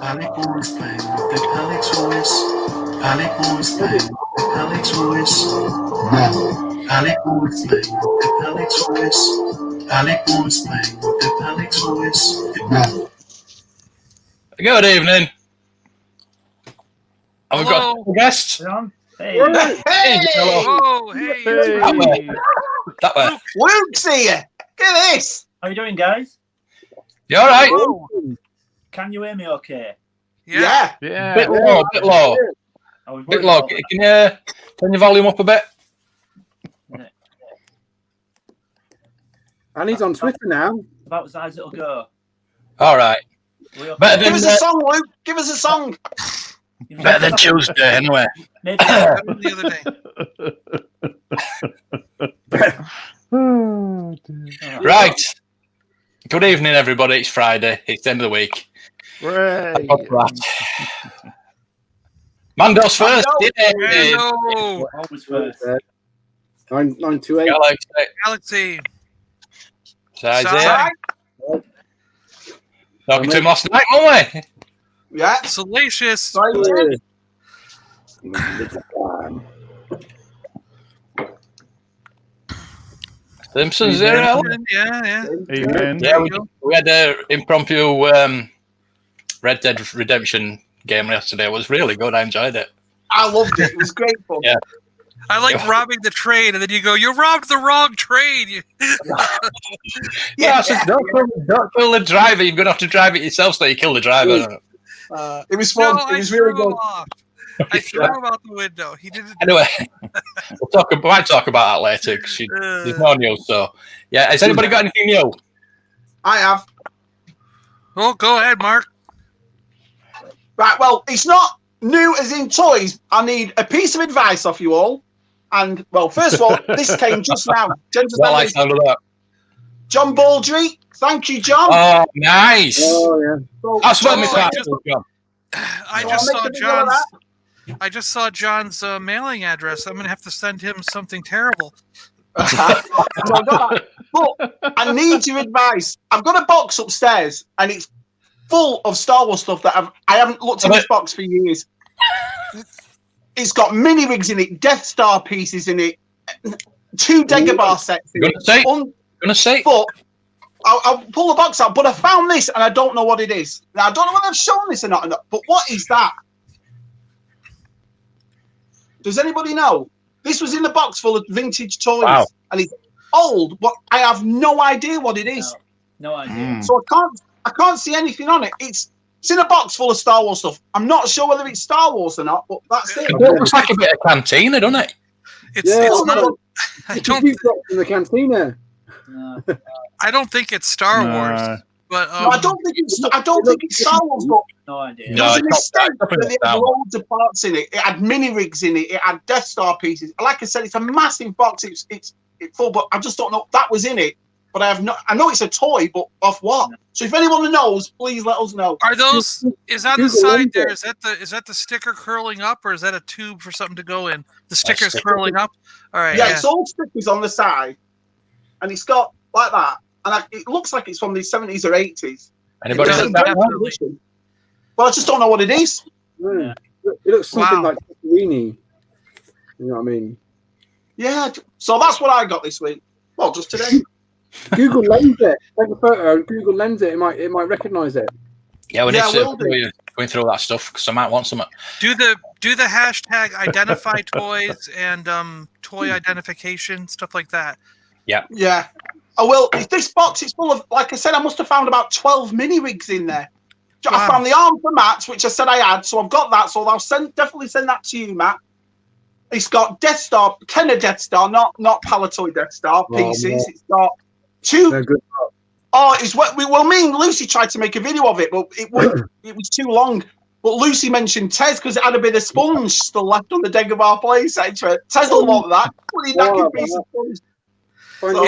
Paliboys playing with the Paliboys. Paliboys playing with the Paliboys. Paliboys playing with the Paliboys. Paliboys playing with the Paliboys. Good evening. Have we got a guest? Hey. Hello. Oh, hey. That way. Luke's here. Look at this. How you doing, guys? You all right? Can you hear me okay? Yeah. Bit low. I was Bit worried low. about Can you turn your volume up a bit? And he's on Twitter now. about as high as it'll go. All right. We okay? Better Give than, us a song, Luke. Give us a song. better than Tuesday, anyway. Maybe The other day. Right. Good evening, everybody. It's Friday. It's the end of the week. Right. Mando's first. Hello, always first. 928. Galaxy. Size Size. here. Talking to him last night, weren't we? Yeah. Salacious. Simpsons here, Alan. Yeah. Yeah, we had an impromptu Red Dead Redemption game yesterday. It was really good. I enjoyed it. I loved it. It was great fun. Yeah. I like robbing the train, and then you go, you robbed the wrong train. I said, don't kill the driver. You're going to have to drive it yourself, so you kill the driver. It was fun. No, It was really good. I threw him out the window. He didn't. Anyway, might talk about that later because there's no news. So, yeah, has anybody got anything new? I have. Well, go ahead, Mark. Right, well, it's not new as in toys. I need a piece of advice off you all. And, well, first of all, this came just now. Well, I sound of that. John Baldry. Thank you, John. Oh, nice. Oh, yeah. So, That's what so my I class just- was, John. I So just I'll saw make a video of John's. that. I just saw John's mailing address. I'm gonna have to send him something terrible. So I got that. But I need your advice. I've got a box upstairs, and it's full of Star Wars stuff that I haven't looked in this box for years. It's got mini rigs in it, Death Star pieces in it, 2 Dagobah sets in You're it. gonna say? But I'll pull the box out. But I found this, and I don't know what it is. Now I don't know whether I've shown this or not. But what is that? Does anybody know? This was in the box full of vintage toys, and it's old, but I have no idea what it is. No idea. So I can't see anything on it. It's in a box full of Star Wars stuff. I'm not sure whether it's Star Wars or not, but that's it. It looks like a bit of cantina, doesn't it? It's not. I don't. You've got in the cantina. No. I don't think it's Star Wars. But No, I don't think it's Star Wars, but No idea. No, there's a it's mistake not that it had Star Wars. loads of parts in it. It had mini rigs in it. It had Death Star pieces. Like I said, it's a massive box. It's full, but I just don't know that was in it. But I know it's a toy, but off what? So if anyone knows, please let us know. are those? Is on the Google side it. there? Is that the sticker curling up, or is that a tube for something to go in? The sticker's sticker. curling up. All right. Yeah, Yeah. it's all stickers on the side, and it's got like that, and it looks like it's from the 70s or 80s. Anybody It said does, that? definitely. But I just don't know what it is. Yeah. It looks something Wow. like Tatooine. You know what I mean? Yeah, so that's what I got this week. Well, just today. Google Lens it. Take a photo and Google Lens it. It might recognise it. Yeah, we Yeah, need to will do. going through all that stuff because I might want some. Do the hashtag identify toys and toy identification, stuff like that. Yeah. Oh, well, this box is full of, like I said, I must have found about 12 mini rigs in there. I Wow. found the arm for Matt, which I said I had, so I've got that. So I'll definitely send that to you, Matt. It's got Death Star, Kenner Death Star, not Palatoy Death Star pieces. yeah. It's got 2. They're good. Oh, it's what me and Lucy tried to make a video of it, but it was too long. But Lucy mentioned Tez because it had a bit of sponge still left on the Dagobah playset. Tez will want that. Bloody knackered piece of sponge. So,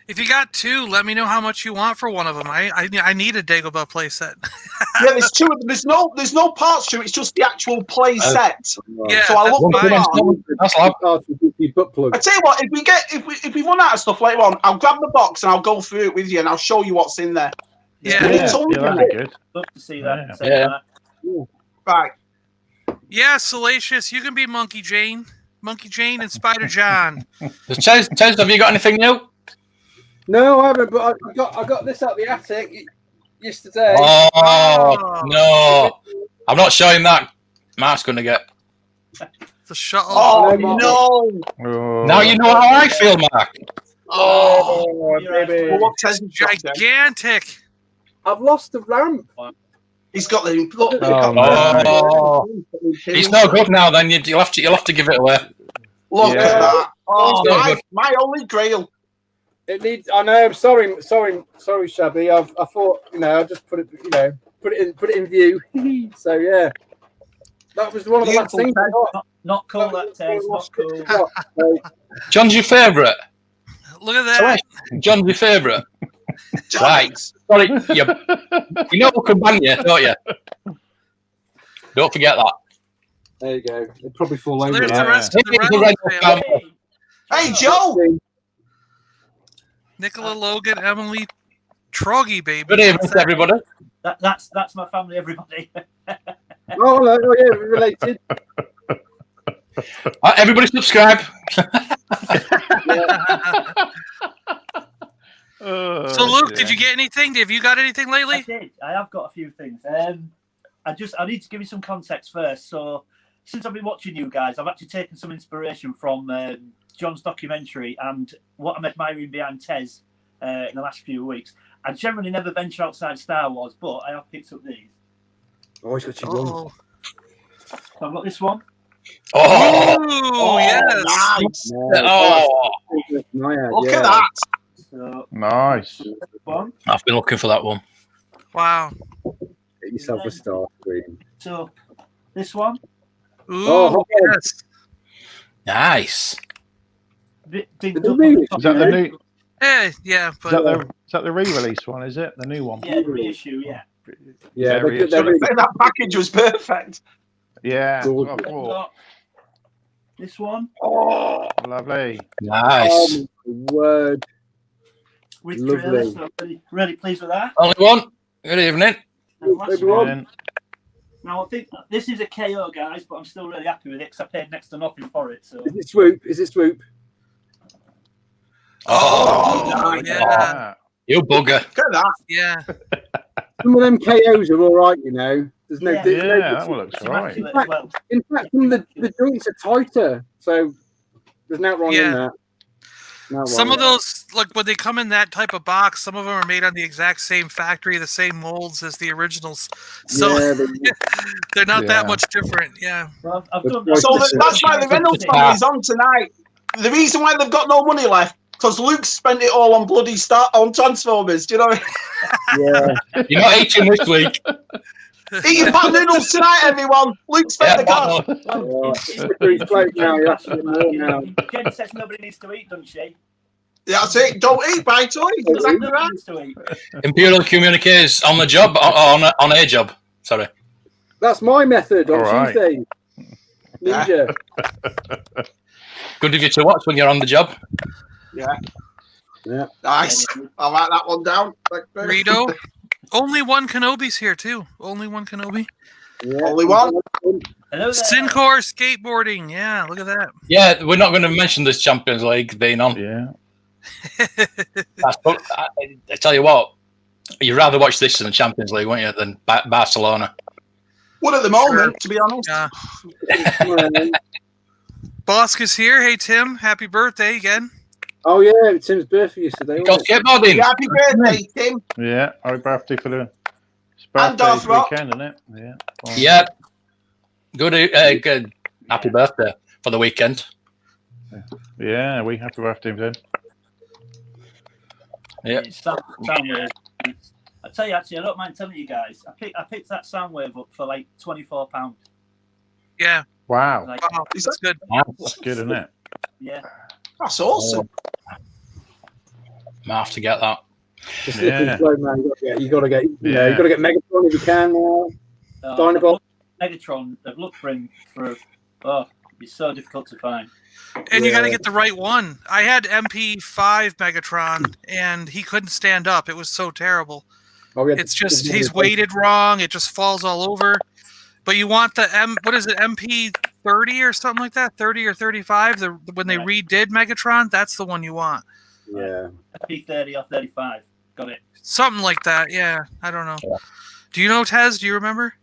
If you got 2, let me know how much you want for one of them. I need a Dagobah playset. yeah, there's 2 of them. There's no parts to it. It's just the actual play set. Yeah, So I that's looked fine. at That's like Butt plug. I tell you what, if we run out of stuff later on, I'll grab the box and I'll go through it with you and I'll show you what's in there. Yeah. It's all that'd be good. Love to see that. Yeah. Right. Yeah, Salacious, you can be Monkey Jane. Monkey Jane and Spider John. Ches, have you got anything new? No, I haven't. But I got this out the attic yesterday. Oh, no. I'm not showing that. Mark's going to get. The shuttle. Oh, no. no. Oh. Now you know how I feel, Mark. Oh, baby. well, what Tez has got then? Gigantic. I've lost the ramp. He's got the look. Oh, no. It's no good now. Then you'll have to give it away. Look Yeah. at that. Oh, It's no good. my only grail. It needs. I know. Sorry, Shabby. I thought I just put it in view. So yeah, that was one of the last things. I got. Not cool, that Tez. Not cool. John's your favourite. Look at that. John's your favourite. Right. Sorry. You know who can bang you, don't you? Don't forget that. There you go. It'll probably fall So over. there's that. the rest of the He's a Reynolds Reynolds family. fan. Hey, Joe. Nicola, Logan, Emily, Troggy, baby. Good evening, everybody. That's my family, everybody. Oh, yeah, related. Everybody subscribe. So, Luke, did you get anything? Have you got anything lately? I did. I have got a few things. I need to give you some context first. So, since I've been watching you guys, I've actually taken some inspiration from John's documentary and what I'm admiring behind Tez in the last few weeks. I generally never venture outside Star Wars, but I have picked up these. Oh, he's got you wrong. So I've got this one. Oh, Yes. Nice. oh. Look at that. So, Nice. this one. I've been looking for that one. Wow. Get yourself a star screen. So, this one. Ooh, Oh, yes. Nice. Big Is that the new? Yeah, Is but that the re-release one? Is it the new one? Yeah, reissue, yeah. Yeah, Very they're exciting. really That package was perfect. Yeah. Gorgeous. Oh, cool. Got this one Lovely. Nice. Oh, my word. with Lovely. trailers. So really pleased with that. Only one. Good evening. And last Everyone. one. Brilliant. Now I think this is a KO, guys, but I'm still really happy with it because I paid next to nothing for it. So Is it Swoop? Is it Swoop? Oh, yeah, Ah, you bugger. Look at that. yeah. Some of them KOs are all right, There's no. Yeah. there's no- yeah, that one looks it's right. immaculate as well. In fact, some of the joints are tighter, so there's no wrong in Yeah. that. No Some wrong. of those, like when they come in that type of box, some of them are made on the exact same factory, the same molds as the originals. So Yeah, they're not Yeah. that much different. Yeah. Well, I've done So that's why the Reynolds family is on tonight. The reason why they've got no money left, because Luke spent it all on bloody on Transformers. Do you know? yeah. You're not eating this week. Eating pot noodles tonight, everyone. Luke spent the cash. Oh, slippery slope now. You're asking more now. Jen says nobody needs to eat, doesn't she? That's it. Don't eat, by toys. Exactly Nobody right. needs to eat. Imperial Communiques on the job, on a job. Sorry. That's my method on All right. Tuesday. Ninja. Good of you to watch when you're on the job. Yeah. Yeah. Nice. I'll write that one down. Rito. Only one Kenobi's here too. Only one Kenobi. Yeah. Only one. Hello there. Syncor skateboarding. Yeah, look at that. Yeah, we're not going to mention this Champions League being on. Yeah. I tell you what, you'd rather watch this than the Champions League, wouldn't you, than Barcelona? One at the moment, to be honest. Yeah. Bosk is here. Hey Tim, happy birthday again. Oh yeah, it was Tim's birthday yesterday. Go Wasn't it? skateboarding. Yeah, happy birthday, Tim. Yeah. Happy birthday for the And birthday Darth Rock. weekend, isn't it? Yeah. Well, Yeah. Good. Happy birthday for the weekend. Yeah. We happy birthday then. Yeah. It's Soundwave. I tell you, actually, I don't mind telling you guys. I picked that Soundwave up for like £24. Yeah. Wow. Like, Wow, that's good. That's good, isn't it? yeah. That's awesome. Might have to get that. The slippery Yeah. slope, man. You got to get. Yeah. You got to get Megatron if you can now. Dinobot. Megatron, they've looked for him for. Oh, he's so difficult to find. And you got to Yeah. get the right one. I had MP5 Megatron, and he couldn't stand up. It was so terrible. Oh, yeah. It's just he's weighted wrong. It just falls all over. But you want the what is it, MP 30 or something like that? 30 or 35? When they redid Megatron, that's the one you want. Yeah. MP 30 or 35. Got it. Something like that. Yeah, I don't know. Yeah. Do you know, Tez? Do you remember?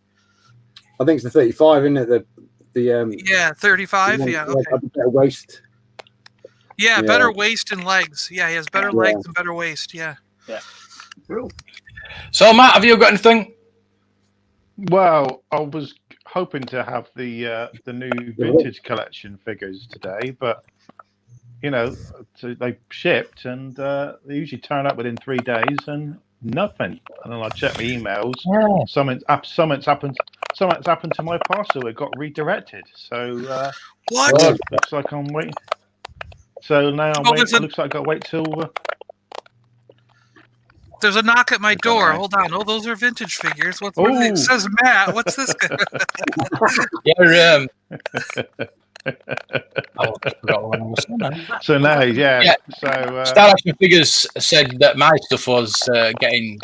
I think it's the 35, isn't it? Yeah, 35. Yeah. Okay. Better waist. Yeah, better waist and legs. Yeah, he has better legs and better waist. Yeah. Yeah. Cool. So, Matt, have you got anything? Well, I was hoping to have the new vintage collection figures today, but you know, they shipped and they usually turn up within 3 days and nothing. And then I check my emails. Yeah. Something's happened to my parcel. It got redirected. So what? Looks like I'm waiting. So now I'm waiting. Looks like I got to wait till. There's a knock at my door. Hold on. Oh, those are vintage figures. What it says Matt. What's this? Yeah. So now, yeah. So Star Action Figures said that my stuff was getting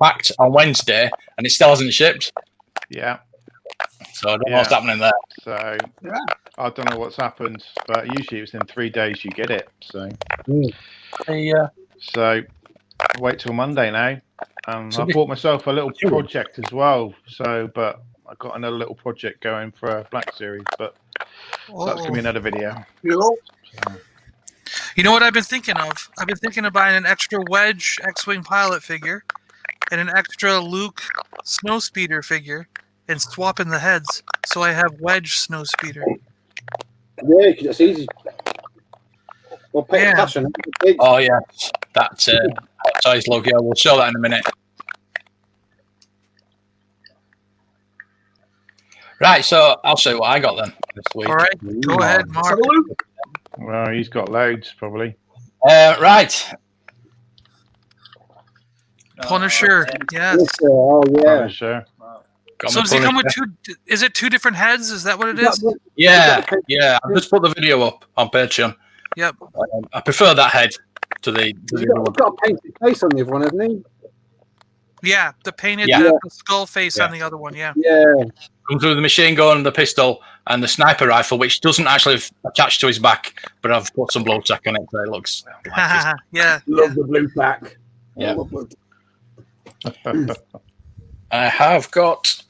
packed on Wednesday, and it still hasn't shipped. Yeah. So I don't know what's happening there. So I don't know what's happened, but usually it's in 3 days you get it. So so wait till Monday now. I bought myself a little project as well. So, but I got another little project going for a Black Series, but that's gonna be another video. Cool. So. You know what I've been thinking of? I've been thinking of buying an extra Wedge X-Wing pilot figure and an extra Luke Snowspeeder figure and swapping the heads so I have Wedge Snowspeeder. Yeah, because it's easy. Well, pay attention. Oh yeah, that's Hot Toys logo. We'll show that in a minute. Right, so I'll show you what I got then this week. All right, go ahead, Mark. Well, he's got loads probably. Right. Punisher, yes. Oh yeah. Punisher. So does he come with two? Is it two different heads? Is that what it is? Yeah. I've just put the video up on Patreon. Yep. I prefer that head to the He's got a painted face on the other one, hasn't he? Yeah, the painted the skull face on the other one. Yeah. Yeah. Comes with the machine gun, the pistol, and the sniper rifle, which doesn't actually attach to his back, but I've put some blue tack on it, so it looks like yeah. Love the blue tack. Yeah. I have got.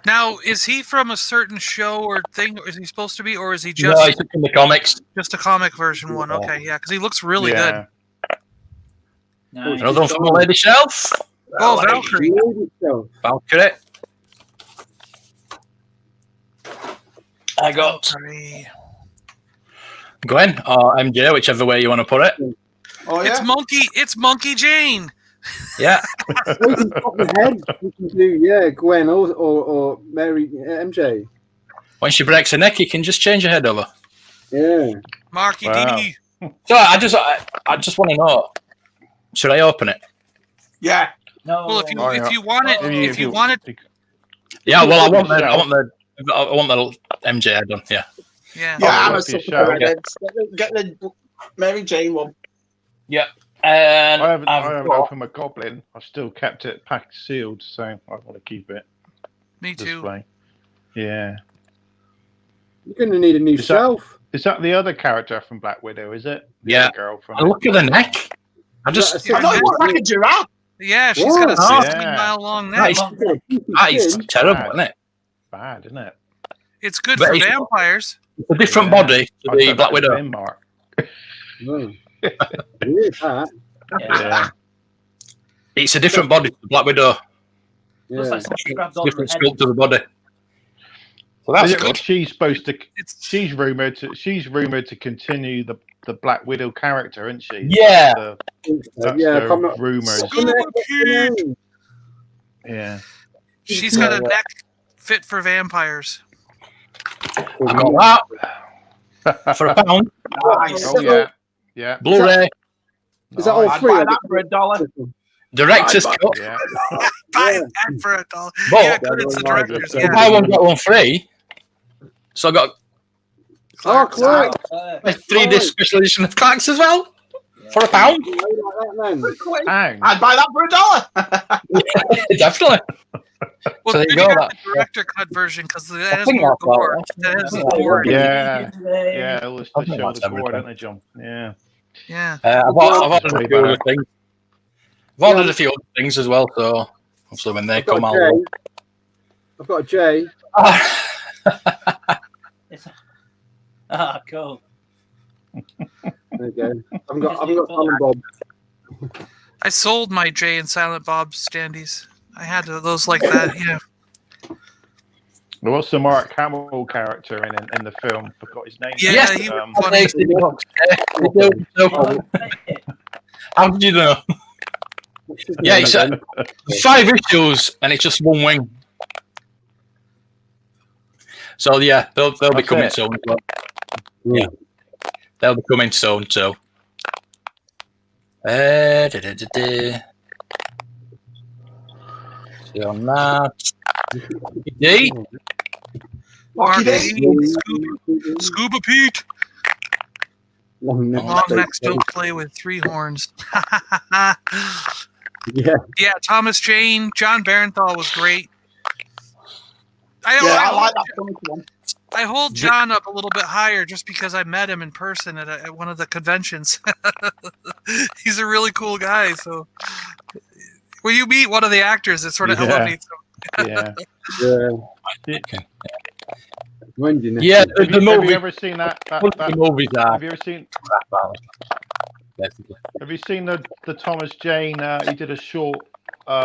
Now, is he from a certain show or thing? Or is he supposed to be, or is he just? No, he's in the comics. Just a comic version one. Okay, yeah, because he looks really good. Nice. Another one from the Lady Shelf. Oh, Valkyrie. Valkyrie. I got Gwen or MJ, whichever way you want to put it. Oh, yeah? It's Monkey Jane. Yeah. The head. You can do, Gwen or Mary MJ. When she breaks her neck, you can just change her head over. Yeah. Marky D. So I just want to know, should I open it? Yeah. No. Well, if you want it, yeah. Well, I want the MJ head done. Yeah. Yeah. I'm a sucker for it. Get the Mary Jane one. Yeah. And I haven't opened my Goblin. I've still kept it packed sealed, so I want to keep it. Me too. Display. Yeah. You're going to need a new shelf. Is that the other character from Black Widow? Is it? Yeah. Girl from. Look at the neck. I thought it looked like a giraffe. Yeah, she's got a 16-mile long neck. That is terrible, isn't it? Bad, isn't it? It's good for vampires. It's a different body to the Black Widow. Yeah. It's a different body to the Black Widow. Yeah. Different sculpt to the body. So that's good. She's supposed to. She's rumored to continue the Black Widow character, isn't she? Yeah. That's rumors. Yeah. She's got a neck fit for vampires. I got that for £1. Nice. Oh yeah. Yeah. Blu-ray. Is that all free? I'd buy that for $1. Director's cut. Yeah. Buy that for $1. But, Yeah, good. It's the director's. If I one get one free, so I got Clark. my 3D special edition of Clark's as well. For £1. Hang. I'd buy that for $1. Definitely. Well, So there good you you go, got that- the director cut version because that has think more that's all gore. right. That has Yeah. the gore. Yeah, yeah, it was I to think show that's the gore, everything. don't they, John? Yeah. Yeah. I've ordered a Way few other better. things. I've ordered a few other things as well, so hopefully when they I've got come a out. J. I've got a J. Ah, cool. There you go. I've got Silent Bob. I sold my Jay and Silent Bob standees. I had those like that. Yeah. There was the Mark Hamill character in the film. Forgot his name. Yeah, Yes. he was funny. How did you know? Yeah, it's 5 issues and it's just one wing. So yeah, they'll be That's coming it. soon. Well. Yeah, they'll be coming soon too. See on that. D. Lucky day. Scuba Pete. Long neck Long steak. necks don't play with 3 horns. Yeah. Yeah, Thomas Jane, John Barenthal was great. I like that one. I hold John up a little bit higher just because I met him in person at one of the conventions. He's a really cool guy. So when you meet one of the actors, it sort of elevates him. Yeah. Yeah, the Have movie. you ever seen that? The movies are. Have you ever seen? Basically. Have you seen the Thomas Jane? He did a short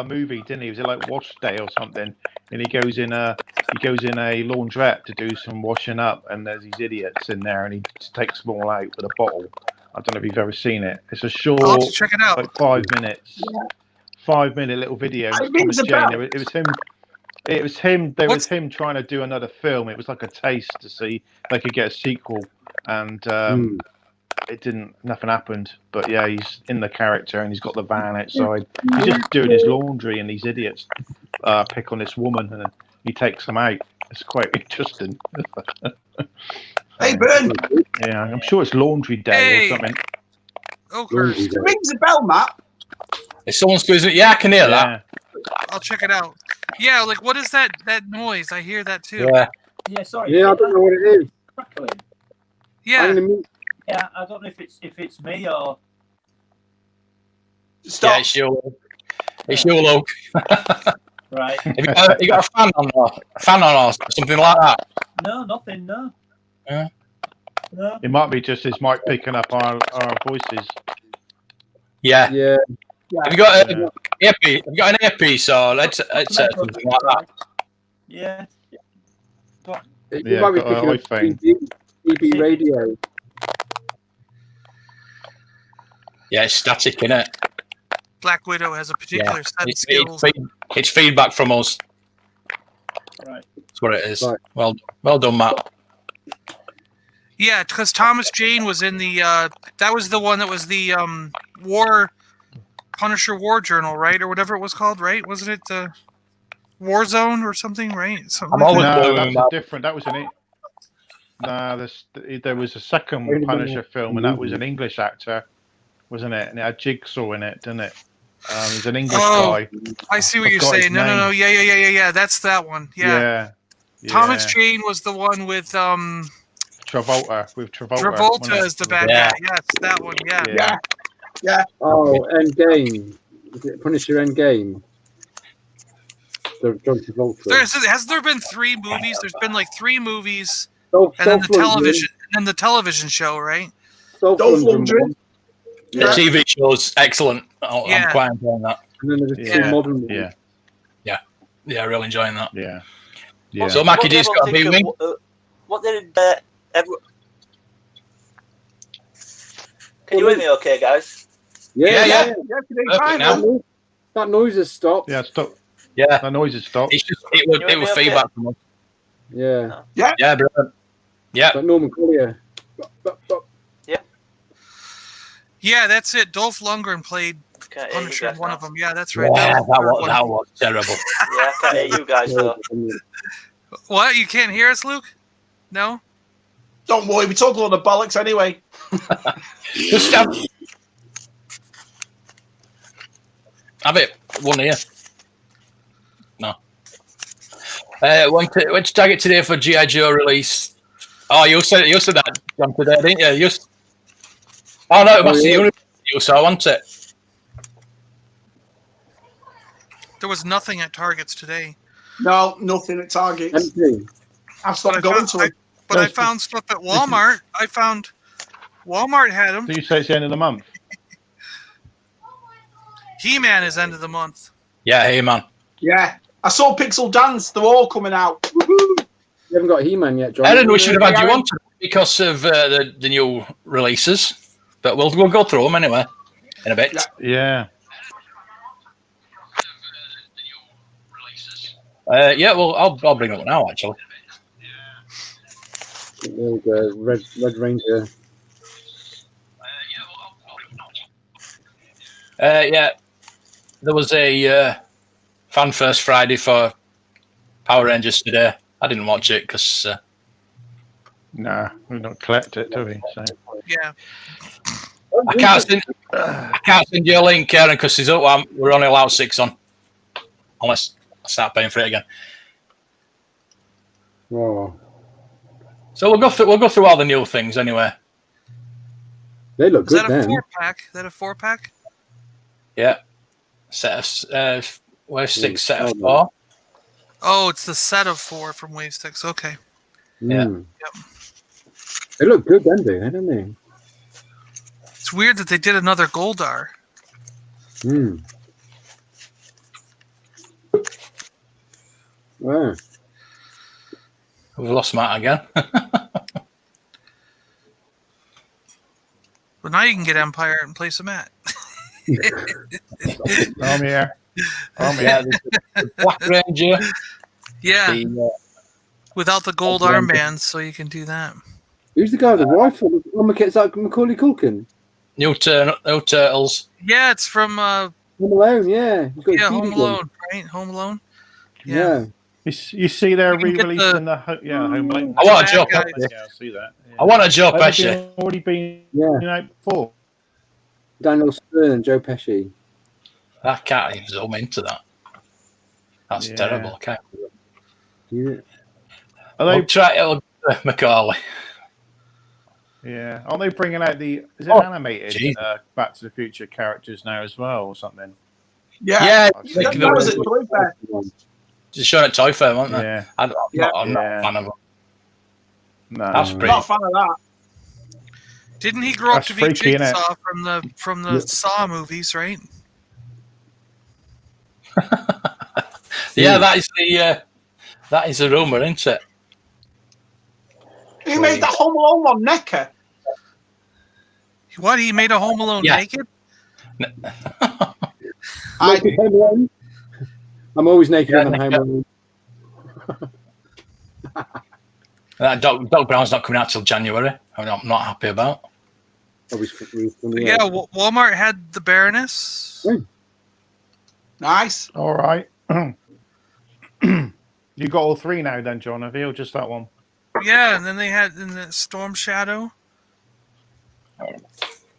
movie, didn't he? Was it like Wash Day or something? And he goes in a laundrette to do some washing up, and there's these idiots in there, and he just takes them all out with a bottle. I don't know if you've ever seen it. It's a short, I'll have to check it out. like 5 minutes, 5-minute little video. It Thomas rings a Jane. bell. It was him. It was him. There was him trying to do another film. It was like a taste to see if they could get a sequel, and it didn't. Nothing happened. But yeah, he's in the character, and he's got the van outside. He's just doing his laundry, and these idiots pick on this woman, and he takes them out. It's quite interesting. Hey, Burn. Yeah, I'm sure it's Laundry Day or something. Oh, Chris. It rings a bell, Matt. If someone squeezes it, yeah, I can hear that. I'll check it out. Yeah, like what is that noise? I hear that too. Yeah. Yeah, sorry. Yeah, I don't know what it is. Crackling. Yeah. Yeah, I don't know if it's me or. Stop. Yeah, it's you. It's you, Luke. Right. Have you got a fan on or something like that? No, nothing. No. Yeah. No. It might be just his mic picking up our voices. Yeah. Yeah. Have you got an earpiece? Have you got an earpiece or something like that? Yeah. You might be picking up EB radio. Yeah, it's static, innit? Black Widow has a particular set of It's skills. it's feedback from us. Right. That's what it is. Right. Well done, Matt. Yeah, because Thomas Jane was in the. That was the one that was the Punisher War Journal, right, or whatever it was called, right? Wasn't it the War Zone or something, right? Something I'm like always that. No, that's different. That was an. Nah, there was a second Punisher film, and that was an English actor, wasn't it? And it had Jigsaw in it, didn't it? He's an English guy. I see what you're Forgot his saying. No. name. Yeah. That's that one. Yeah. Thomas Jane was the one with Travolta. With Travolta. Travolta wasn't it? is the bad guy. Yes, that one. Yeah. Yeah. Oh, Endgame. Is it Punisher Endgame? John Travolta. Has there been 3 movies? There's been like 3 movies, Dolph and then the Lundgren. television, and then the television show, right? Dolph Lundgren. The TV show's excellent. Yeah. I'm quite enjoying that. And then there's 2 modern ones. Yeah, really enjoying that. Yeah. So Mackie D's got a big wing. What did Can you hear me okay, guys? Yeah. Fine, Now. man. That noise has stopped. Yeah, stop. Yeah. That noise has stopped. It's just it was feedback from us. Yeah. Yeah, brilliant. Yeah. Like Norman Collier. Yeah, that's it. Dolph Lundgren played Can't hear you Punisher, guys one now. of them. Yeah, that's right. Yeah, That was that was terrible. Yeah, I can't hear you guys though. What? You can't hear us, Luke? No? Don't worry, we talk a lot of bollocks anyway. Just Have it. One here. No. Went to Target today for G.I. Joe release. Oh, you said that, John, today, didn't you? Oh, no, it must be you, so I want it. There was nothing at Targets today. No, nothing at Target. Empty. I've stopped going to them. But I found stuff at Walmart. I found Walmart had them. So you say it's the end of the month? He-Man is end of the month. Yeah, hey, man. Yeah. I saw Pixel Dance. They're all coming out. Woo-hoo. You haven't got He-Man yet, John. Aaron, we should have had you on because of the new releases. But we'll go through them anyway in a bit. Yeah. Yeah, well, I'll bring it up now, actually. There we go. Red Ranger. Yeah, there was a Fan First Friday for Power Rangers today. I didn't watch it because... Nah, we don't collect it, do we? So. Yeah. I can't send you a link, Karen, because we're only allowed 6 on. Unless I start paying for it again. Oh. So we'll go through all the new things anyway. They look good, Is that a then. 4-pack? Is that a 4-pack? Yeah. Set of Wave 6 set of 4. Oh, it's the set of 4 from Wave 6. Okay. Yeah. Yep. They look good, don't they? It's weird that they did another Goldar. Wow. We've lost Matt again. But now you can get Empire and place them at. I'm here. Yeah, the Black Ranger. Yeah. Without the gold armbands, so you can do that. Who's the guy with the rifle? Is that Macaulay Culkin? New Turtles. Yeah, it's from Home Alone, yeah. He's got a Home TV gun. Alone, right? Home Alone. Yeah. You see they're You can get re-releasing the Home Alone. I want a Joe Bad Pesci. guys. Yeah, I see that. Yeah. I want a Joe Have they Pesci. already been Yeah. before. Daniel Stern and Joe Pesci. I can't even zoom into that. That's Yeah. terrible. I can't. Yeah. Are I'll they? try it, Macaulay. Yeah. Aren't they bringing out is it Oh, animated geez. Back to the Future characters now as well or something? Yeah, That was at Toy Fair. just showing at Toy Fair, weren't they? Yeah. I'm not a fan of them. No. That's pretty. Not a fan of that. Didn't he grow up That's to be freaky, innit? Jigsaw from the Saw movies, right? Yeah, that is a rumor, isn't it? He made that Home Alone one, Necker. What? He made a Home Alone Yeah. naked? Naked Home Alone? I'm always naked when I'm Home Alone. Doc Brown's not coming out till January. I'm not happy about. Always Yeah, Walmart had the Baroness. Nice. All right. You got all 3 now, then, John. Have you or just that one? Yeah, and then they had in the Storm Shadow.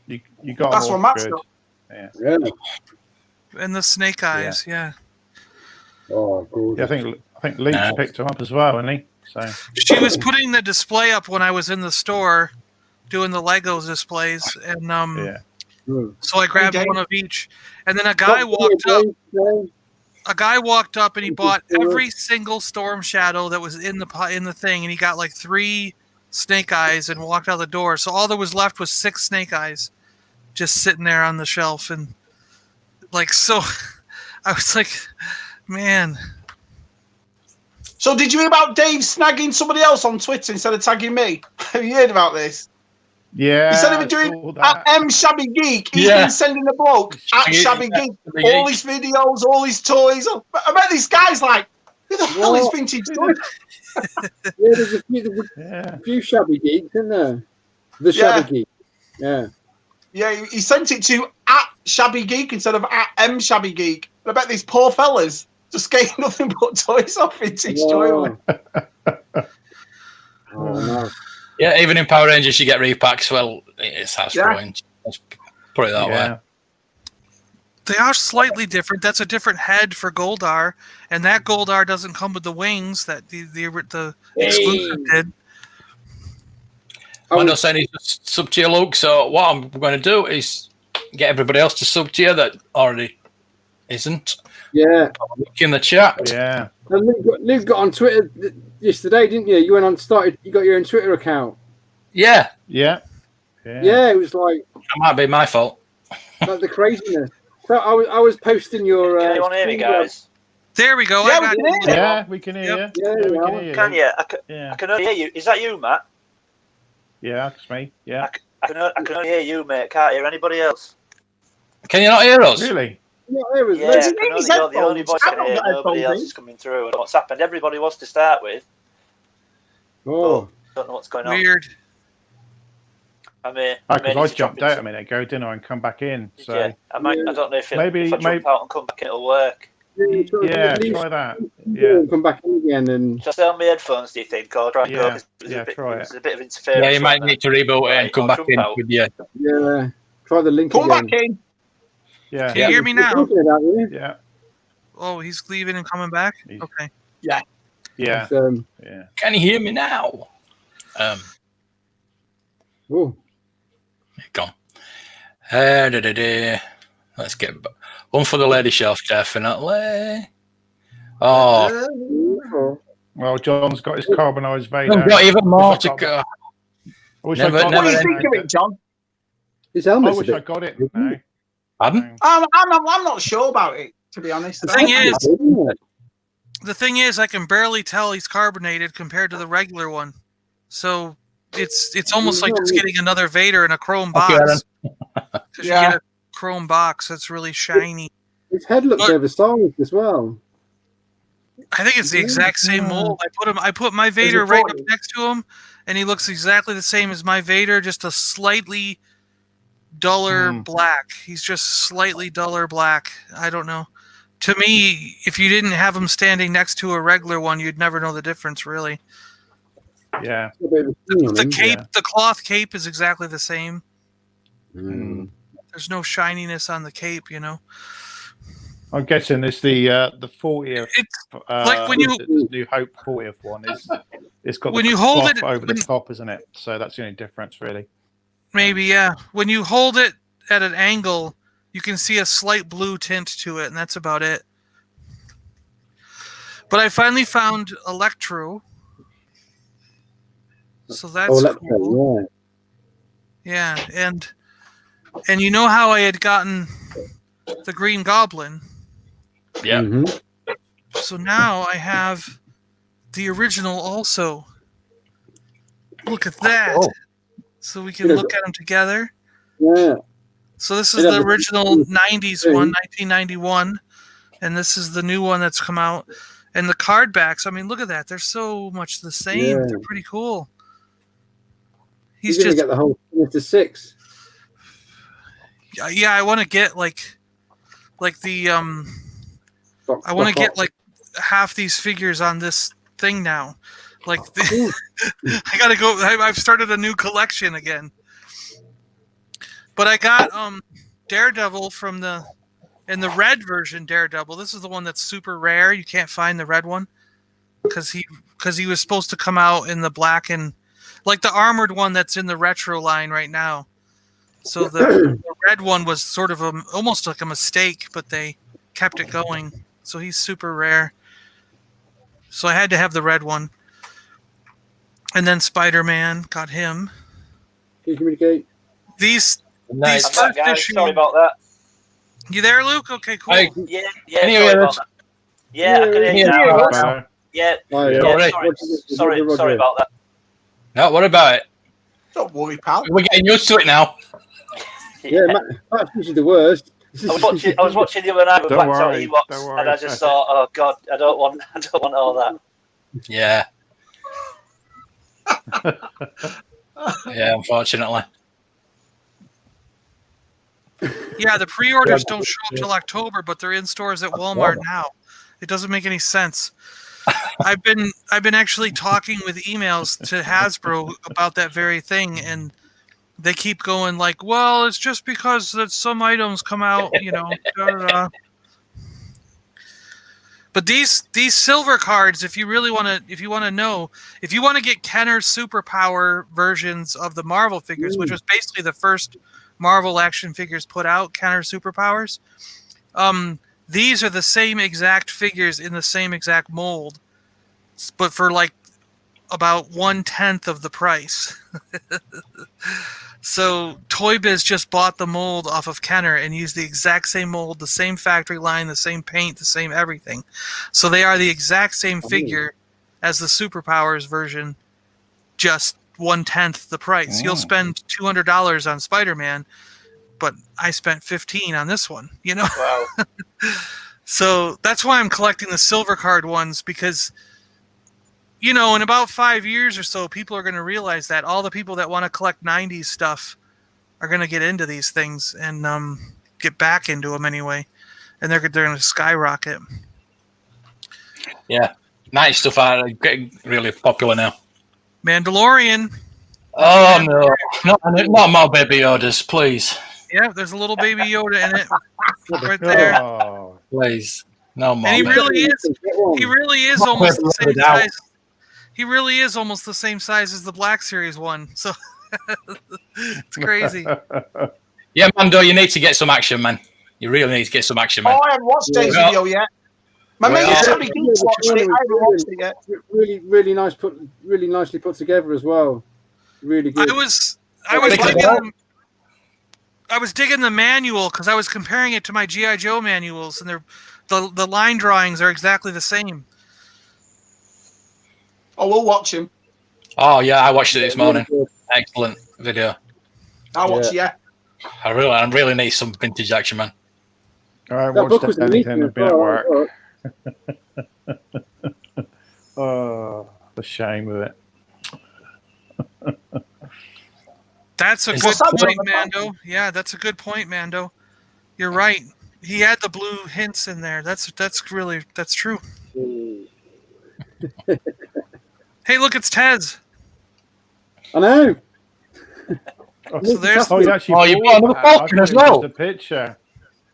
You got That's them all. what Matt's Good. got. Yeah. Yeah. And the Snake Eyes, yeah. Oh, good. Yeah, I think Luke's picked them up as well, hasn't he? So She was putting the display up when I was in the store doing the Legos displays, and yeah. so I grabbed Okay. one of each. And then a guy walked up. A guy walked up and he bought every single Storm Shadow that was in the thing, and he got like 3 Snake Eyes and walked out the door. So all that was left was 6 Snake Eyes, just sitting there on the shelf, and like so. I was like, man. So did you hear about Dave snagging somebody else on Twitter instead of tagging me? Have you heard about this? Yeah. Instead of I doing saw that. at M Shabby Geek, he's Yeah. been sending a bloke at Shabby Geek all his videos, all his toys. I bet this guy's like, who the hell is vintage toys? Yeah, there's a few Shabby Geeks, isn't there? The Shabby Geek. Yeah. Yeah, he sent it to at Shabby Geek instead of at M Shabby Geek. I bet these poor fellas just getting nothing but toys off vintage toy. Oh, no. Yeah, even in Power Rangers, you get repacks. Well, it's Hasbro. Yeah. Let's put it that way. They are slightly different. That's a different head for Goldar, and that Goldar doesn't come with the wings that the exclusive did. Mando's saying he's just sub-tier Luke, so what I'm going to do is get everybody else to sub-tier that already isn't. Yeah. In the chat. Yeah. And Luke got on Twitter yesterday, didn't you? You went on, you got your own Twitter account. Yeah. Yeah. Yeah, it was like... That might be my fault. Like the craziness. So I was posting your... Can anyone hear me, guys? There we go. Yeah, I got we can it. Yeah, we can hear you. Yeah, we can hear you. Can you? Yeah. I can only hear you. Is that you, Matt? Yeah, that's me. Yeah. I can only hear you, mate. Can't hear anybody else. Can you not hear us? Really? Yeah, it was Yeah, Does he I need can his only, you're the only headphones? voice I I've can not hear. got Nobody headphones else in. is coming through. And what's happened? Everybody was to start with. Oh. Don't know what's going on. Weird. I mean, Because I jumped out a minute ago, didn't I, and come back in. So Yeah, I don't know if Maybe- if I jump out and come back, it'll work. yeah, try that. Yeah. Come back in again and... Shall I stay on my headphones, do you think? Or try and go? Yeah, 'Cause there's yeah, a bit, try it. there's a bit of interference. Yeah, you might on need to reboot it and Right, come I'll back jump in out. with you. Yeah. Try the link Come again. back in. Yeah. Can you hear me now? Talking about you. Yeah. Oh, he's leaving and coming back? He's- Okay. Yeah. It's, Yeah. Can you hear me now? oh. Gone. Let's get one for the lady shelf, definitely. Oh, Oh. Well, John's got his carbonised Vader. I've got even more to I go. wish Never- I got What do never you end. think of it, John? His I helmet's a wish I bit... got it now. Pardon? I'm not sure about it, to be honest. The thing is, isn't it? the thing is, I can barely tell he's carbonated compared to the regular one. So it's almost like just getting another Vader in a chrome Okay, box. Because Yeah. you get a chrome box that's really shiny. His head looks Look. oversized as well. I think it's the exact same mold. I put my Vader right up next to him, and he looks exactly the same as my Vader, just a slightly duller black. He's just slightly duller black. I don't know. To me, if you didn't have him standing next to a regular one, you'd never know the difference, really. Yeah. A bit of a sting on The him. cape, the cloth cape is exactly the same. Mm. There's no shininess on the cape, you know. I'm guessing it's the 40th. It's like when you- the New Hope 40th one is. It's got When the you hold cloth it- over when- the top, isn't it? So that's the only difference, really. maybe, yeah. When you hold it at an angle, you can see a slight blue tint to it, and that's about it. But I finally found Electro. So that's cool. Yeah. Yeah, and you know how I had gotten the Green Goblin? Yeah. Mhm. So now I have the original also. Look at that. Oh. So we can look at them together. Yeah. So this is Yeah, the but- original 90s one, 1991. And this is the new one that's come out. And the card backs, I mean, look at that. They're so much the same. Yeah. They're pretty cool. He's He's going to just, get the whole Sinister Six. yeah, I want to get like the, I want to get like half these figures on this thing now. Like, I gotta go. I've started a new collection again. But I got Daredevil from the red version. Daredevil. This is the one that's super rare. You can't find the red one because he was supposed to come out in the black and like the armored one that's in the retro line right now. So the red one was sort of almost like a mistake, but they kept it going. So he's super rare. So I had to have the red one. And then Spider-Man, got him. Can you communicate? These Nice. I'm back, first guys. issue. Sorry about that. You there, Luke? Okay, cool. Hey. Yeah, Can you sorry hear about us? that. Yeah, I can hear you Yeah, now. right. Better. Yeah, Oh, yeah, Alright. sorry about that. No, what about it? Don't worry, pal. We're getting used to it now. Yeah, Matt's usually the worst. I was watching the other night with Don't Black Tower worry, Ewoks, don't worry. and I just thought, oh god, I don't want all that. Yeah. Yeah, unfortunately. Yeah, the pre-orders don't show up till October, but they're in stores at Walmart now. It doesn't make any sense. I've been actually talking with emails to Hasbro about that very thing, and they keep going like, well, it's just because that some items come out, da, da, da. But these silver cards, if you want to get Kenner superpower versions of the Marvel figures, which was basically the first Marvel action figures put out, Kenner superpowers. These are the same exact figures in the same exact mold, but for like about 1/10 of the price. So Toy Biz just bought the mold off of Kenner and used the exact same mold, the same factory line, the same paint, the same everything. So they are the exact same figure as the Superpowers version, just 1/10 the price. You'll spend $200 on Spider-Man, but I spent $15 on this one. Wow. So that's why I'm collecting the silver card ones, because in about 5 years or so, people are going to realize that all the people that want to collect 90s stuff are going to get into these things and get back into them anyway, and they're going to skyrocket. Yeah, 90s stuff are getting really popular now. Mandalorian. Oh no, not my Baby Yodas, please. Yeah, there's a little Baby Yoda in it, right there. Oh, Please, no more. And he really is almost the same Without. size. He really is almost the same size as the Black Series one. So it's crazy. Yeah, Mando, you need to get some action, man. You really need to get some action, man. Oh, I haven't watched Dave's video yet. My mate somebody keeps watching it. I haven't watched it yet. Really nicely put together as well. Really good. I was digging the manual because I was comparing it to my G.I. Joe manuals, and the line drawings are exactly the same. Oh, we'll watch him. Oh yeah, I watched it this morning. Excellent video. I'll watch it, yeah. I really need some vintage action, man. I That book was watched anything. amazing I've been as at well. work. Oh, the shame of it. That's a Is good that point, John- Mando. Yeah, that's a good point, Mando. You're right. He had the blue hints in there. That's true. Hey, look, it's Tez. I know. So there's Oh, you actually Oh, you bought bought another that. Falcon I thought as it was well. just a picture.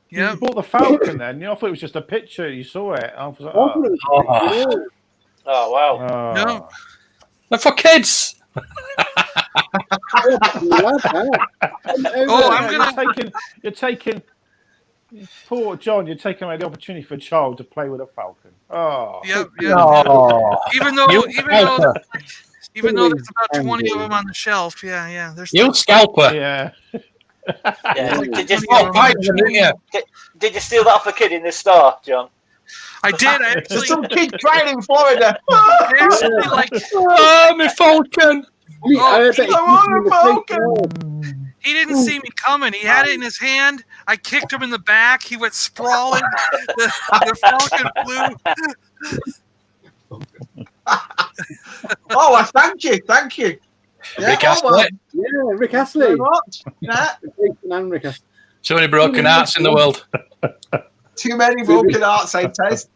yeah. You bought the Falcon then? I thought it was just a picture. You saw it. I was like, oh. Oh wow. Oh. No. They're for kids. Oh, I'm gonna. You're taking. Poor John, you're taking away the opportunity for a child to play with a Falcon. Oh. Yep. Oh. Even though there's about 20 of Andy. them on the shelf. Yeah. There's You scalper. Yeah. Yeah. Did you steal that off a kid in this store, John? I did. I actually, There's some kid crying in Florida. I actually like. Oh, my Falcon. I want a Falcon. He didn't see me coming. He had it in his hand. I kicked him in the back. He went sprawling. The Falcon flew. Oh, thank you. Rick oh, well, Astley. Yeah, Rick very Astley. much. Yeah. And Rick Astley. So many broken hearts in the world. Too many broken hearts, eh, Tez?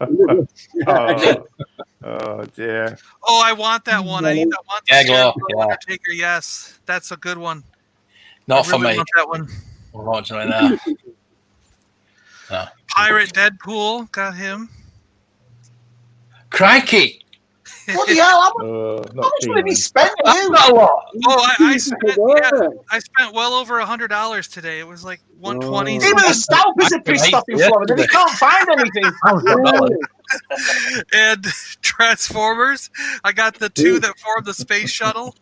Oh dear. Oh, I want that one. I want the Yeah, Scarecrow yeah. Undertaker. Yes, that's a good one. Not I for really me. want that one. Unfortunately, no. Pirate Deadpool, got him. Crikey. Bloody hell, how Not much would he be keen. spending? That's not a lot. Oh, I spent well over $100 today. It was like 120. Even the scalpers are pissed off in Florida. They can't find anything. And Transformers. I got the two that form the space shuttle.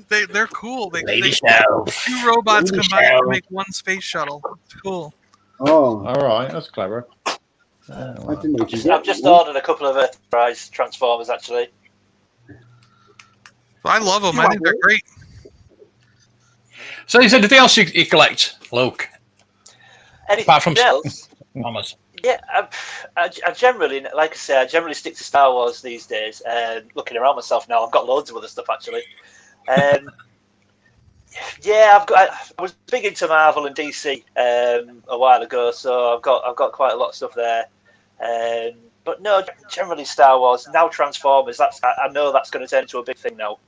They're cool. Lady Shelf. Two robots Lady combined Shelf. to make one space shuttle. It's cool. Oh, All right, that's clever. I didn't know. I've just ordered a couple of Enterprise Transformers actually. I love them. I think they're great. So is there anything else you collect, Luke? Anything Apart from else? Thomas. Yeah, I generally, like I say, I generally stick to Star Wars these days. Looking around myself now, I've got loads of other stuff actually. Yeah, I was big into Marvel and DC a while ago, so I've got quite a lot of stuff there. But no, generally Star Wars, now Transformers. I know that's going to turn into a big thing now.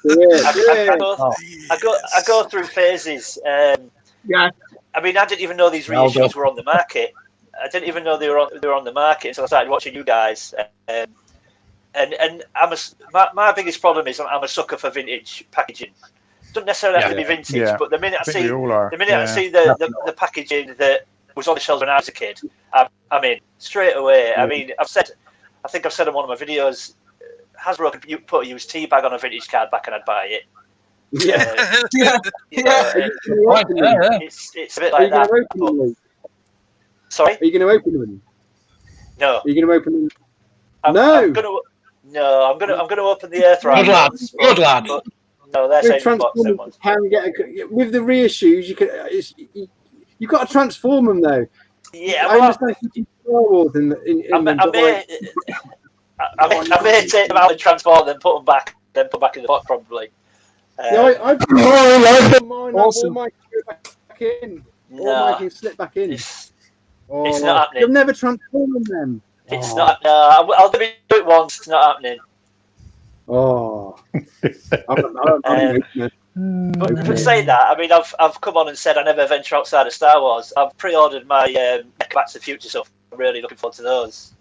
I go through phases. Yeah. I mean, I didn't even know these reissues were on the market. I didn't even know they were on the market until I started watching you guys. And my biggest problem is I'm a sucker for vintage packaging. Doesn't necessarily have to be vintage, but the minute I see the packaging that was on the shelves when I was a kid, I'm in straight away. I mean, I think I've said in one of my videos, Hasbro could put a used tea bag on a vintage card back and I'd buy it. It's a bit like that. Sorry? Are you going to open them? No. Are you going to open them? I'm going to open the Earthrise. Good lad. But, no, they're saving box. With the reissues, you've got to transform them though. Yeah, I understand Star Wars in I may take them out and transform them, put them back in the box probably. I've done mine. Awesome. All mine go back in. All mine can slip back in. It's not happening. You've never transformed them. It's not. No, I'll do it once. It's not happening. Oh. But saying that, I mean, I've come on and said I never venture outside of Star Wars. I've pre-ordered my Back to the Future stuff. I'm really looking forward to those.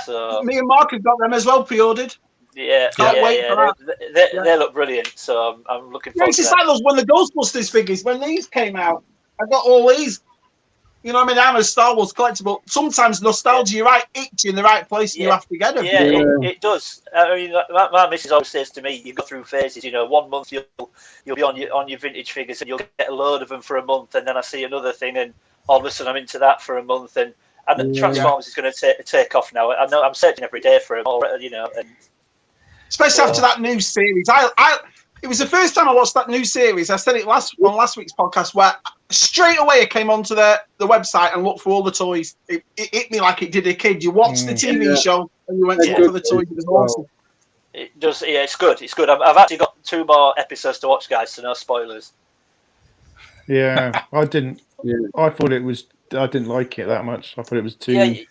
So me and Mark have got them as well pre-ordeed. Can't wait for that. They look brilliant, so I'm looking forward to that. It's just like those when the Ghostbusters figures, when these came out, I got all these. You know what I mean? I'm a Star Wars collector, but sometimes nostalgia, you're right, itch in the right place and you have to get them. Yeah, it does. I mean, my missus always says to me, you go through phases, 1 month you'll be on your vintage figures and you'll get a load of them for a month, and then I see another thing and all of a sudden I'm into that for a month, and Transformers is going to take off now. I know I'm searching every day for them already, and especially after that new series. It was the first time I watched that new series. I said it on last week's podcast, where straight away I came onto the website and looked for all the toys. It hit me like it did a kid. You watched the TV show and you went to look for the toys. It was awesome. It does. Yeah, it's good. It's good. I've actually got 2 more episodes to watch, guys, so no spoilers. Yeah, I didn't. I thought it was. I didn't like it that much. I thought it was too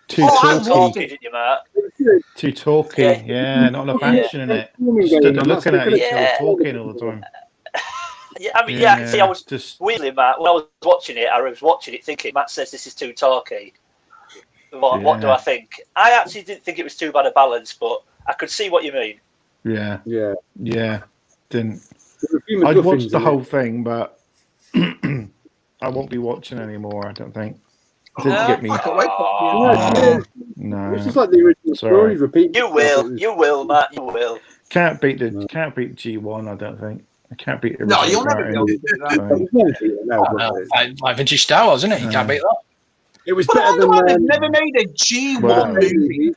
talky. Didn't you, Mark? Too talky. Yeah, not enough action in it. Stood there looking at each other, talking all the time. See, I was just weirdly, Matt, when I was watching it, thinking, Matt says this is too talky. What do I think? I actually didn't think it was too bad a balance, but I could see what you mean. Yeah. Didn't. I'd watched the whole thing, but I won't be watching anymore. I don't think. Didn't get me. No. It's just like the original story repeat. You will, Matt. You will. Can't beat G1. I don't think. I can't beat it. No, you'll never be able to do that. Like vintage Star Wars, isn't it? You can't beat that. It was better than they've never made a G1 movie.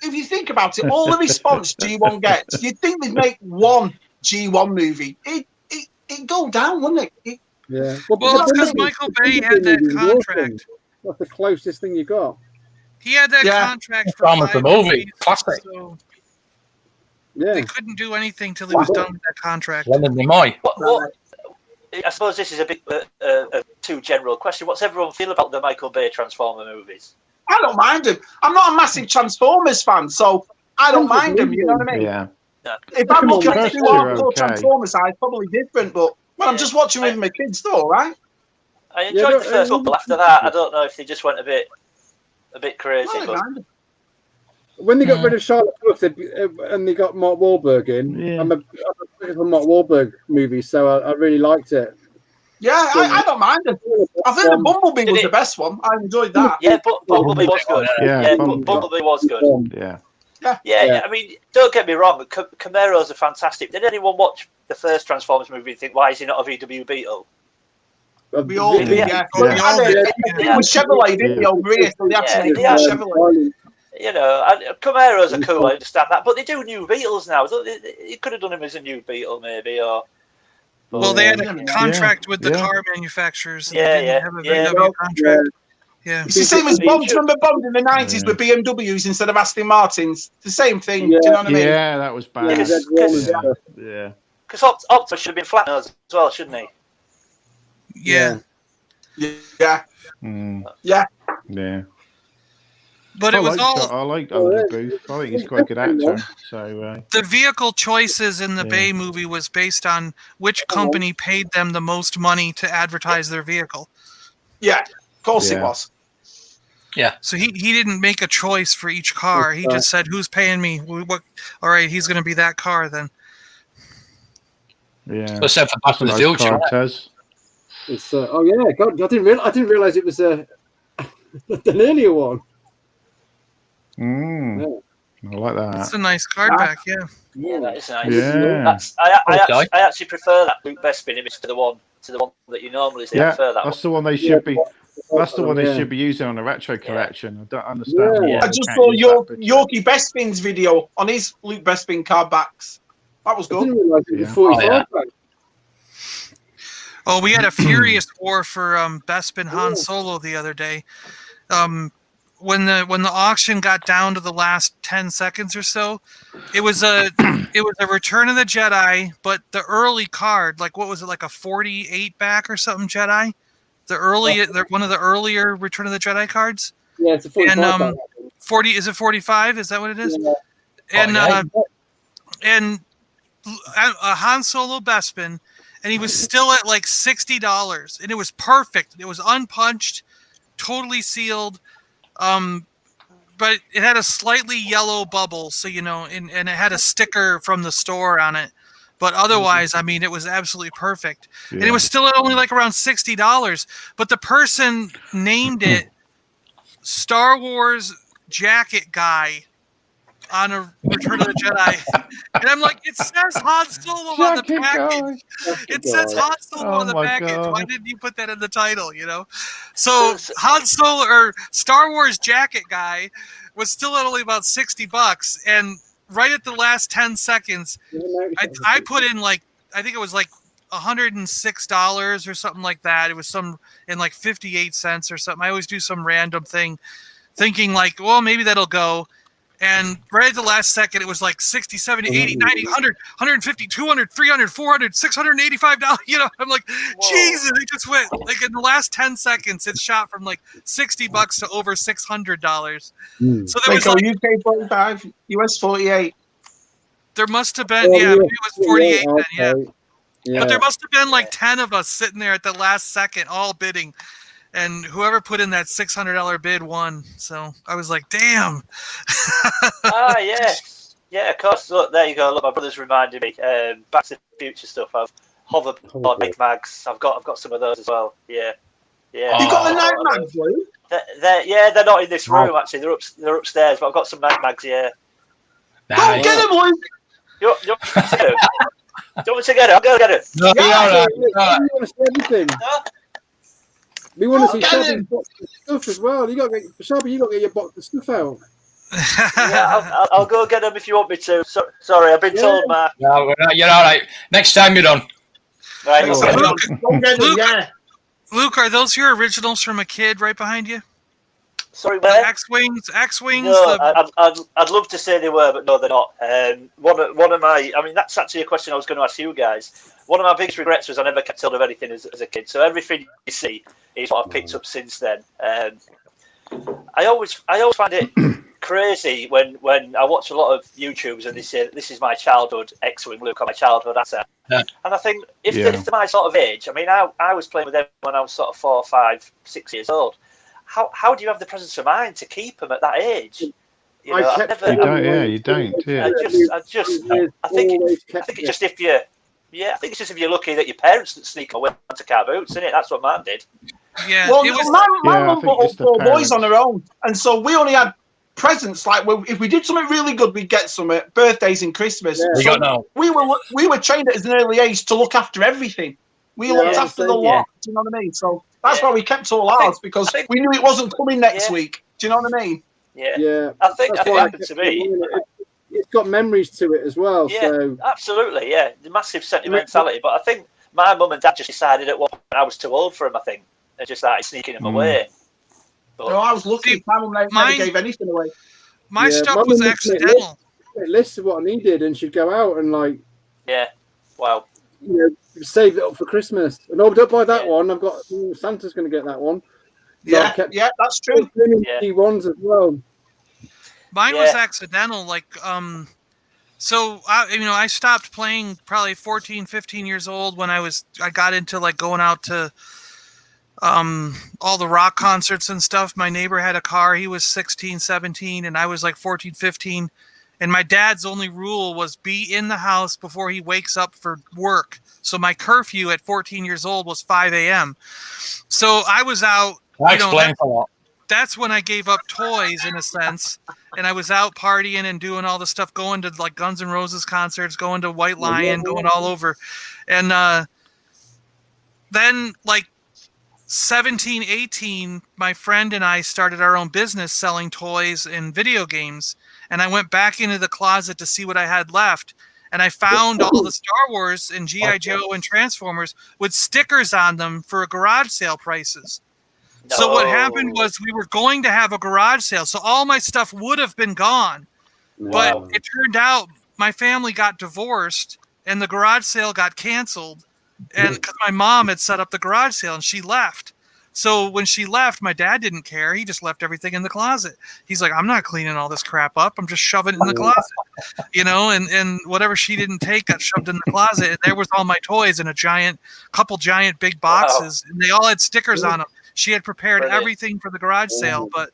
If you think about it, all the response G1 gets, you'd think they'd make one G1 movie. It'd go down, wouldn't it? Yeah. Well, it's because Michael Bay had that contract. That's the closest thing you got. He had that contract for 5 the movie. movies, Classic. so Yeah. they couldn't do anything till he was done with that contract. What? I suppose this is a bit a too general question. What's everyone feel about the Michael Bay Transformer movies? I don't mind them. I'm not a massive Transformers fan, so I don't mind them. You know what I mean? Yeah. If I'm looking at 2 hardcore Transformers, it's probably different, but when I'm just watching with my kids, though, right? I enjoyed the first couple. After that, I don't know if they just went a bit crazy. When they got rid of Charlotte Brooks and they got Mark Wahlberg in, I'm a Mark Wahlberg movie, so I really liked it. Yeah, I don't mind it. I think the Bumblebee was the best one. I enjoyed that. Yeah, but Bumblebee was good. Yeah, Bumblebee was good. Yeah. I mean, don't get me wrong. Camaros are fantastic. Did anyone watch the first Transformers movie and think, why is he not a VW Beetle? We all did, yeah. It was Chevrolet, didn't we, over here? So they had to make Chevrolet. Camaros are cool, I understand that. But they do new Beetles now. You could have done him as a new Beetle, maybe. Well, they had a contract with the car manufacturers. Yeah, they didn't have a VW contract. Yeah. It's the same as Bond. Remember Bond in the 90s with BMWs instead of Aston Martins? It's the same thing. Do you know what I mean? Yeah, that was bad. Because Optimus should have been flat nose as well, shouldn't he? Yeah. Yeah. But it was all. I like Owen Booth. I think he's quite a good actor. So the vehicle choices in the Bay movie was based on which company paid them the most money to advertise their vehicle. Yeah, of course it was. Yeah. So he didn't make a choice for each car. He just said, "Who's paying me? What? All right, he's going to be that car then." Yeah. Except for Back to the Future. It's, oh yeah, God, I didn't realize it was an earlier one. I like that. It's a nice card back, yeah. Yeah, that is nice. Yeah. I actually prefer that Luke Bespin image to the one that you normally see. Yeah, I prefer that that's one. the one they should be. That's the one they should be using on the retro collection. I don't understand. I just saw Yorkie Bespin's video on his Luke Bespin card backs. That was good. I didn't realize it was 45 back. Oh, we had a furious war for Bespin Han Solo the other day. When the auction got down to the last 10 seconds or so, it was a Return of the Jedi, but the early card, like what was it, like a 48 back or something Jedi? One of the earlier Return of the Jedi cards. Yeah, it's a 45 and 40 is it 45? Is that what it is? Yeah. And a Han Solo Bespin, and he was still at like $60, and it was perfect. It was unpunched, totally sealed. But it had a slightly yellow bubble, so and it had a sticker from the store on it. But otherwise, I mean, it was absolutely perfect. And it was still at only like around $60. But the person named it Star Wars Jacket Guy on a Return of the Jedi. And I'm like, it says Han Solo on the package. It says Han Solo on the package. God. Why didn't you put that in the title, So Han Solo or Star Wars Jacket Guy was still at only about $60. And right at the last 10 seconds, I put in I think it was like $106 or something like that. It was in like 58 cents or something. I always do some random thing thinking like, well, maybe that'll go. And right at the last second, it was like 60, 70, 80, 90, 100, 150, 200, 300, 400, $685. I'm like, Jesus, it just went like in the last 10 seconds, it shot from like $60 to over $600. So there was UK 45, US 48. There must have been, maybe it was 48 then, yeah. But there must have been like 10 of us sitting there at the last second, all bidding. And whoever put in that $600 bid won. So I was like, damn. Yeah, of course. Look, there you go. Look, my brother's reminded me. Back to the Future stuff. I've hoverboard Nick mags. I've got some of those as well. Yeah. You got the night mags, Lou? They're not in this room actually. They're upstairs. But I've got some night mags. Yeah. Go get them, Luke. You want me to get them? Do you want me to get them? I'll go get them. No, You want to see everything. No? We want to see Shabby's box of stuff as well. You got to get your box of stuff out. I'll go get them if you want me to. Sorry, I've been told, Mark. No, you're all right. Next time you're done. Right, Luke, are those your originals from a kid right behind you? Sorry, where? X-Wings? No, I'd love to say they were, but no, they're not. One of my, I mean, that's actually a question I was going to ask you guys. One of my biggest regrets was I never kept hold of anything as a kid. So everything you see is what I've picked up since then. I always find it crazy when I watch a lot of YouTubers and they say, this is my childhood X-Wing Luke, or my childhood asset. Yeah. And I think if they're my sort of age, I mean, I was playing with them when I was sort of 4, 5, 6 years old. How do you have the presence of mind to keep them at that age? You don't. Yeah. I think it's just if you. Yeah, I think it's just if you're lucky that your parents didn't sneak away to car boots, isn't it? That's what Mum did. Yeah, well, my mum got all 4 boys on her own, and so we only had presents. Like, if we did something really good, we'd get some at birthdays and Christmas. Yeah. So we were trained at an early age to look after everything. We looked after the lot. Do you know what I mean? So that's why we kept all ours, because we knew it wasn't coming next week. Do you know what I mean? Yeah. I think that happened to me. It's got memories to it as well. Yeah, so. Absolutely. Yeah, the massive sentimentality. But I think my mum and dad just decided at one point I was too old for him. I think they just started sneaking him away. But, no, I was lucky. My mum never gave anything away. My stuff was accidental. List of what I needed, and she'd go out and wow. Save it up for Christmas. And don't buy that one. I've got Santa's going to get that one. So yeah, that's true. Key ones as well. Mine was accidental. Like, so I stopped playing probably 14, 15 years old when I got into like going out to all the rock concerts and stuff. My neighbor had a car. He was 16, 17, and I was like 14, 15. And my dad's only rule was be in the house before he wakes up for work. So my curfew at 14 years old was 5 a.m. So I was out. That explains a lot. That's when I gave up toys in a sense. And I was out partying and doing all the stuff, going to like Guns N' Roses concerts, going to White Lion, going all over. And then like 17, 18, my friend and I started our own business selling toys and video games. And I went back into the closet to see what I had left. And I found all the Star Wars and G.I. Joe and Transformers with stickers on them for garage sale prices. No. So what happened was we were going to have a garage sale. So all my stuff would have been gone. Wow. But it turned out my family got divorced and the garage sale got canceled. And because my mom had set up the garage sale and she left. So when she left, my dad didn't care. He just left everything in the closet. He's like, I'm not cleaning all this crap up. I'm just shoving it in the closet, and whatever she didn't take got shoved in the closet. And there was all my toys in a couple giant big boxes. Wow. And they all had stickers on them. She had prepared everything for the garage sale. But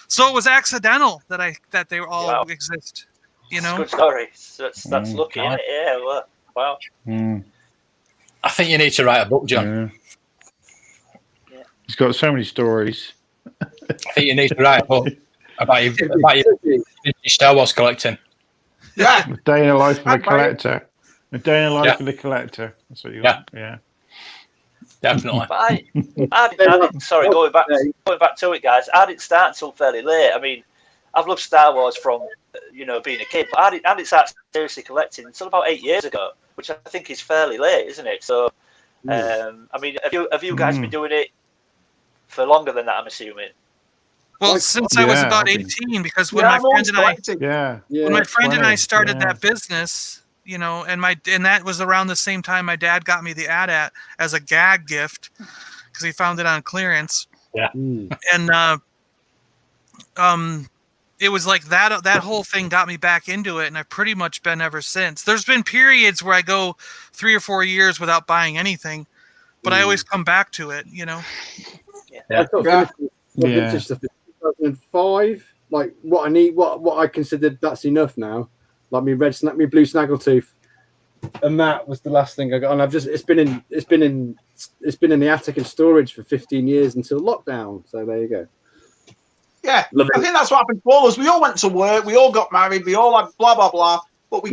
so it was accidental that they all exist, It's a good story. That's lucky, isn't it? Yeah, well, wow. I think you need to write a book, John. Yeah. He's got so many stories. I think you need to write a book about your Star Wars collecting. Yeah. A day in the life of a collector. A day in the life of the collector. That's what you want. Yeah. Definitely. But I didn't, sorry, going back to it, guys. I didn't start until fairly late. I mean, I've loved Star Wars from being a kid, but I didn't start seriously collecting until about 8 years ago, which I think is fairly late, isn't it? So, I mean, have you guys been doing it for longer than that? I'm assuming. Well, since I was about 18, because when my friend and I started that business, and that was around the same time my dad got me the AT-AT as a gag gift because he found it on clearance. Yeah. And it was like that whole thing got me back into it, and I've pretty much been ever since. There's been periods where I go 3 or 4 years without buying anything, but I always come back to it, Yeah. I thought vintage stuff in 2005, like what I need, what I considered that's enough now. Like me blue snaggletooth, and that was the last thing I got. And it's been in the attic in storage for 15 years until lockdown. So there you go. Yeah, I think that's what happened to all of us. We all went to work, we all got married, we all had blah blah blah. But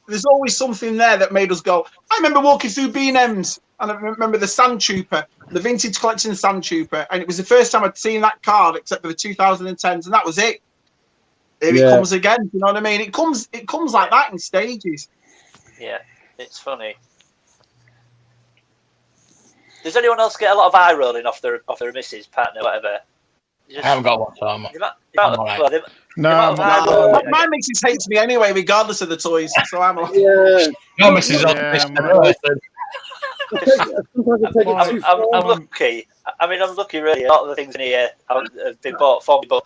there's always something there that made us go. I remember walking through B&M's and I remember the Sand Trooper, the vintage collection Sand Trooper, and it was the first time I'd seen that card except for the 2010s, and that was it. Here it comes again. You know what I mean? It comes like that in stages. Yeah, it's funny. Does anyone else get a lot of eye rolling off their missus, partner, whatever? I haven't got one, Tom. My missus hates me anyway, regardless of the toys. So I'm like, your missus I'm lucky. I mean, I'm lucky really. A lot of the things in here have been bought for me, but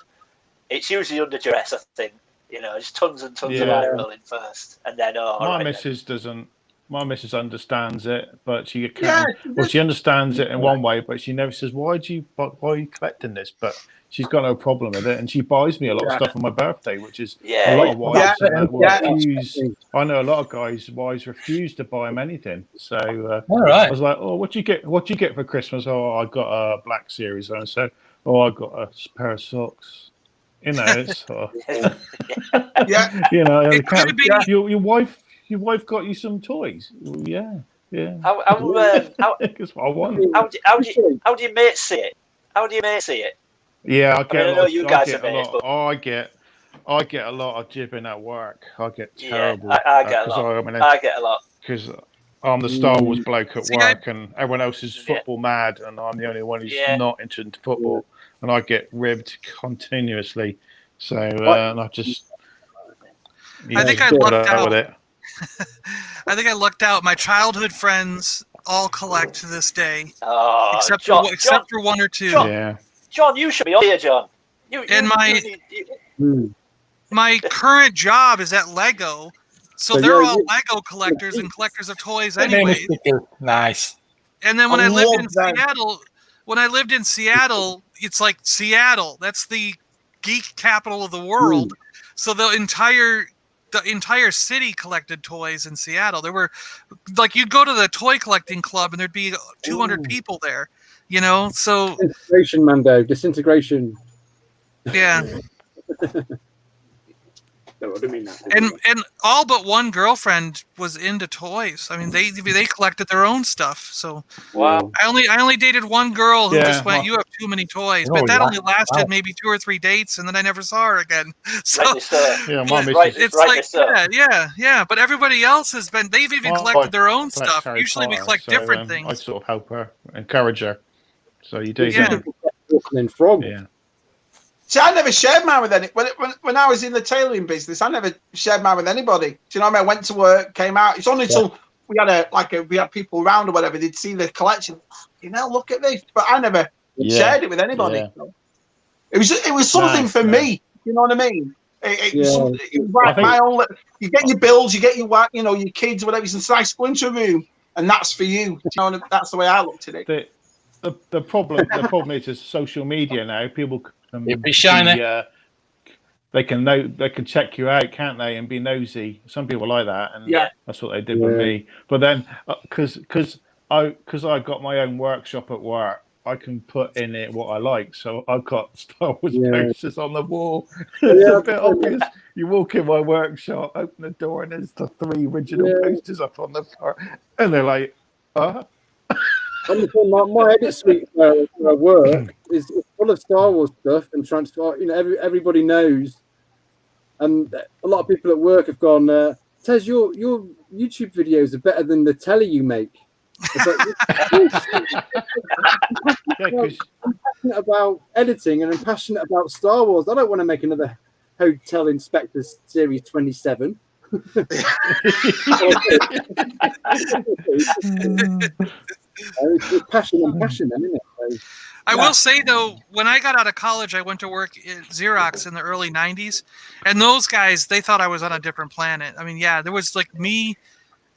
it's usually under duress, I think. Just tons and tons of eye rolling first, and then my missus doesn't. My missus understands it, but she understands it in one way, but she never says, why are you collecting this? But she's got no problem with it, and she buys me a lot of stuff on my birthday, which is a lot of wives refuse. I know a lot of guys' wives refuse to buy them anything. So I was like, what do you get for Christmas? Oh, I got a Black Series, and so I got a pair of socks. It's your wife got you some toys. Yeah. That's what I want. How do you mates see it? Yeah, I know you guys are mates, but I get a lot of jibbing at work. I get terrible. I get a lot. I get a lot because I'm the Star Wars bloke at work, and everyone else is football mad, and I'm the only one who's not into football, and I get ribbed continuously. So and I just. I think I lucked out with it. I think I lucked out. My childhood friends all collect to this day, except for one or two. John, you should be on here, John. my current job is at Lego, so they're all Lego collectors and collectors of toys anyway. Nice. And then when I lived in Seattle, it's like Seattle. That's the geek capital of the world. So the entire city collected toys in Seattle. There were, like, you'd go to the toy collecting club and there'd be 200 people there, you know? So disintegration, Mando, disintegration. Yeah. And all but one girlfriend was into toys. I mean, they collected their own stuff. So wow. I only dated one girl who just went, "You have too many toys," but that only lasted maybe 2 or 3 dates, and then I never saw her again. So it's like, yeah. But everybody else has been. They've even collected their own stuff. Usually we collect different things. I sort of help her, encourage her. So you do. Yeah. Yeah. See, I never shared mine with any. When I was in the tailoring business, I never shared mine with anybody. Do you know what I mean? I went to work, came out. It's only until we had people around or whatever, they'd see the collection. You know, look at this. But I never shared it with anybody. Yeah. It was something for me. You know what I mean? It was like my own. You get your bills, you get your your kids, whatever. It's nice to go into a room, and that's for you. You know, that's the way I looked at it. The problem is social media now. People can be shiny. They can check you out, can't they, and be nosy. Some people like that, and that's what they did with me. But then, because I got my own workshop at work, I can put in it what I like. So I've got Star Wars posters on the wall. It's a bit obvious. You walk in my workshop, open the door, and there's the 3 original posters up on the floor, and they're like, my edit suite where I work is full of Star Wars stuff and transfer. You know, everybody knows, and a lot of people at work have gone. Tez, your YouTube videos are better than the telly you make. I'm passionate about editing and I'm passionate about Star Wars. I don't want to make another Hotel Inspector Series 27. It's passion, isn't it? So, I will say, though, when I got out of college, I went to work at Xerox in the early 90s. And those guys, they thought I was on a different planet. I mean, there was like me,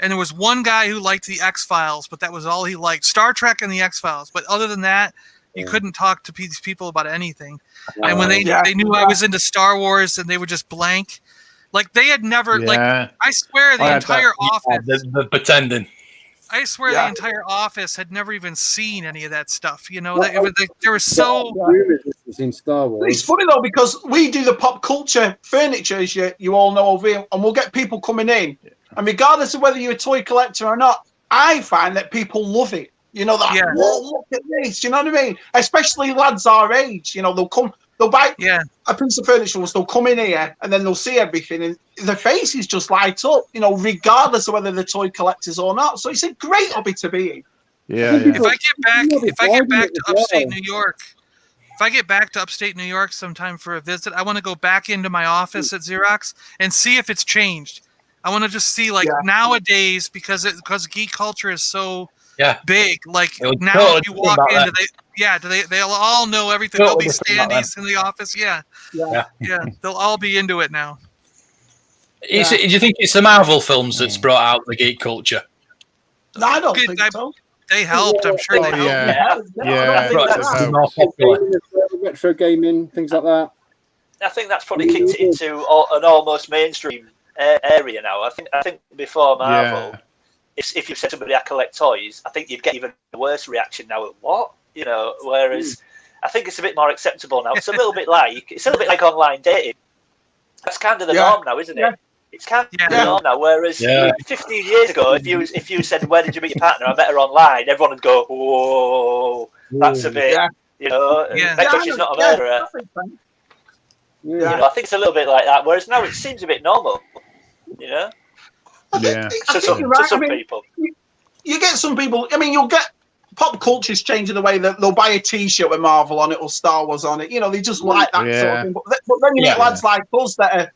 and there was one guy who liked the X-Files, but that was all he liked. Star Trek and the X-Files. But other than that, you couldn't talk to these people about anything. And when they knew I was into Star Wars, and they would just blank. Like, they had never, I swear the entire office. The pretending. I swear the entire office had never even seen any of that stuff. You know, they were so. In Star Wars. It's funny though because we do the pop culture furniture, as you all know over here, and we'll get people coming in, and regardless of whether you're a toy collector or not, I find that people love it. You know that. Whoa, look at this. You know what I mean? Especially lads our age. You know, they'll buy a piece of furniture, they'll come in here and then they'll see everything and their faces just light up, you know, regardless of whether they're toy collectors or not. So it's a great hobby to be in. If I get back to upstate New York, sometime for a visit, I want to go back into my office at Xerox and see if it's changed. I want to just see nowadays because geek culture is so big. Like now, if you walk in, they'll all know everything. There'll be standees in the office. They'll all be into it now. Do you think it's the Marvel films that's brought out the geek culture? No, I don't think so. They helped. I'm sure they helped. Retro gaming, things like that. I think that's probably kicked it into an almost mainstream area now. I think before Marvel, if you said to somebody I collect toys, I think you'd get even a worse reaction now. At what? You know, whereas I think it's a bit more acceptable now. It's a little bit like online dating. That's kind of the norm now, isn't it? It's kind of the norm now. Whereas 15 years ago, if you said, "Where did you meet your partner?" I met her online. Everyone would go, "Whoa, that's a bit." You know, because she's not a murderer. You know, I think it's a little bit like that. Whereas now it seems a bit normal. You know. To some people. You get some people. I mean, you'll get pop culture's changing the way that they'll buy a T-shirt with Marvel on it or Star Wars on it. You know, they just like that sort of thing. But then you get lads like us that are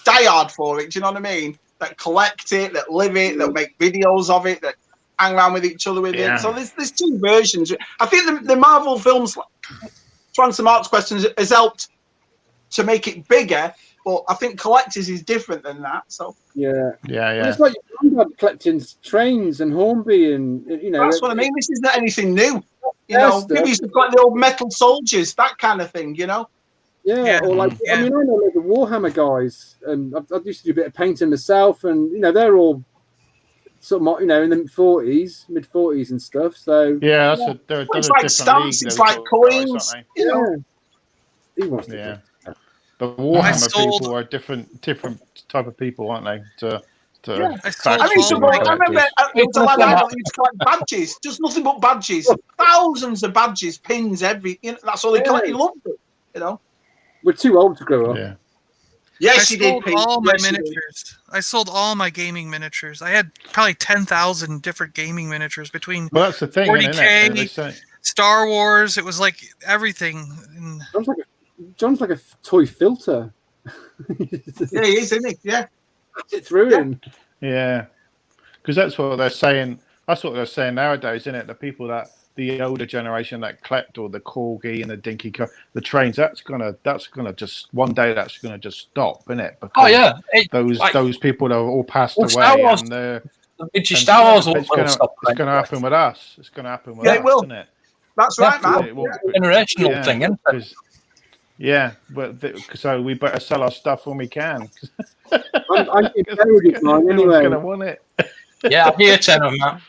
diehard for it. Do you know what I mean? That collect it, that live it, that make videos of it, that hang around with each other with it. So there's 2 versions. I think the Marvel films, to answer Mark's questions, has helped to make it bigger. but I think collectors is different than that. So yeah. Yeah. It's like your granddad collecting trains and Hornby, and that's what I mean. This isn't anything new. People used to collect the old metal soldiers, that kind of thing. Yeah, or like I mean, I know like the Warhammer guys, and I used to do a bit of painting myself, and they're all sort of in the mid 40s and stuff. So yeah, it's like stamps, it's like coins. He wants to. Yeah, the Warhammer people are different type of people, aren't they? I remember it was a lad I used to collect badges, just nothing but badges, thousands of badges, pins, that's all he collected. He loved it, We're too old to grow up. Yeah. Yes, you did. All my miniatures. I sold all my gaming miniatures. I had probably 10,000 different gaming miniatures between. Well, that's the thing, 40K, isn't it? Star Wars. It was like everything. John's like a toy filter. Yeah, he is, isn't he? Yeah. It's through him. Yeah, because that's what they're saying. That's what they're saying nowadays, isn't it? The people the older generation that collect all the corgi and the dinky the trains, that's gonna just one day that's gonna just stop, isn't it? Because those people are all passed away, and Star Wars it's gonna happen with us. It's gonna happen with us, it will. isn't it? That's right, man. Generational thing, isn't it? Yeah, but so we better sell our stuff when we can. I'm anyway. Gonna want it. Yeah, I'll hear 10 of them.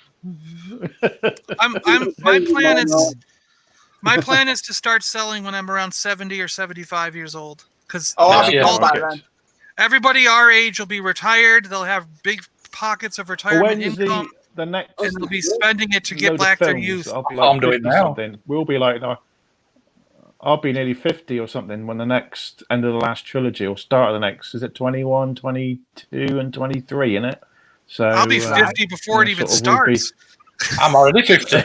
My plan is to start selling when I'm around 70 or 75 years old, because everybody our age will be retired. They'll have big pockets of retirement income. The next, and they'll be spending it to get back their youth. I'm doing now. We'll be like, I'll be nearly 50 or something when the next end of the last trilogy or start of the next. Is it 21, 22, and 23 in it? So I'll be 50 before it even starts. I'm already 50.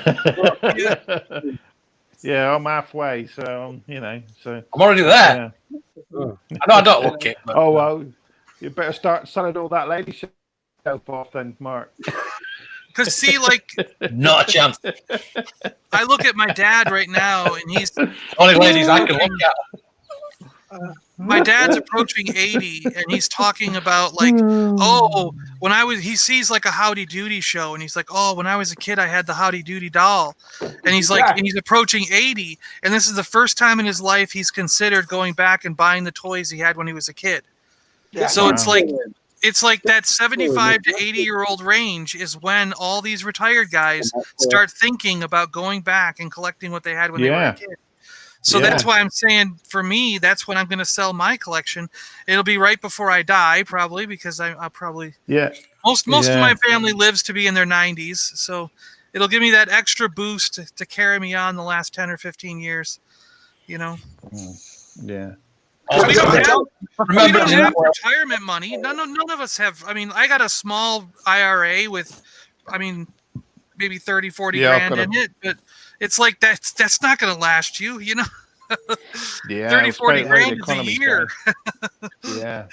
Yeah, I'm halfway. So so I'm already there. Yeah. I don't look it. But... Oh well, you better start selling all that lady stuff off then, Mark. Because see, like, not a chance. I look at my dad right now, and he's only ladies I can look at. My dad's approaching 80, and he's talking about like, he sees like a Howdy Doody show, and he's like, when I was a kid, I had the Howdy Doody doll, and he's like, and he's approaching 80, and this is the first time in his life he's considered going back and buying the toys he had when he was a kid. Yeah. So it's like that 75 to 80-year-old range is when all these retired guys start thinking about going back and collecting what they had when they were a kid. So that's why I'm saying, for me, that's when I'm going to sell my collection. It'll be right before I die, probably, because I'll probably most of my family lives to be in their 90s, so it'll give me that extra boost to carry me on the last 10 or 15 years. Yeah. We don't have retirement money. None of us have. I mean, I got a small IRA with, maybe 30, 40 grand in it, but it's like that's not going to last you, 30, 40 grand is a year. Yeah.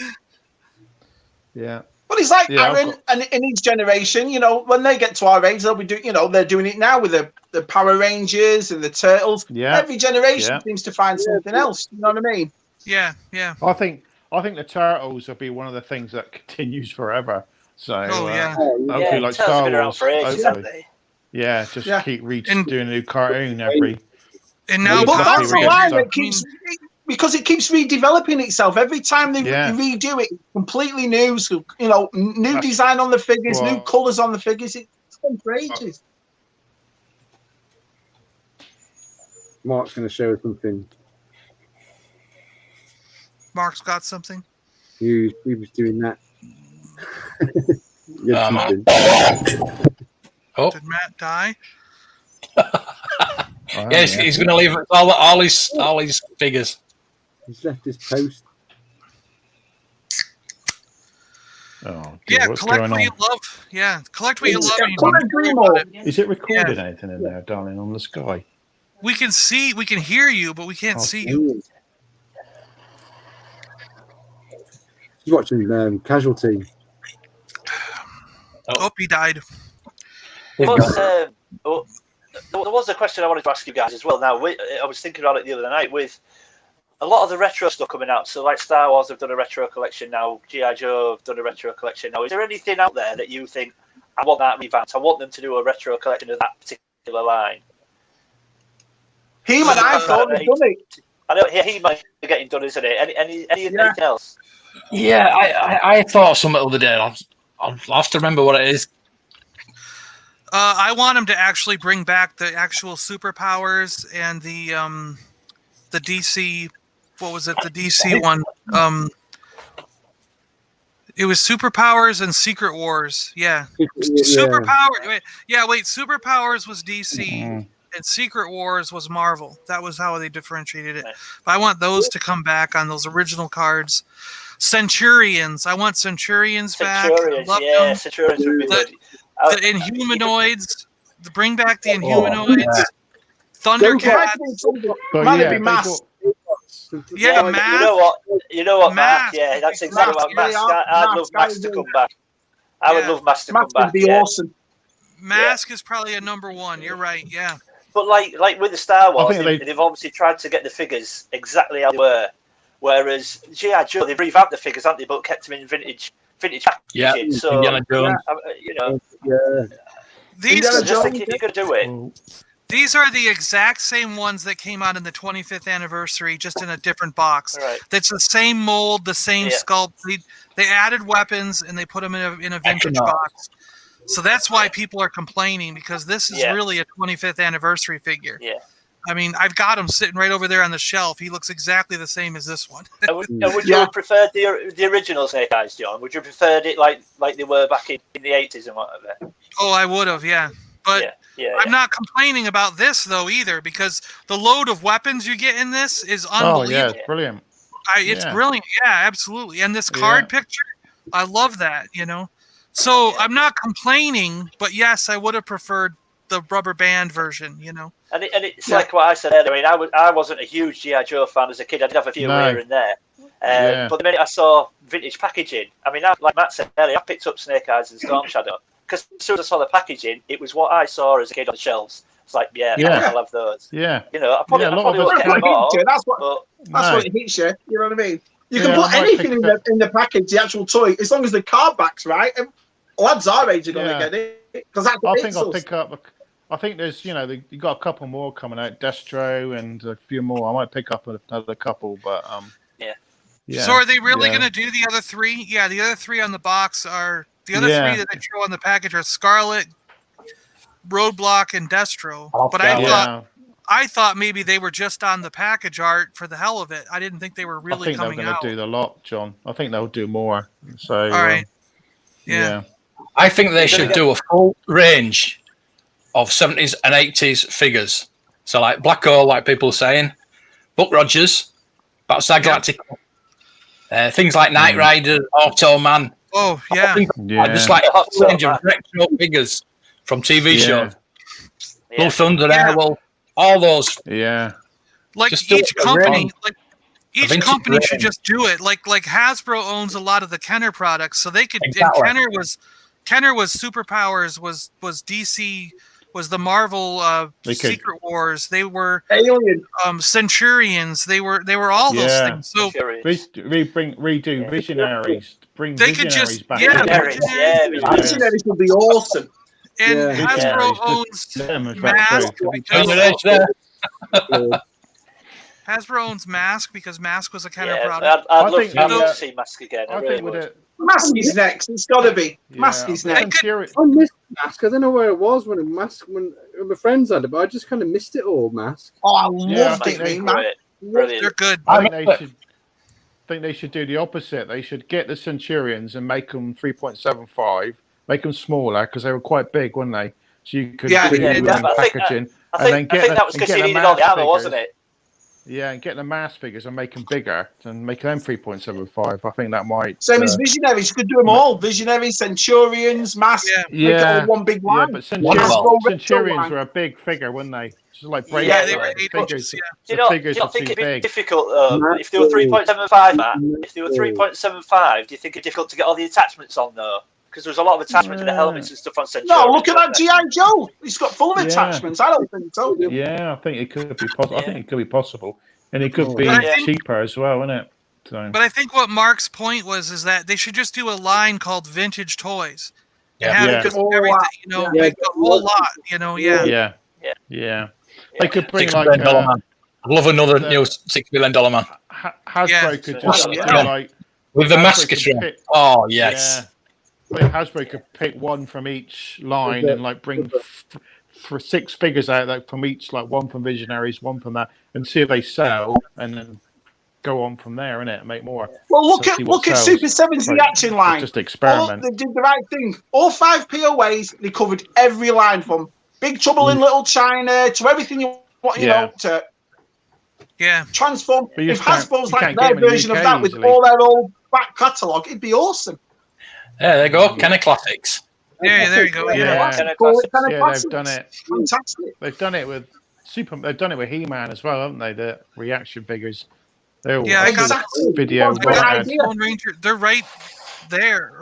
But it's like Aaron and in each generation, when they get to our age, they'll be doing, they're doing it now with the Power Rangers and the Turtles. Yeah. Every generation seems to find something else. You know what I mean? Yeah. I think the Turtles will be one of the things that continues forever. So hopefully, like Star Wars, just keep doing a new cartoon every. And now, but that's a line that keeps because it keeps redeveloping itself every time they redo it. Completely new, so new design on the figures, new colours on the figures. It's been for ages. Mark's going to show us something. Mark's got something. He was doing that. Did Matt die? He's going to leave all his figures. He's left his post. Collect what you love. Yeah, collect what you love. Is it recording anything in there, darling, on the Sky? We can hear you, but we can't see you. He's watching Casualty. Oh, he died. There was a question I wanted to ask you guys as well. Now, I was thinking about it the other night with a lot of the retro stuff coming out. So like Star Wars have done a retro collection now. G.I. Joe have done a retro collection now. Is there anything out there that you think, I want that revamped? I want them to do a retro collection of that particular line. He-Man, I thought they've done it. I know He-Man is getting done, isn't it? Anything else? Yeah, I thought of something the other day. I'll have to remember what it is. I want him to actually bring back the actual superpowers and the DC. What was it? The DC one. It was Superpowers and Secret Wars. Yeah. Superpowers. Wait. Superpowers was DC, and Secret Wars was Marvel. That was how they differentiated it. But I want those to come back on those original cards. Centurions. I want Centurions back. Centurions would be good. The Inhumanoids. Bring back the Inhumanoids. Thundercats. Mask. Yeah, Mask. You know what, Mask? Yeah, that's exactly what Mask. I'd love Mask to come back. I would love Mask to come back. Would be awesome. Mask is probably a #1. You're right. Yeah. But like with the Star Wars, they've obviously tried to get the figures exactly how they were. Whereas G.I. Joe, they've revamped the figures, haven't they? But kept them in vintage packaging. Yeah. So these I just think if you're gonna do it. These are the exact same ones that came out in the 25th anniversary, just in a different box. Right. That's the same mold, the same sculpt. They added weapons and they put them in a vintage box. So that's why people are complaining, because this is really a 25th anniversary figure. Yeah. I mean, I've got him sitting right over there on the shelf. He looks exactly the same as this one. Would you have preferred the original Snake Eyes, John? Would you have preferred it like they were back in the 80s and whatever? Oh, I would have, yeah. But I'm not complaining about this, though, either, because the load of weapons you get in this is unbelievable. Oh, yeah, it's brilliant. It's brilliant. Yeah, absolutely. And this card picture, I love that, So I'm not complaining, but yes, I would have preferred the rubber band version, And it's like what I said earlier. I mean, I wasn't a huge G.I. Joe fan as a kid. I did have a few here and there. But the minute I saw vintage packaging, I mean, like Matt said earlier, I picked up Snake Eyes and Storm Shadow. Because as soon as I saw the packaging, it was what I saw as a kid on the shelves. It's like, I love those. Yeah. I probably would get more. That's what it hits you. You know what I mean? You can put anything in the package, the actual toy, as long as the card back's right. And lads our age are going to get it. Because that's what I'll pick up. I think there's, you got a couple more coming out, Destro and a few more. I might pick up another couple, but So are they really going to do the other three? Yeah, the other three on the box are. The other three that they show on the package are Scarlet, Roadblock, and Destro. But I thought maybe they were just on the package art for the hell of it. I didn't think they were really coming out. I think they're going to do the lot, John. I think they'll do more. So all right. Yeah. I think they should do a full range of 70s and 80s figures. So like Black Hole, like people are saying, Buck Rogers, Battlestar Galactica, things like Knight Rider, Automan. Oh, yeah. Just like a range of retro figures from TV shows. Blue Thunder, Airwolf, all those. Yeah. Like each company, company should just do it. Like Hasbro owns a lot of the Kenner products, so they could. Exactly. And Kenner was Superpowers, was DC, was the Marvel Secret Wars. They were Alien, Centurions. They were all those things. So redo Visionaries. Bring they Visionaries could just back. Visionaries would be awesome. And Hasbro owns Mask. Hasbro owns Mask because Mask was a Kenner product. I'd love to see Mask again. Mask is next. It's got to be. Mask is next. I missed Mask. I don't know where it was when my friends had it, but I just kind of missed it all. Mask. Oh, I loved it, man. Brilliant. They're good. I think they should do the opposite. They should get the Centurions and make them 3.75, make them smaller because they were quite big, weren't they? So you could do them packaging. I think that was because you needed all the ammo, wasn't it? Yeah, and get the mass figures and make them bigger and make them 3.75. I think that might. Same as Visionaries. You could do them all. Visionaries, Centurions, Mask. Yeah. Make it all one big line. Yeah, but Centurions were a big figure, weren't they? Just like break they were 8 inches. Do you not think it'd be difficult if they were 3.75, Matt? If they were 3.75, do you think it'd be difficult to get all the attachments on though? Because there was a lot of attachment to the helmets and stuff on Centurion. No, look at that G.I. Joe. He's got full of attachments. I don't think so. Yeah, I think it could be possible. I think it could be possible. And it could be cheaper as well, isn't it? So. But I think what Mark's point is that they should just do a line called Vintage Toys. And have it just everything, make a whole lot, Yeah. They could bring $6 million man. I'd love another $6 million man. Hasbro could just like with the Mascotron. Oh yes. I think Hasbro could pick one from each line and like bring for 6 figures out like from each, like one from Visionaries, one from that, and see if they sell, and then go on from there, innit, and make more. Well, look at Super 7's reaction line. Just experiment. They did the right thing. All 5 POAs, they covered every line from Big Trouble in Little China to everything you want, to transform. If Hasbro's like their version of that with all their old back catalogue, it'd be awesome. Yeah, there you go. Kenny Classics. Yeah, there you go. They've done it. Fantastic. They've done it with They've done it with He-Man as well, haven't they? The reaction figures. They're all exactly. Video. Lone Ranger. They're right there.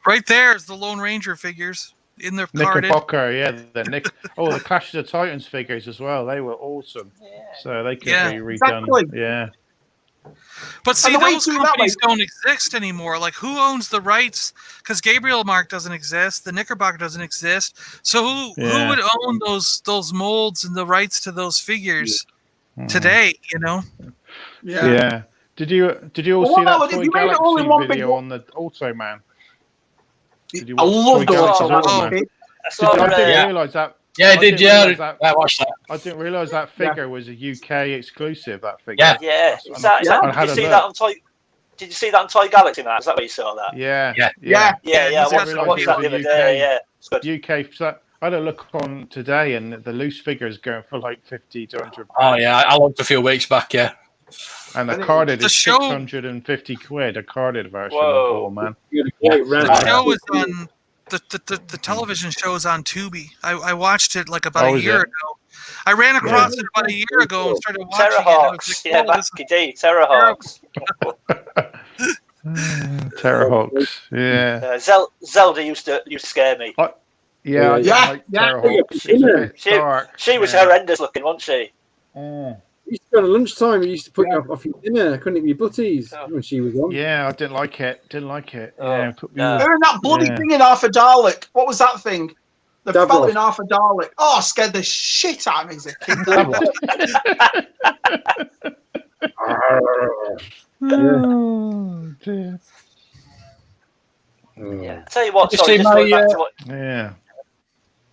Right there is the Lone Ranger figures in their carded. Knickerbocker, the Clash of the Titans figures as well. They were awesome. So they could be redone. Exactly. Yeah. But see, those companies don't exist anymore. Like, who owns the rights? Because Gabriel Mark doesn't exist. The Knickerbocker doesn't exist. So who would own those molds and the rights to those figures today? Yeah. Did you all see that Toy Galaxy video on the Automan? I love the Automan. I didn't realise that. Yeah, I did. I watched that. I didn't realise that figure was a UK exclusive. That figure. Yeah. Did you see that on Toy? Did you see that on Toy Galaxy, man? Is that where you saw that? Yeah. I watched that the other day. Yeah. It's good. UK. So I had a look on today, and the loose figure is going for like 50 to 100. Oh yeah, I looked a few weeks back. Yeah. And the carded is 650 quid. A carded version. Whoa. Oh man. The show is on. The television show is on Tubi. I watched it like about a year ago. I ran across it about a year ago and started watching Terrahawks. it. Terrahawks. Terrahawks. Yeah. Zelda used to scare me. She was horrendous looking, wasn't she? You used to go to lunchtime. You used to put off your dinner. Couldn't eat your butties when she was on. Yeah, I didn't like it. They're in that bloody thing in Half a Dalek. What was that thing? The felt in Half a Dalek. Oh, scared the shit out of me as a kid. Oh, dear. Yeah. Tell you what,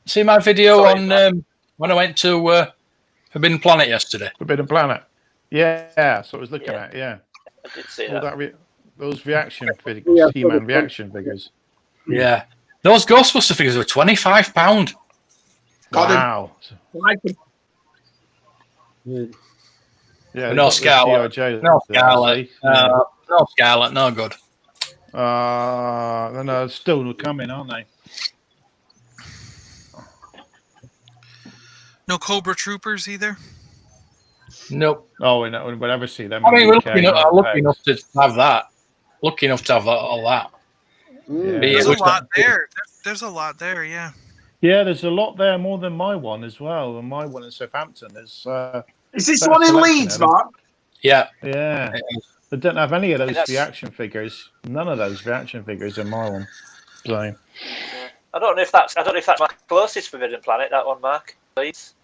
see my video on when I went to Forbidden Planet yesterday. Forbidden Planet. Yeah, that's what I was looking at. Yeah, I did see that. Those reaction figures, He-Man reaction figures. Yeah, those Ghostbuster figures were £25. Wow. No Scarlet. No Scarlet. No Scarlet. No good. No, still coming, aren't they? No Cobra Troopers either? Nope. Oh, we'll never see them. I mean, we're lucky enough to have that. Lucky enough to have all that. There's a lot there. There's a lot there, yeah. Yeah, there's a lot there, more than my one as well. And my one in Southampton is. Is this one in Leeds, Mark? Yeah. Yeah. They don't have any of those reaction figures. None of those reaction figures in my one. So. I don't know if that's my closest Forbidden Planet. That one, Mark. Please.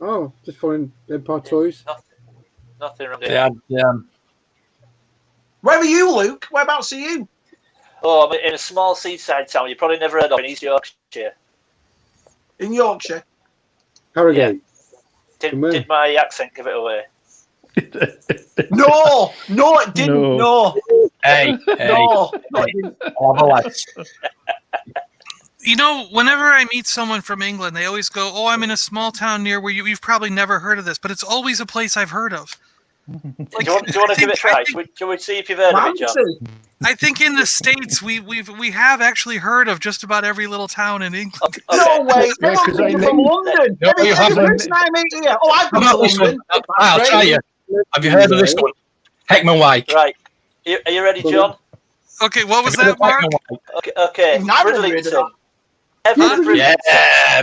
Oh, just following Empire Toys. Nothing wrong there. Yeah. Where are you, Luke? Whereabouts are you? Oh, I'm in a small seaside town you probably never heard of in East Yorkshire. In Yorkshire? Harrogate. Yeah. Did my accent give it away? No, it didn't. No. Hey. No, it didn't. You know, whenever I meet someone from England, they always go, "Oh, I'm in a small town near where you've probably never heard of this," but it's always a place I've heard of. Like, do you want to give it a try? Shall we see if you've heard of it, John? I think in the States we have actually heard of just about every little town in England. No way! From London. Every person I meet here. Oh, I've been to London. I'll tell you. Have you heard of this one? Heckman White. Right. Are you ready, John? Okay, what was that, Mark? Okay. Bridlington.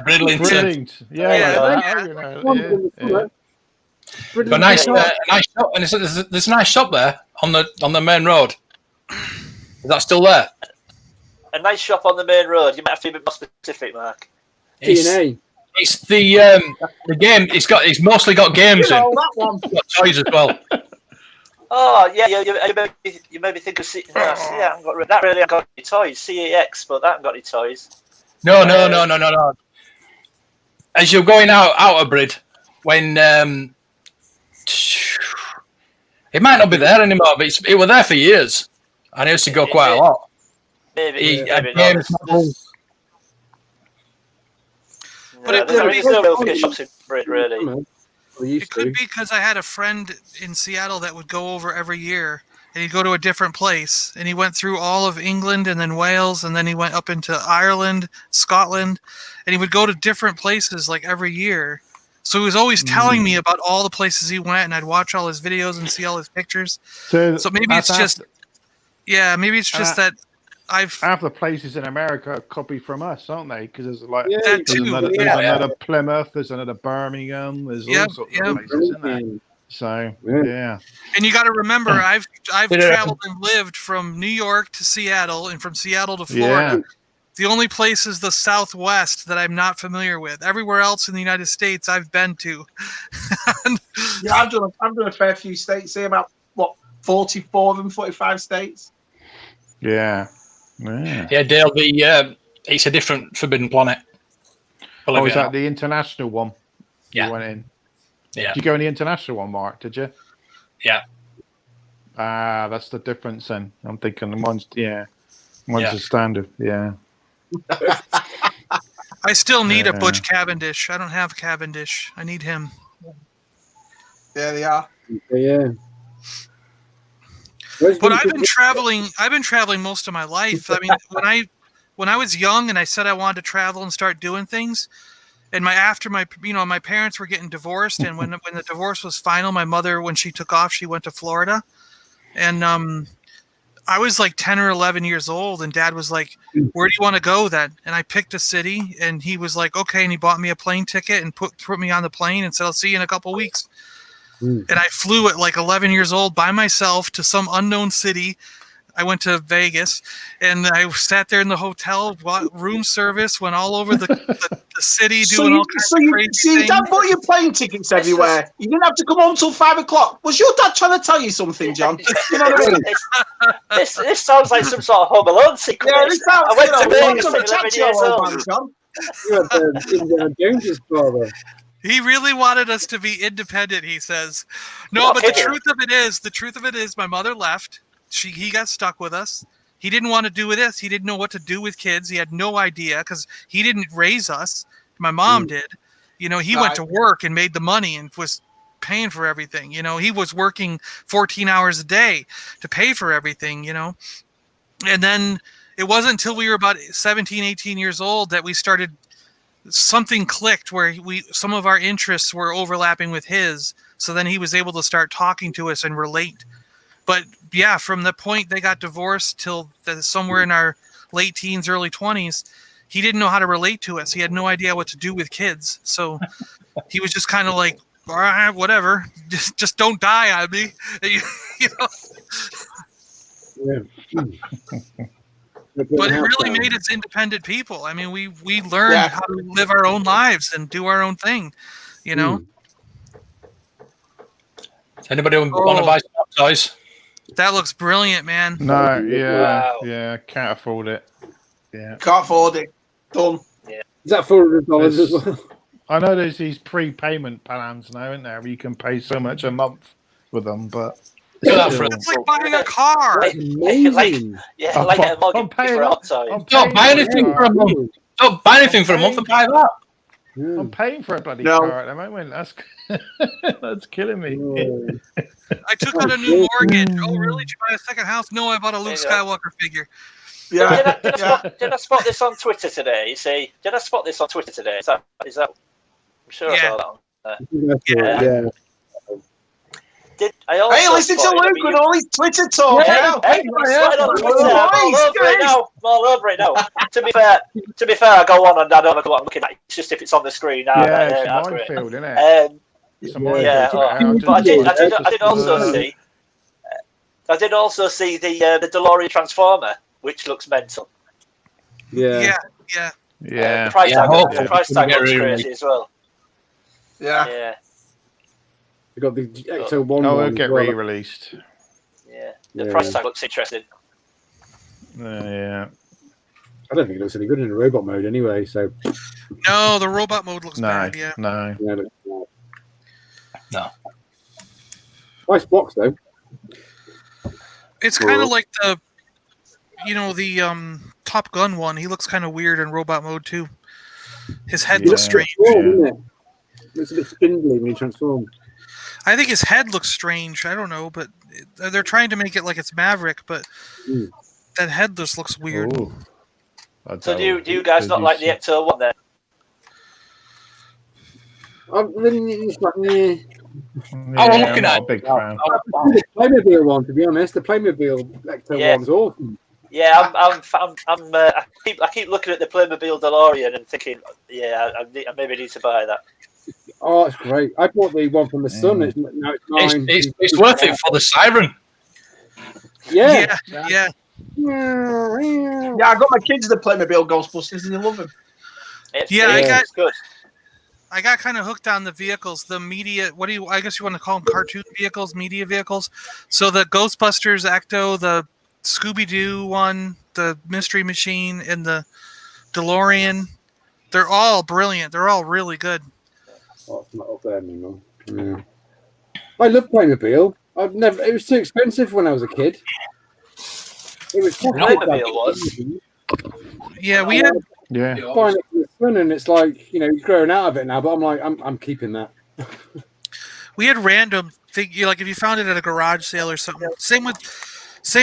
Bridlington. But nice shop, and there's a nice shop there on the main road. Is that still there? A nice shop on the main road. You might have to be a bit more specific, Mark. It's the game. It's mostly got games in. That one. It's got toys as well. Oh yeah. You made me think of that really haven't got any toys. CEX, but that haven't got any toys. No. As you're going out of Brid, when it might not be there anymore, but it was there for years, and it used to go quite a lot. Maybe games, But there's no real good shops in Brid, really. It could be because I had a friend in Seattle that would go over every year, and he'd go to a different place, and he went through all of England and then Wales, and then he went up into Ireland, Scotland, and he would go to different places like every year. So he was always telling me about all the places he went, and I'd watch all his videos and see all his pictures. So maybe it's just, that half the places in America are copied from us, aren't they? Because there's like there's another Plymouth, there's another Birmingham, there's all sorts of places in there. So and you got to remember, I've traveled and lived from New York to Seattle, and from Seattle to Florida. Yeah. The only place is the Southwest that I'm not familiar with. Everywhere else in the United States, I've been to. I've done a fair few states. Say about 44 of them, 45 states. Yeah. Dale. It's a different Forbidden Planet. Oh, is that the international one? Yeah. You went in. Yeah. Did you go in the international one, Mark? Did you? Yeah. That's the difference then. I'm thinking one's the standard. Yeah. I still need a Butch Cavendish. I don't have Cavendish. I need him. There they are. Yeah. But I've been traveling most of my life. I mean, when I was young and I said I wanted to travel and start doing things, and my parents were getting divorced, and when the divorce was final, my mother, when she took off, she went to Florida, and I was like 10 or 11 years old, and Dad was like, "Where do you want to go then?" And I picked a city, and he was like, "Okay," and he bought me a plane ticket and put me on the plane and said, "I'll see you in a couple weeks." And I flew at like 11 years old by myself to some unknown city. I went to Vegas, and I sat there in the hotel, room service, went all over the city doing all kinds of crazy things. So your dad bought your plane tickets everywhere. You didn't have to come home till 5 o'clock. Was your dad trying to tell you something, John? You know what I mean? This sounds like some sort of Home Alone sequence. Yeah, this sounds I went to Vegas at 11 years old. John. You had Indiana Jones' father. He really wanted us to be independent, he says. No, but the truth of it is my mother left. He got stuck with us. He didn't want to do with this. He didn't know what to do with kids. He had no idea because he didn't raise us. My mom did. He went to work and made the money and was paying for everything. He was working 14 hours a day to pay for everything, And then it wasn't until we were about 17, 18 years old that we started, something clicked where some of our interests were overlapping with his. So then he was able to start talking to us and relate. But yeah, from the point they got divorced till somewhere in our late teens, early 20s, he didn't know how to relate to us. He had no idea what to do with kids. So he was just kind of like, all right, whatever, just don't die on me. But it really made us independent people. I mean, we learned how to live our own lives and do our own thing, Does anybody want to buy some toys? That looks brilliant, man. No, yeah, can't afford it. Yeah, can't afford it. Done. Yeah. Is that $400 as well? I know there's these prepayment plans now, isn't there? Where you can pay so much a month with them, but it's like buying a car. Like a mortgage for a hot toy. Don't buy anything for a month. Don't buy anything for a month and buy that. I'm paying for a bloody car at the moment. That's killing me. I took out a new mortgage. Oh, really? Did you buy a second house? No, I bought a Luke Skywalker figure. Yeah. Did I spot this on Twitter today? You see? Did I spot this on Twitter today? Is that? I'm sure I saw that on there. Hey, listen to Luke with all his Twitter talk now. I'm all over it now. To be fair, I go on and I don't know what I'm looking at. It's just if it's on the screen. It's a minefield, isn't it? But I did also see. I did also see the DeLorean Transformer, which looks mental. Yeah. The price tag looks crazy as well. Yeah. We got the XO1. Oh, it'll get re-released. Yeah. The price tag looks interesting. Yeah. I don't think it looks any good in a robot mode anyway. So. No, the robot mode looks bad. Yeah. No. Nice box though. It's kind of like the Top Gun one. He looks kind of weird in robot mode too. His head looks strange. It looks a bit spindly when he transforms. I think his head looks strange. I don't know, but they're trying to make it like it's Maverick, but that head just looks weird. Ooh. So do you guys not like the Ecto one then? I'm looking at a big fan. The Playmobil one, to be honest, the Playmobil Ecto one's awesome. Yeah, I keep looking at the Playmobil DeLorean and thinking, I maybe need to buy that. Oh, it's great. I bought the one from the Sun. Now it's mine. It's worth it for the siren. Yeah. Yeah, I got my kids the Playmobil Ghostbusters and they love them. It's good. I got kind of hooked on the vehicles, the media. I guess you want to call them cartoon vehicles, media vehicles. So the Ghostbusters Ecto, the Scooby-Doo one, the Mystery Machine, and the DeLorean. They're all brilliant. They're all really good. Oh, it's not up there anymore. Yeah. I love Playmobil. It was too expensive when I was a kid. It was Playmobil was. Yeah, we had. Yeah. Buying it for the Sun, and it's like he's growing out of it now. But I'm like, I'm keeping that. We had random thing, like if you found it at a garage sale or something. Same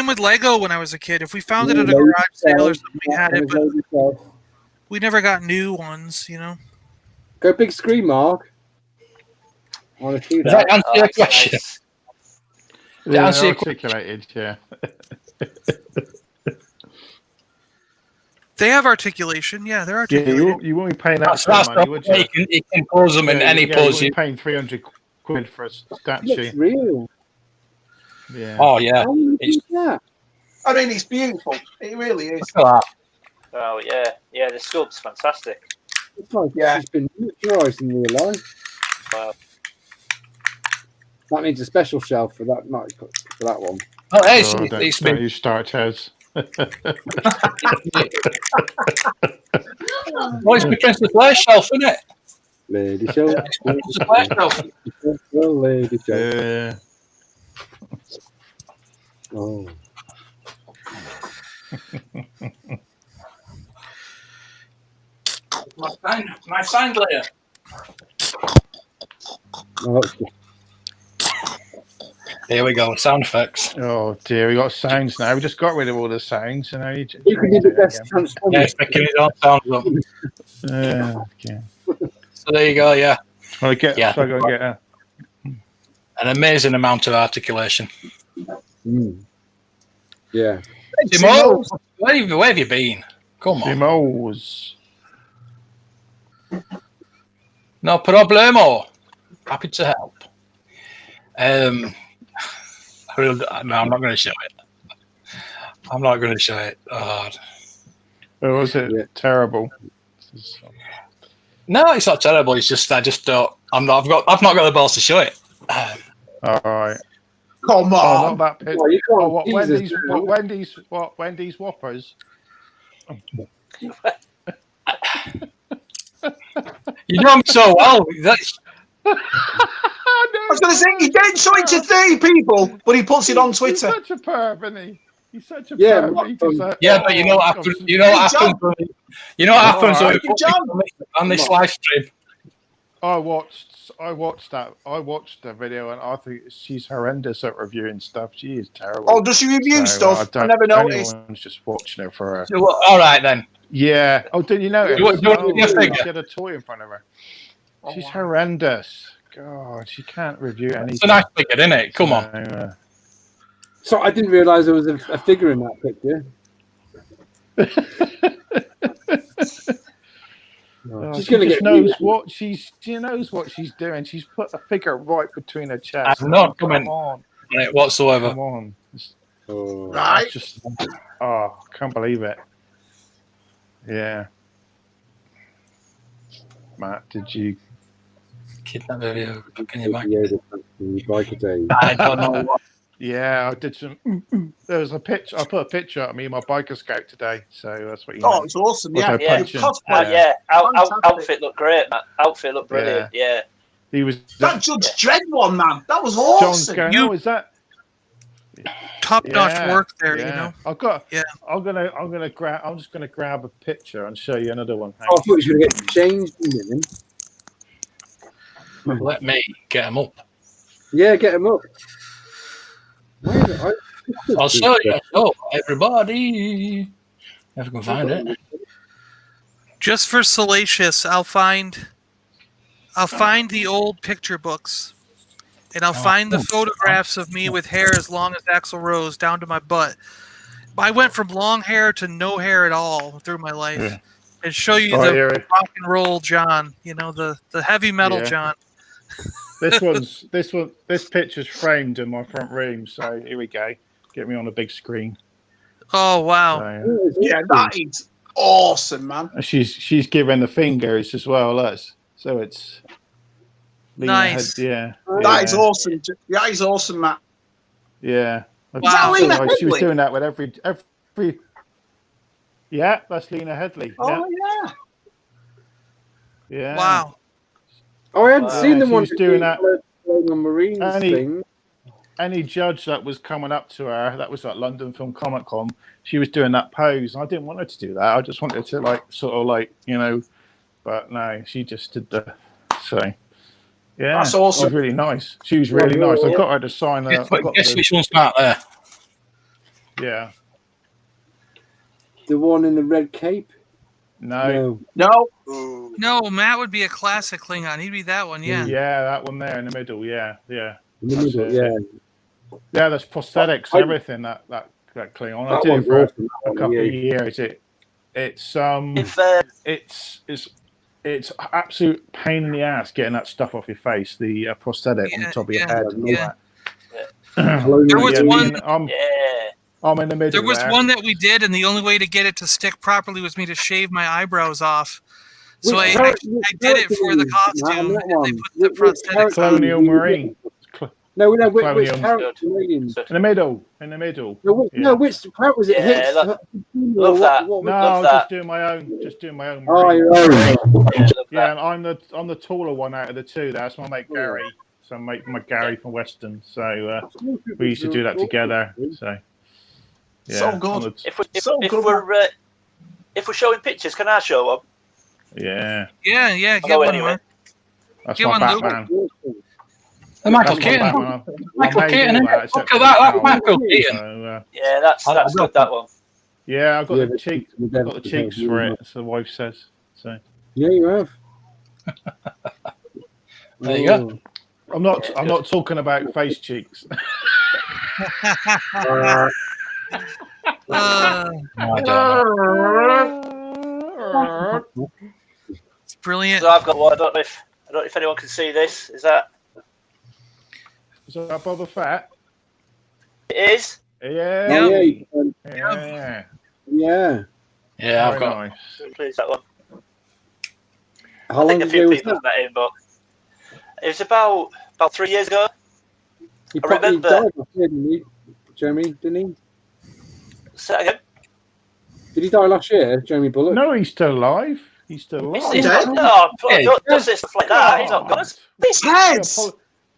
with Lego when I was a kid. If we found it at a garage sale or something, we had it, but we never got new ones. Go big screen, Mark. I want to see that. Does that answer your question? Yeah, articulated, yeah. They have articulation. Yeah, they're articulated. Yeah, you won't be paying that sort of money, would you? You can pose them in any pose. You're paying 300 quid for a statue. It's real. Yeah. Oh, yeah. I mean, it's beautiful. It really is. Oh, yeah. Yeah, the sculpt's fantastic. It's like it's been miniaturized in real life. Wow. That needs a special shelf for that one. Oh, hey, it's been... You start as. Well, it's the Princess Leia shelf, isn't it? Lady shelf. Lady shelf. Oh. My signed Leia. Oh, that's good. Here we go, sound effects. Oh dear, we got sounds now. We just got rid of all the sounds, and now you can do the best transformers. Yeah, it's making his own sounds up. Okay. So there you go. Yeah. Well, so I go and get an amazing amount of articulation. Yeah. Timo, where have you been? Come on. Timos. No problemo. Happy to help. No, I'm not going to show it. I'm not going to show it. Oh, was it terrible? No, it's not terrible. It's just I just don't. I've not got the balls to show it. All right. Come on. Not that pit. Wendy's Whoppers. You know him so well. I was going to say, he didn't show it to 30 people, but he puts it on Twitter. He's such a perv, isn't he? He's such a perv. But you know what happens? You know what happens on this live stream? I watched the video, and I think she's horrendous at reviewing stuff. She is terrible. Oh, does she review stuff? I never noticed. Anyone's just watching her for her. All right then. Yeah. Oh, did you know? She had a toy in front of her. She's horrendous. God, you can't review anything. It's a nice figure, isn't it? Come on. So I didn't realise there was a figure in that picture. She knows what she's doing. She's put a figure right between her chest. I'm not coming on it whatsoever. Come on. Right. I can't believe it. Yeah. Matt, did you kidnap video? Can you back? I don't know what. Yeah, I did some. There was a picture. I put a picture of me in my biker scout today, so that's what you. Oh, it's awesome! Yeah, Outfit looked great, Matt. Outfit looked brilliant. Yeah. He was that Judge Dredd one, man. That was awesome. Going, is that top-notch work there? You know. I've got. Yeah. I'm just gonna grab a picture and show you another one. I thought you were gonna get changed in them. Let me get him up. Yeah, get him up. I'll show you. Oh, everybody. If I can find it. Just for salacious, I'll find the old picture books, and I'll find the photographs of me with hair as long as Axl Rose down to my butt. I went from long hair to no hair at all through my life, and show you the rock and roll John. You know, the heavy metal John. This picture's framed in my front room, so here we go. Get me on a big screen. Oh wow! So, yeah, that is awesome, man. She's giving the fingers as well as so it's nice. That is awesome. That is awesome, Matt. Yeah. Wow. She was doing that with every. Yeah, that's Lena Headley. Oh yeah. Yeah. Wow. Oh, I hadn't seen the one doing that. Marines thing. Any judge that was coming up to her, that was at London Film Comic Con, she was doing that pose. I didn't want her to do that. I just wanted to but no, she just did the so. Yeah, that's awesome. She was really nice. She was really nice. I got her to sign her. Guess which one's Matt there? Yeah. The one in the red cape? No. Matt would be a classic Klingon. He'd be that one, yeah. Yeah, that one there in the middle. Yeah. In the middle, Yeah, there's prosthetics, everything that Klingon. I did it for a couple of years. It's absolute pain in the ass getting that stuff off your face. The prosthetic on the top of your head and all that. There was one. I'm in the middle. There was one that we did, and the only way to get it to stick properly was me to shave my eyebrows off. So I did it for the costume, and they put the prosthetic. Colonial Marine. No, which character? In the middle. No, which part was it? Love that. No, just doing my own. Oh, you're yeah, and I'm the taller one out of the two. That's my mate Gary. So my Gary from Western. So we used to do that together. So yeah, so good. If we're showing pictures, can I show them? Yeah. Yeah. Get one. Anyway. That's my Batman. Michael Keaton. Look at that. That's Michael Keaton. Yeah, that's good. That one. Yeah, I've got the cheeks. I've got the cheeks for it. So the wife says. So. Yeah, you have. There you go. I'm not talking about face cheeks. It's brilliant. So I've got one. I don't know if anyone can see this. Is that Boba Fett? It is. Yeah. Yeah, I've got. Nice. Please, that one. How I think long a few ago people have met him, but it was about 3 years ago. He I remember. died last year, didn't he? Jeremy, didn't he? Say that again. Did he die last year, Jeremy Bullock? No, he's still alive. He's don't say stuff like that. He's not gone. This heads.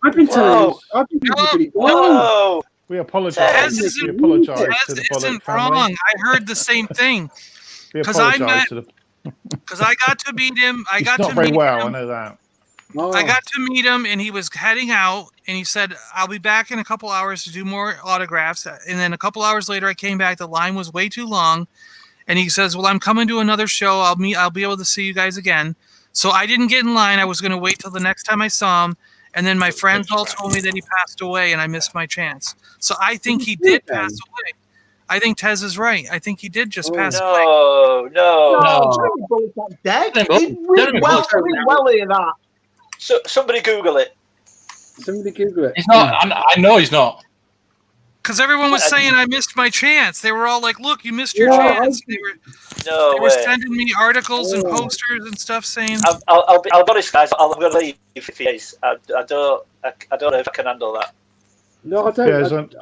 I've been telling you. I've been telling you. No. We apologise. We apologise to the Bullock isn't family. wrong. I heard the same thing. Because I got to meet him. He's not very well. I know that. Oh. I got to meet him, and he was heading out, and he said, "I'll be back in a couple hours to do more autographs." And then a couple hours later, I came back. The line was way too long, and he says, "Well, I'm coming to another show. I'll be able to see you guys again." So I didn't get in line. I was going to wait till the next time I saw him. And then my friends all told me that he passed away, and I missed my chance. So I think he did pass away. I think Tez is right. I think he did just pass away. No, Jeremy Bullock's not dead. He did well in that. So somebody Google it. Somebody Google it. He's not. I know he's not. Because everyone was saying I missed my chance. They were all like, "Look, you missed your chance." They were sending me articles and posters and stuff saying. I'll be honest, guys. I'm going to leave if he is. I don't know if I can handle that. No, I don't.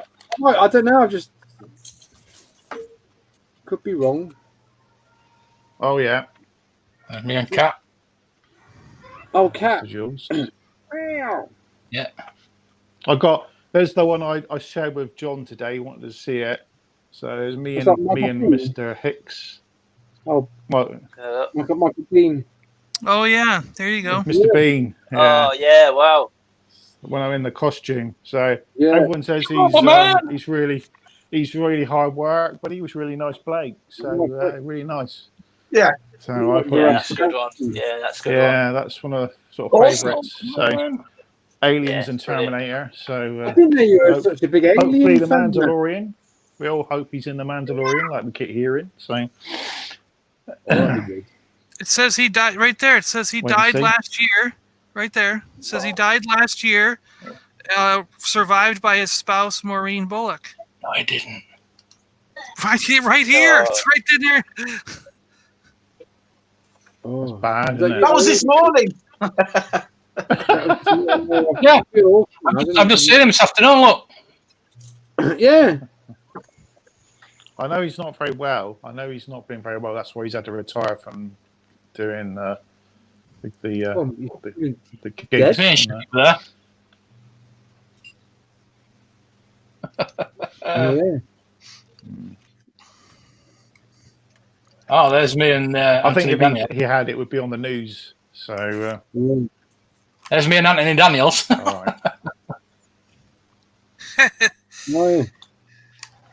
I don't know. I just could be wrong. Oh yeah. Me and Cat. Oh, Cat. Yeah. There's the one I shared with John today. He wanted to see it. So there's me and Mr. Hicks. Oh, well, Michael Bean. Oh yeah, there you go. Mr. Bean. Yeah. Oh yeah, wow. When I'm in the costume, so everyone says he's really hard work, but he was really nice Blake. So really nice. Yeah. So I thought that's a good one. Yeah, that's a good one. Yeah, that's one of the sort of favourites. So Aliens and Terminator. So I didn't know you were such a big Alien hopefully the fan. Mandalorian. We all hope he's in the Mandalorian, like we keep hearing. So it says he died right there. It says he died last year. Right there. It says he died last year, survived by his spouse Maureen Bullock. No, I didn't. Right here. It's right in there. That's bad. That was this morning. Yeah, I've just seen him this afternoon. Look. Yeah. I know he's not very well. I know he's not been very well. That's why he's had to retire from doing the gigs. There. Oh, there's me and I think Anthony if he had it, would be on the news. So there's me and Anthony Daniels. All right.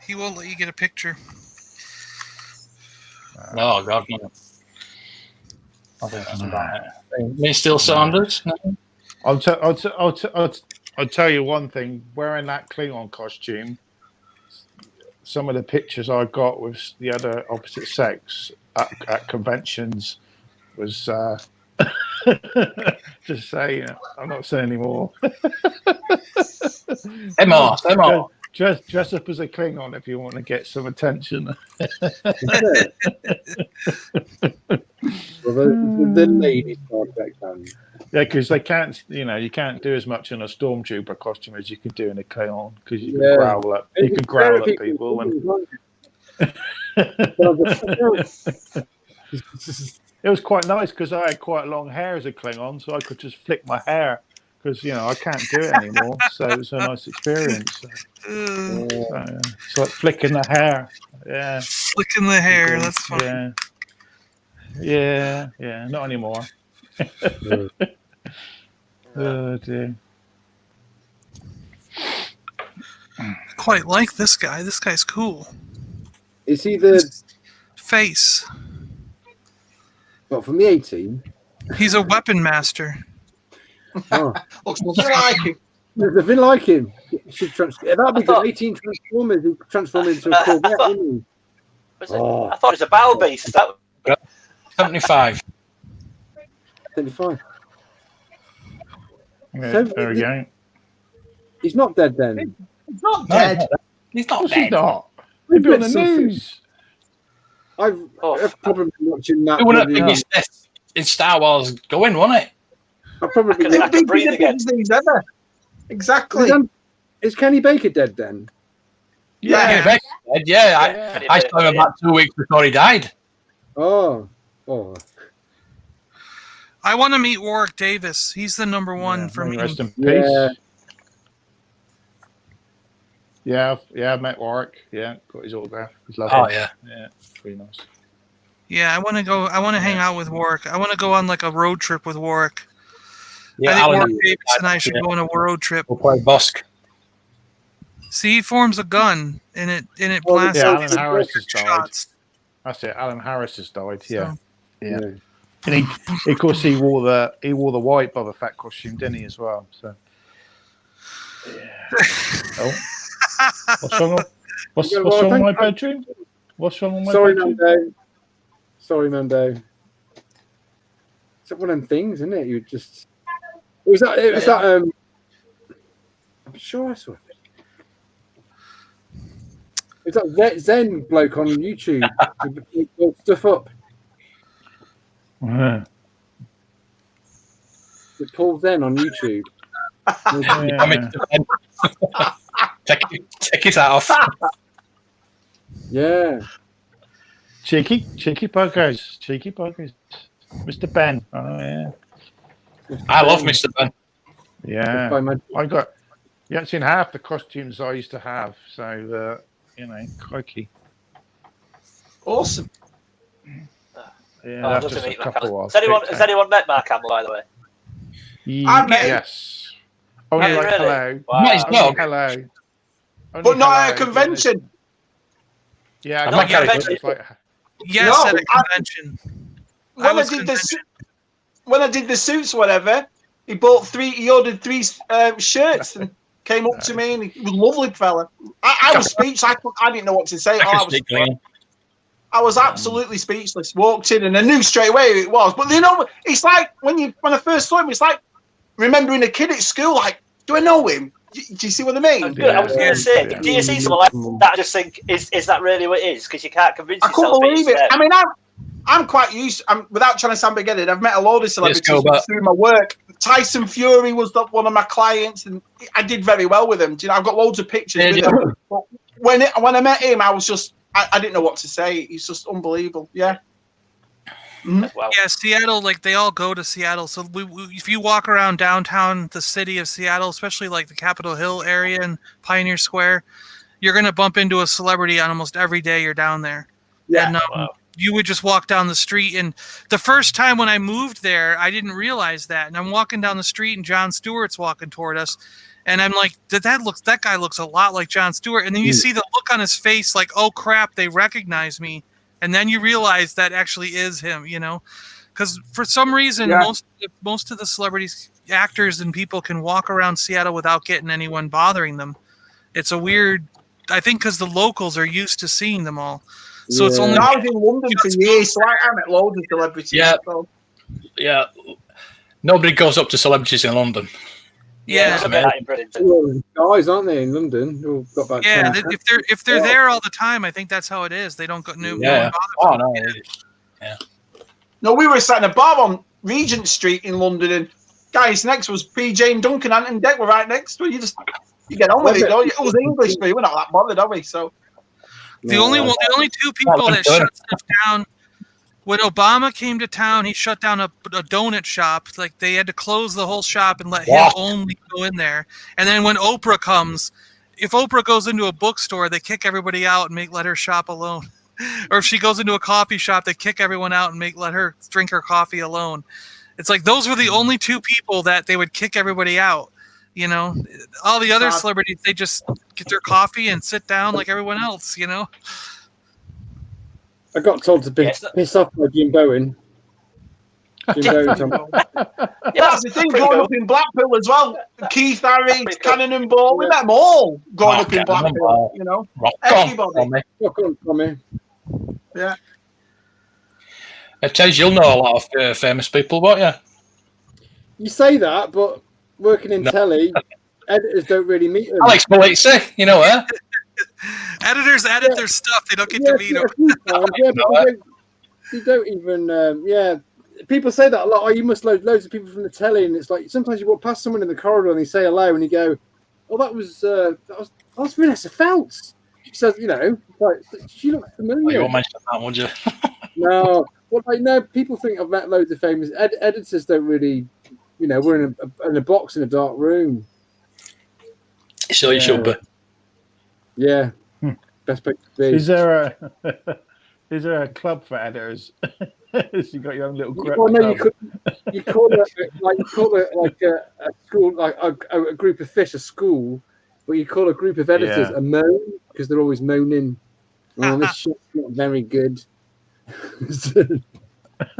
He won't let you get a picture. Oh God, no. I think that's about it. Me still Saunders. No? I'll tell you one thing. Wearing that Klingon costume, some of the pictures I got with the other opposite sex at conventions was just say, I'm not saying anymore. Emma. Dress up as a Klingon if you want to get some attention. Well, the ladies fans. Yeah, because they can't, you can't do as much in a stormtrooper costume as you can do in a Klingon because you can growl at people. It was quite nice because I had quite long hair as a Klingon, so I could just flick my hair because I can't do it anymore. So it was a nice experience. It's like flicking the hair. Yeah, flicking the hair. That's fun. Yeah. Not anymore. Oh dear. Quite like this guy. This guy's cool. Is he the face? What, from the 18? He's a weapon master. Oh. Looks nothing like him. Nothing like him. That'd be good. 18 Transformers. He transformed into a Corvette, wouldn't he? I thought it was a battle beast. 75. 75. Yeah, there we go. He's not dead then. He's not dead. He's not dead. He's not. He'd be on the news. I've probably been watching that. It wouldn't be his death in Star Wars going, wouldn't it? I've probably I can breathe again. Things ever. Exactly. Is Kenny Baker dead then? Yeah. Kenny Baker dead, I saw him about 2 weeks before he died. Oh. I want to meet Warwick Davis. He's the number one for me. Rest in peace. Yeah, I've met Warwick. Yeah, got his autograph. He's lovely. Oh yeah, it's really nice. Yeah, I want to go. I want to hang out with Warwick. I want to go on like a road trip with Warwick. Yeah, I think Warwick Davis and I should go on a road trip. We'll play Bosk. See, he forms a gun and it blasts out Alan Harris has died. shots. That's it. Alan Harris has died. Yeah. And of course he wore the white Boba Fett costume, didn't he, as well? So Oh, what's wrong? What's wrong with my bedroom? What's wrong with my bedroom? Sorry, Mando. It's one of them things, isn't it? You just. It was that. I'm sure I saw it. It's that Zen bloke on YouTube who built stuff up. Yeah. It's Paul Zen on YouTube. Take his hat off. Yeah. Cheeky buggers. Mr. Ben. Oh yeah. I love Mr. Ben. Yeah. I got. You haven't seen half the costumes I used to have, so crikey. Awesome. Yeah, just a couple of. Has anyone met Mark Hamill, by the way? Yes. Only really? Hello. Wow. Nice dog. Hello. But not at a convention. Yeah, I'm not convention. Yes, at a convention. When I did the suits, whatever, he ordered 3 shirts and came up to me, and he was a lovely fella. I was speechless. I didn't know what to say. I was absolutely speechless. Walked in and I knew straight away who it was. But it's like when I first saw him, it's like remembering a kid at school. Like, do I know him? Do you see what I mean? I was going to say, do you see someone like that? I just think, is that really what it is? Because you can't convince yourself. I couldn't believe it. I mean, I'm quite used. Without trying to sound big-headed, I've met a load of celebrities through my work. Tyson Fury was one of my clients, and I did very well with him. Do you know, I've got loads of pictures with him. But when I met him, I was just, I didn't know what to say. He's just unbelievable. Yeah. Mm-hmm. Wow. Yeah, Seattle, like they all go to Seattle. So if you walk around downtown, the city of Seattle, especially like the Capitol Hill area and Pioneer Square, you're going to bump into a celebrity on almost every day you're down there. Yeah. And you would just walk down the street. And the first time when I moved there, I didn't realize that. And I'm walking down the street and Jon Stewart's walking toward us. And I'm like, that guy looks a lot like Jon Stewart. And then you see the look on his face like, oh, crap, they recognize me. And then you realize that actually is him, because for some reason, most of the celebrities, actors and people can walk around Seattle without getting anyone bothering them. It's a weird, I think because the locals are used to seeing them all. So it's only. I was in London for years, so I met loads of celebrities. Yeah. Yeah. Nobody goes up to celebrities in London. Yeah, guys, aren't they in London? Got about if they're there all the time, I think that's how it is. They don't go. No, we were sat in a bar on Regent Street in London, and guys next was PJ and Duncan, Ant and Deck were right next to you. You get on with it, don't you? It was English, but we're not that bothered, are we? So the only 2 people that shut stuff down. When Obama came to town, he shut down a donut shop. Like they had to close the whole shop and let him only go in there. And then when Oprah comes, if Oprah goes into a bookstore, they kick everybody out and let her shop alone. Or if she goes into a coffee shop, they kick everyone out and let her drink her coffee alone. It's like those were the only 2 people that they would kick everybody out. All the other celebrities, they just get their coffee and sit down like everyone else. I got told to piss off by Jim Bowen. That's the thing, growing up in Blackpool as well. Keith Harris, Cannon and Ball, we met them all growing up in Blackpool. Everybody. Rock on, Tommy. Yeah. It tells you'll know a lot of famous people, won't you? You say that, but working in telly, editors don't really meet them. Alex Polizzi, Editors edit their stuff. They don't get to meet them. You don't even. People say that a lot. Oh, you must load loads of people from the telly, and it's like sometimes you walk past someone in the corridor and they say hello, and you go, "Oh, that was Vanessa Feltz." She says, like she looks familiar. Oh, you won't mention that, would you? No. Well, people think I've met loads of famous editors. Don't really, we're in a box in a dark room. So you should be. Yeah, best place to be. Is there a club for editors? You got your own little group. Well, no, you call it like a school, like a group of fish, a school, but you call a group of editors a moan because they're always moaning. Oh, this shit's not very good.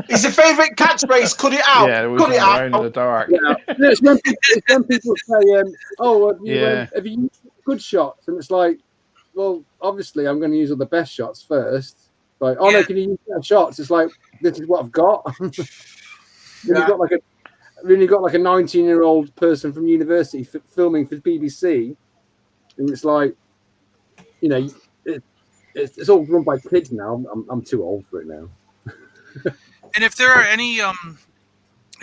It's a favourite catchphrase. Cut it out. Yeah, Cut it out. in the dark. Yeah. It's when people say, "Oh, have you used good shots?" And it's like, well, obviously, I'm going to use all the best shots first. Like, oh no, can you use better shots? It's like, this is what I've got. You've got like a 19-year-old person from university filming for BBC, and it's like, you know, it's all run by kids now. I'm too old for it now. And if there are any,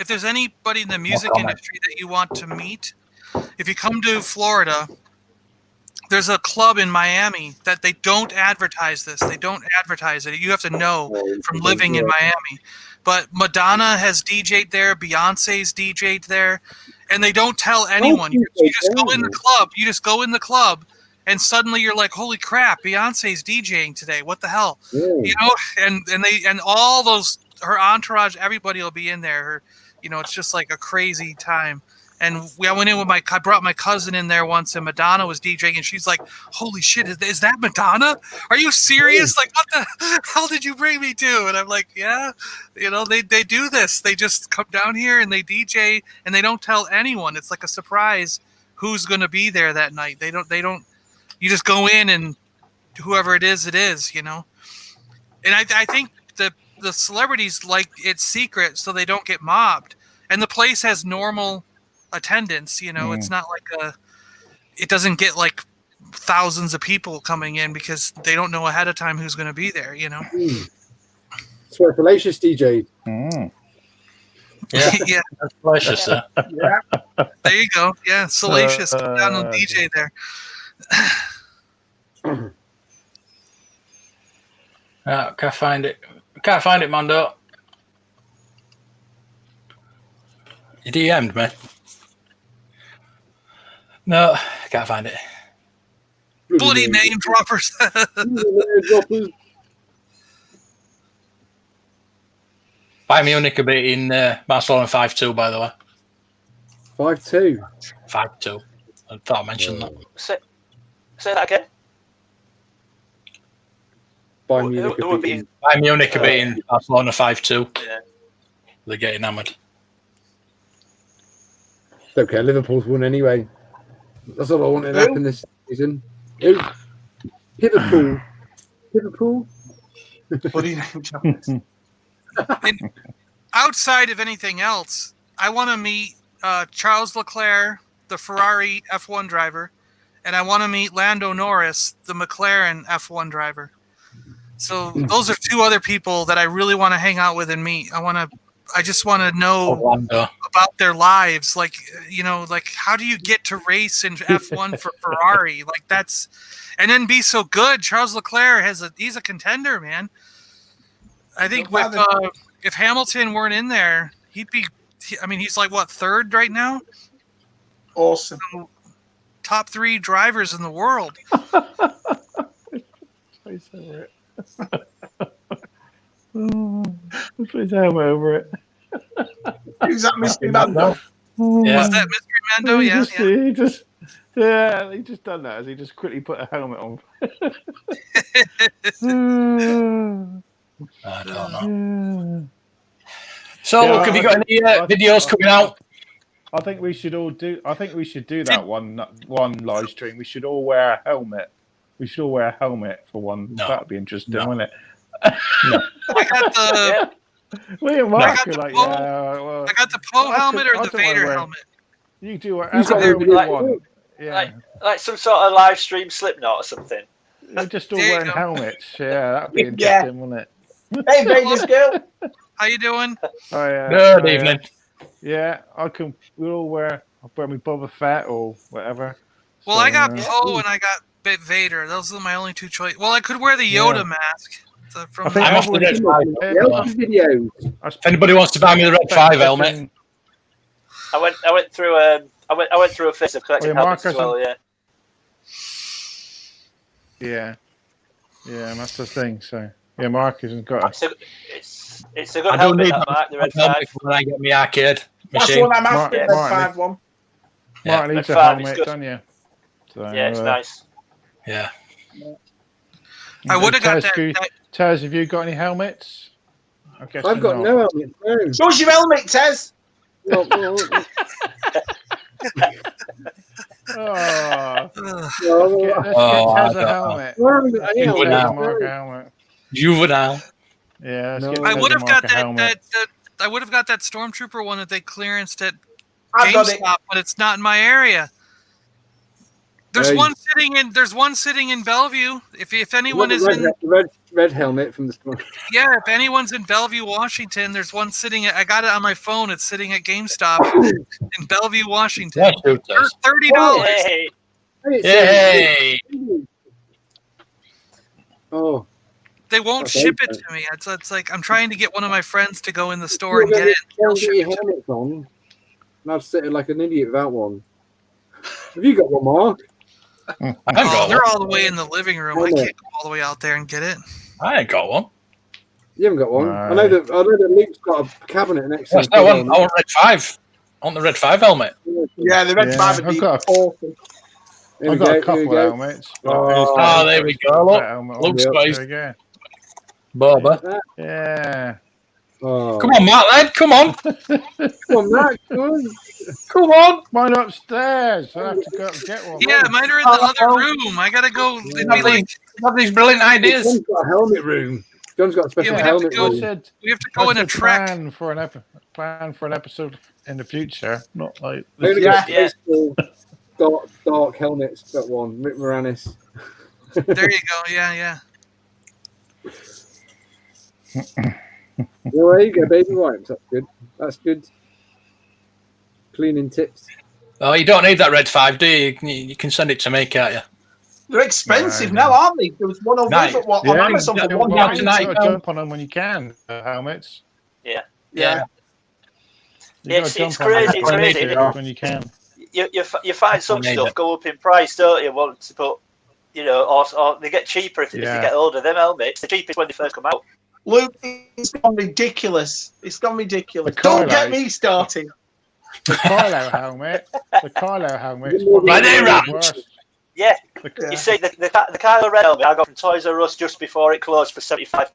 if there's anybody in the music industry that you want to meet, if you come to Florida, there's a club in Miami that they don't advertise this. They don't advertise it. You have to know from living in Miami. But Madonna has DJ'd there. Beyonce's DJ'd there. And they don't tell anyone. You just go in the club. You just go in the club. And suddenly you're like, holy crap, Beyonce's DJing today. What the hell? You know, and all those, her entourage, everybody will be in there. You know, it's just like a crazy time. And I went in with I brought my cousin in there once, and Madonna was DJing, and she's like, holy shit, is that Madonna? Are you serious? Like, what the hell did you bring me to? And I'm like, yeah, you know, they do this. They just come down here and they DJ, and they don't tell anyone. It's like a surprise who's going to be there that night. They don't, you just go in and whoever it is, you know? And I think the celebrities like it's secret so they don't get mobbed. And the place has normal attendance, you know. It's not like it doesn't get like thousands of people coming in because they don't know ahead of time who's going to be there, you know. It's where Fallacious DJ. Yeah, yeah, that's delicious, sir. Yeah. There you go. Yeah, Salacious, come down and DJ there. Can't find it. Can't find it, Mondo. You DM'd me. No, can't find it. Bloody name droppers. Bayern Munich are beating Barcelona 5-2, by the way. 5-2. 5-2. I thought I mentioned that. Say that again. Bayern Munich are beating Barcelona 5-2. Yeah. They're getting hammered. Don't care. Liverpool's won anyway. That's all I wanted to happen this season. Liverpool. And outside of anything else, I want to meet Charles Leclerc, the Ferrari F1 driver, and I want to meet Lando Norris, the McLaren F1 driver. So those are two other people that I really want to hang out with and meet. I just want to know about their lives. Like, you know, like how do you get to race in F1 for Ferrari? Like that's, and then be so good. Charles Leclerc he's a contender, man. I think if Hamilton weren't in there, he'd be, I mean, he's like what, third right now? Awesome. So, top 3 drivers in the world. Put his helmet over it. Who's that, Mystery Mando? Yeah. Was that Mystery Mando? He just done that as he just quickly put a helmet on. I don't know. So, have you got any videos coming out? I think we should all do. I think we should do that one live stream. We should all wear a helmet. We should all wear a helmet for one. No. That'd be interesting, wouldn't it? No. I got the We and Mark I got are like, the Poe- yeah. Well, I got the Poe helmet or I the don't wanna Vader wear- helmet. You do Who's got whatever the- you like- want. Yeah. Like some sort of live stream Slipknot or something. We're just all There you wearing go. helmets. Yeah, that'd be Yeah. interesting, wouldn't it? Hey, Vegas girl. How you doing? Oh, yeah. Good evening. Yeah, I can. We'll all wear. I'll wear me Boba Fett or whatever. Well, So, I got Poe and I got Vader. Those are my only two choices. Well, I could wear the Yoda mask. From I think I'm off the Red 5. Videos. If anybody wants to buy me the Red 5 helmet, I went through a phase of collecting helmets as well. Yeah. Yeah, that's the thing. So yeah, Mark hasn't got it. It's a good I don't helmet, need that Mark, the Red helmet 5. when I get my arcade That's the machine. one I'm after. Martin, Red 5 one. Mark needs a Red 5 is helmet, good. don't you? So, Yeah, it's nice. Yeah. I would have got that. Taz, have you got any helmets? I guess I've got no helmet. No. Shows your helmet, Tez. Well, Oh, well, let's get Tez a helmet. Juvenile. Yeah, let's No. get I Tez would a have got marker helmet. I would have got that Stormtrooper one that they clearanced at I've got it. GameStop, but it's not in my area. There's one sitting in Bellevue. If anyone is in red helmet from the store. Yeah, if anyone's in Bellevue, Washington, there's one sitting I got it on my phone. It's sitting at GameStop in Bellevue, Washington. $30. Hey. Yay! Oh. They won't ship it to me. It's like I'm trying to get one of my friends to go in the store and get it. They'll ship it to me. On. And I've sitting like an idiot without one. Have you got one, Mark? They're all the way in the living room. I can't go all the way out there and get it. I ain't got one. You haven't got one. I know that Luke's got a cabinet next to him. I want Red 5. I want the Red 5 helmet. Yeah, the Red 5 would be awesome. I've got a couple of helmets. There we go. Look, Luke's space. Boba. Yeah. Oh. Come on, Matt, lad. Come on. Come on, Matt. Come on. Mine upstairs. I have to go and get one. Yeah, mine are in the other room. I gotta go. It'd be like have these brilliant ideas. John's got a helmet room. John's got a special helmet room. We have to go in a trek. Plan for an episode in the future. Not like dark helmets. That one, Rick Moranis. There you go. Yeah. Well, there you go, baby wipes. That's good. That's good. Cleaning tips. Oh, you don't need that Red 5, do you? You can send it to me, can't you? They're expensive now, aren't they? There was one over on Amazon for $1.99. Jump on them when you can. Helmets. Yeah. It's crazy. It's crazy. When you can. You find some stuff go up in price, don't you? But or they get cheaper if you get older. Them helmets, the cheapest when they first come out. Luke, it's gone ridiculous. Don't get me started. The Kylo helmet. Yeah. You see, the Kylo Ren helmet I got from Toys R Us just before it closed for £75.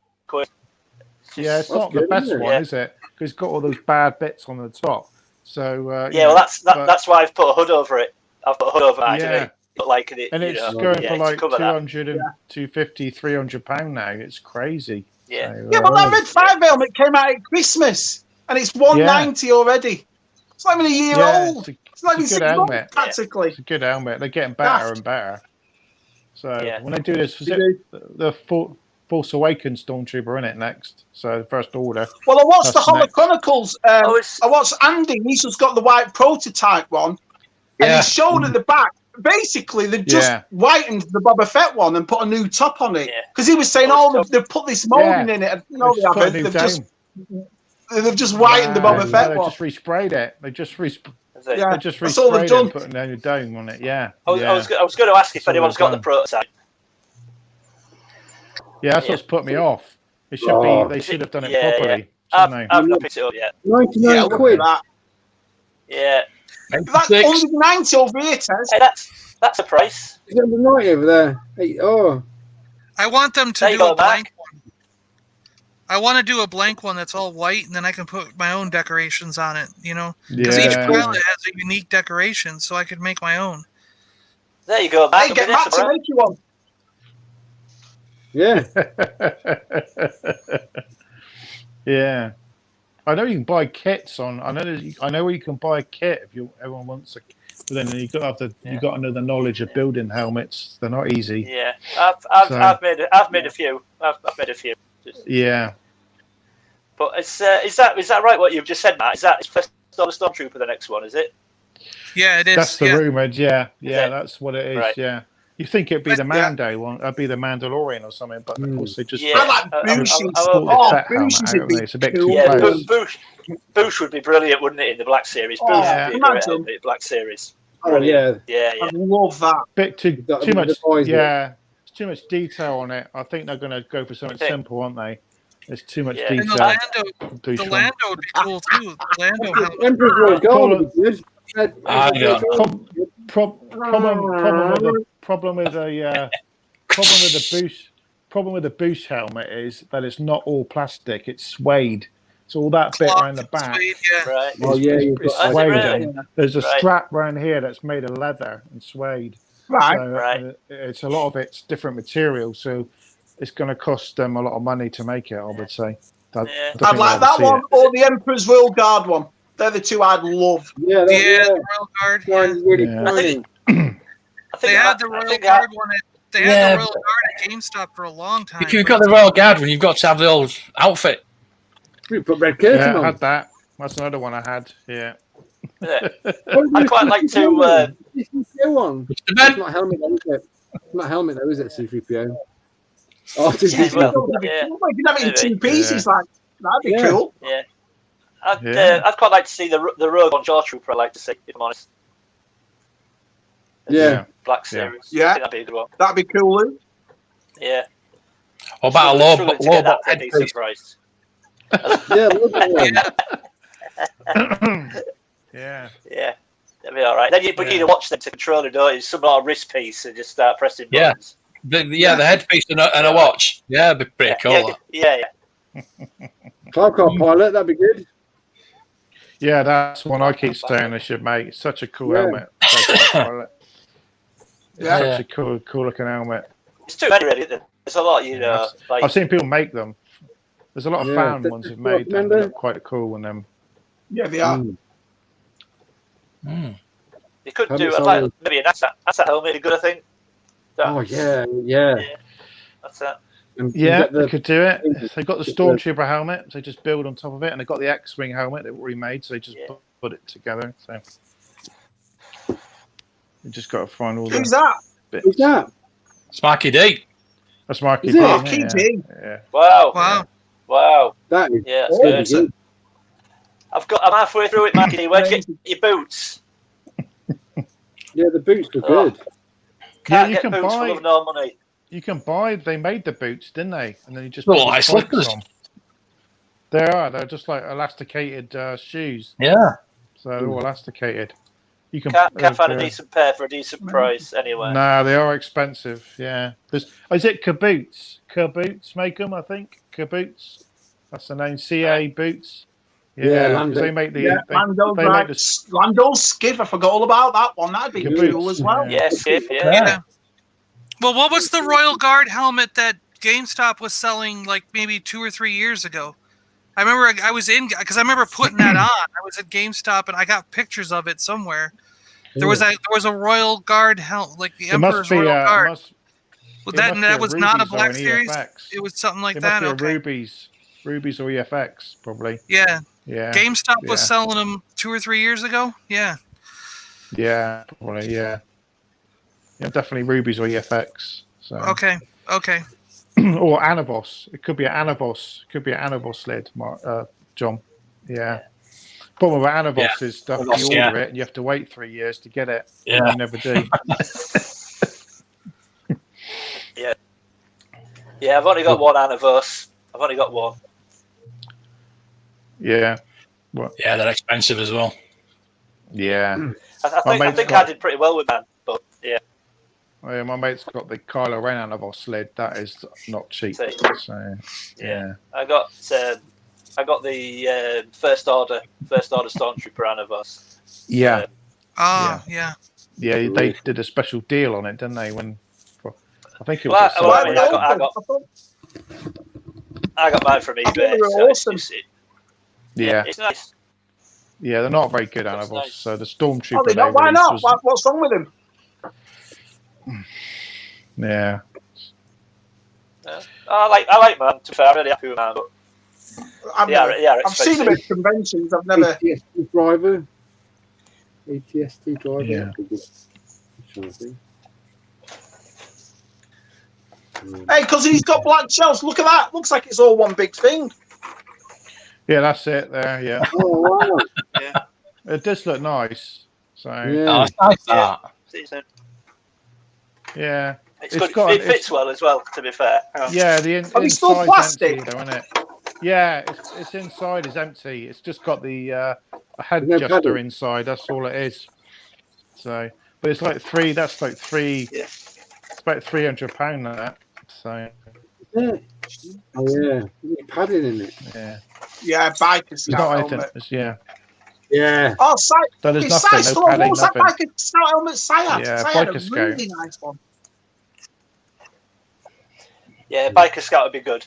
Yeah, it's not the best one, is it? Because it's got all those bad bits on the top. So well, that's why I've put a hood over it. I've put a hood over it. Yeah. But like it, and it's going for like 200 and 250, £300 now. It's crazy. Yeah. So, But that Red 5 helmet came out at Christmas, and it's $190 already. It's not even a year old. It's not even 6 months, practically. It's a good helmet. They're getting better and better. So when they do this, the Force Awakens Stormtrooper in it next. So First Order. Well, I watched the Hollow Chronicles. I watched Andy. He's just got the white prototype one, and he showed at the back. Basically, they've just whitened the Boba Fett one and put a new top on it because he was saying, they've put this molding in it. No, they haven't. They've just whitened the Boba Fett one. They just resprayed it. They just resprayed it and put a new dome on it. Yeah. I was going to ask if anyone's got the prototype. Yeah, that's what's put me off. It should be. They should have done it properly. I've not picked it up yet. £99. Yeah. That's 190 over here, Tez. Hey, that's a price. It's under 90 over there. Hey, I want them to do a blank one. I want to do a blank one that's all white, and then I can put my own decorations on it. Because each pilot has a unique decoration, so I could make my own. There you go. Hey, get Matt to make you one. Yeah. Yeah. I know you can buy kits on. I know where you can buy a kit if everyone wants a. But then you got to know the knowledge of building helmets. They're not easy. Yeah, I've made a few. I've made a few. Yeah. But is that right? What you've just said, Matt? Is that Stormtrooper the next one? Is it? Yeah, it is. That's the rumored. Yeah, that's what it is. Right. Yeah. You think it'd be the Mando one? It'd be the Mandalorian or something, but of course they just. I like Bush's. Bush's would be it's a bit cool. too close. Bush would be brilliant, wouldn't it, in the Black Series? Bush would be great in the Black Series. Brilliant. Yeah. I love that. Bit too much. Yeah, it's too much detail on it. I think they're going to go for something simple, aren't they? There's too much detail. And the Lando would be cool too. The Lando Emperor's Gold would be good. Problem with the problem with the boost helmet is that it's not all plastic; it's suede. So all that bit around the back, Suede, yeah. Right. it's got- suede. really? And there's a Right. strap around here that's made of leather and suede. Right. So Right. it's a lot of it's different material. So it's going to cost them a lot of money to make it. I would say. Yeah. I'd like that one or the Emperor's Royal Guard one. They're the two I'd love. Yeah, The Royal Guard. Yeah. really Yeah. tiny. I think They had the Royal Guard one. They had the Royal Guard at GameStop for a long time. If you've got the Royal Guard one, you've got to have the old outfit. We put red curtain Yeah, I on. had that. That's another one I had. Yeah. Yeah. I'd quite like to. C-3PO one. Mr. It's Ben, not helmet, though, is it? It's not helmet, though, is it? C-3PO. Oh, Yeah, well, Yeah. You can have it in two pieces, like that'd be Yeah. cool. Yeah. Yeah. I'd quite like to see the Rogue One Stormtrooper. I'd like to see, if I'm honest. Yeah. Black Series. Yeah. I think that'd be a good one. That'd be cool, Lou. Yeah. what about a Struggling to get low that for a headpiece? decent price. Yeah, look at that. Yeah. Yeah. That'd be all right. Then you need to watch them to control it, don't you? Some sort of wrist piece and just start pressing Yeah. buttons. The headpiece and a watch. Yeah, it'd be pretty cool. Yeah. Cloud car pilot, that'd be good. Yeah, that's one I keep saying they should make. It's such a cool Yeah. helmet. It's Yeah. such a cool looking helmet. It's too many, really. There's a lot, you know. Like, I've seen people make them. There's a lot of Yeah. found ones who've made them. Remember? They look quite cool in them. Yeah, they are. you could Helmet's do like always- maybe an ASAT helmet, a good, I think. Oh, yeah. That's that. And you Yeah, get they the, could do it. They've got the Stormtrooper helmet, so they just build on top of it, and they've got the X-Wing helmet they've already made, so they just put it together. So you just got to find all Who's the that? bits. who's that? Smarky D. That's Marky Is D. it? Oh, isn't Key it? D. Yeah. Wow. Wow. That is Yeah, that's really good. good. I'm halfway through it, Mikey. Where'd you get your boots? Yeah, the boots were Oh. good. Can't you get can boots buy- full of no money. You can buy. They made the boots, didn't they? And then you just Oh, put the nice spikes slippers. on. They are. They're just like elasticated shoes. Yeah. So they're all elasticated. You can Can't find a decent pair for a decent price anywhere. No, they are expensive. Yeah. Is it Kaboots? Kaboots make them, I think. Kaboots. That's the name. CA Boots. Yeah, Yeah, Lando. 'cause they make the. Yeah, they Lando's make right. the Lando's skiff. I forgot all about that one. That'd be Kaboots, cool as well. Yeah, Skiff, yeah. Well, what was the Royal Guard helmet that GameStop was selling like maybe 2 or 3 years ago? I remember I was in because I remember putting that on. I was at GameStop and I got pictures of it somewhere. There was a Royal Guard helmet, like the It must Emperor's be. Royal Guard. Must, Well, it that must that be was not a Rubies or Black an Series. EFX. It was something like It that. must be Okay. a Rubies or EFX, probably. Yeah. Yeah. GameStop was Yeah. selling them 2 or 3 years ago. Yeah. Yeah, probably. Yeah. Yeah, definitely Rubies or EFX. So. Okay. Okay. Or Anabos. It could be an Anabos. It could be an Anabos lid, John. Yeah. Problem with Anabos is stuff you order it and you have to wait 3 years to get it. Yeah. And you never do. Yeah, I've only got one Anavos. I've only got one. Yeah. Yeah, they're expensive as well. Yeah. I think I did pretty well with that, but yeah. Yeah, my mate's got the Kylo Ren Anabos lid. That is not cheap. See. So yeah. I got the first order Stormtrooper Anavos. Yeah. Yeah. Yeah, they did a special deal on it, didn't they? When I think it was. Well, I got mine from eBay. They were so awesome. Yeah. It's nice. Yeah, they're not very good That's Anabos. nice. So the Stormtrooper. Oh, they not? they Why not? released was- What's wrong with him? Yeah. I like man. To be fair, I'm really happy with man. But I've seen him at conventions. I've never. ATST driver. ATST driver. Yeah. Hey, because he's got black shells. Look at that. Looks like it's all one big thing. Yeah, that's it there. Yeah. Oh, wow. Yeah. It does look nice. So Yeah. Oh, it's nice that. Decent. yeah. It's It's good. got- It fits well as well. To be fair. Yeah, the Are they still inside's plastic? empty, though, isn't it? Yeah, it's inside is empty. It's just got the a head No adjuster paddle. inside. That's all it is. So, but it's like three. That's like three. Yeah. It's about £300 that. So Yeah. Oh yeah, padding in it. Yeah, biker It's scout not helmet. anything. It's, yeah. Yeah. Oh, So there's it's nothing. Sight No What padding. was that Nothing. biker scout helmet? Sight. Yeah, Sight had a biker scout. really nice one. Yeah, biker scout would be good.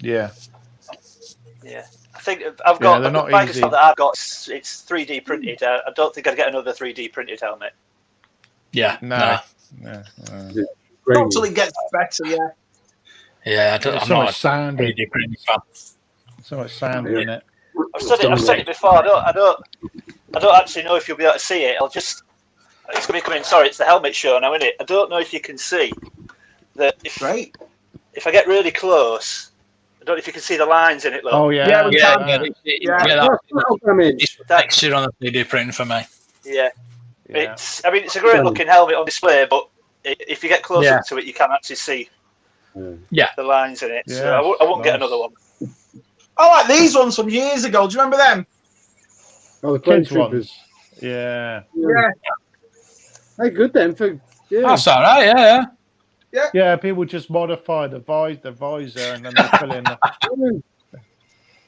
Yeah. Yeah, I think I've got they're a not biker easy. scout that I've got. It's 3D printed. I don't think I'd get another 3D printed helmet. Yeah. No. Not until it gets better. Yeah. Yeah, There's I'm so not much sand in 3D printing fan. So much sand in it. I've said it before. I don't actually know if you'll be able to see it. It's going to be coming. Sorry, it's the helmet show now, isn't it? I don't know if you can see that. If I get really close, I don't know if you can see the lines in it. Look. Oh yeah. It's texture on the 3D printing for me. Yeah. It's a great looking helmet on display, but if you get close up to it, you can actually see the lines in it. Yeah, so I won't get another one. I like these ones from years ago. Do you remember them? Oh, the Kids Clone Troopers. ones. Yeah. They're good then for That's all right. Yeah. Yeah, people just modify the visor, and then they fill in.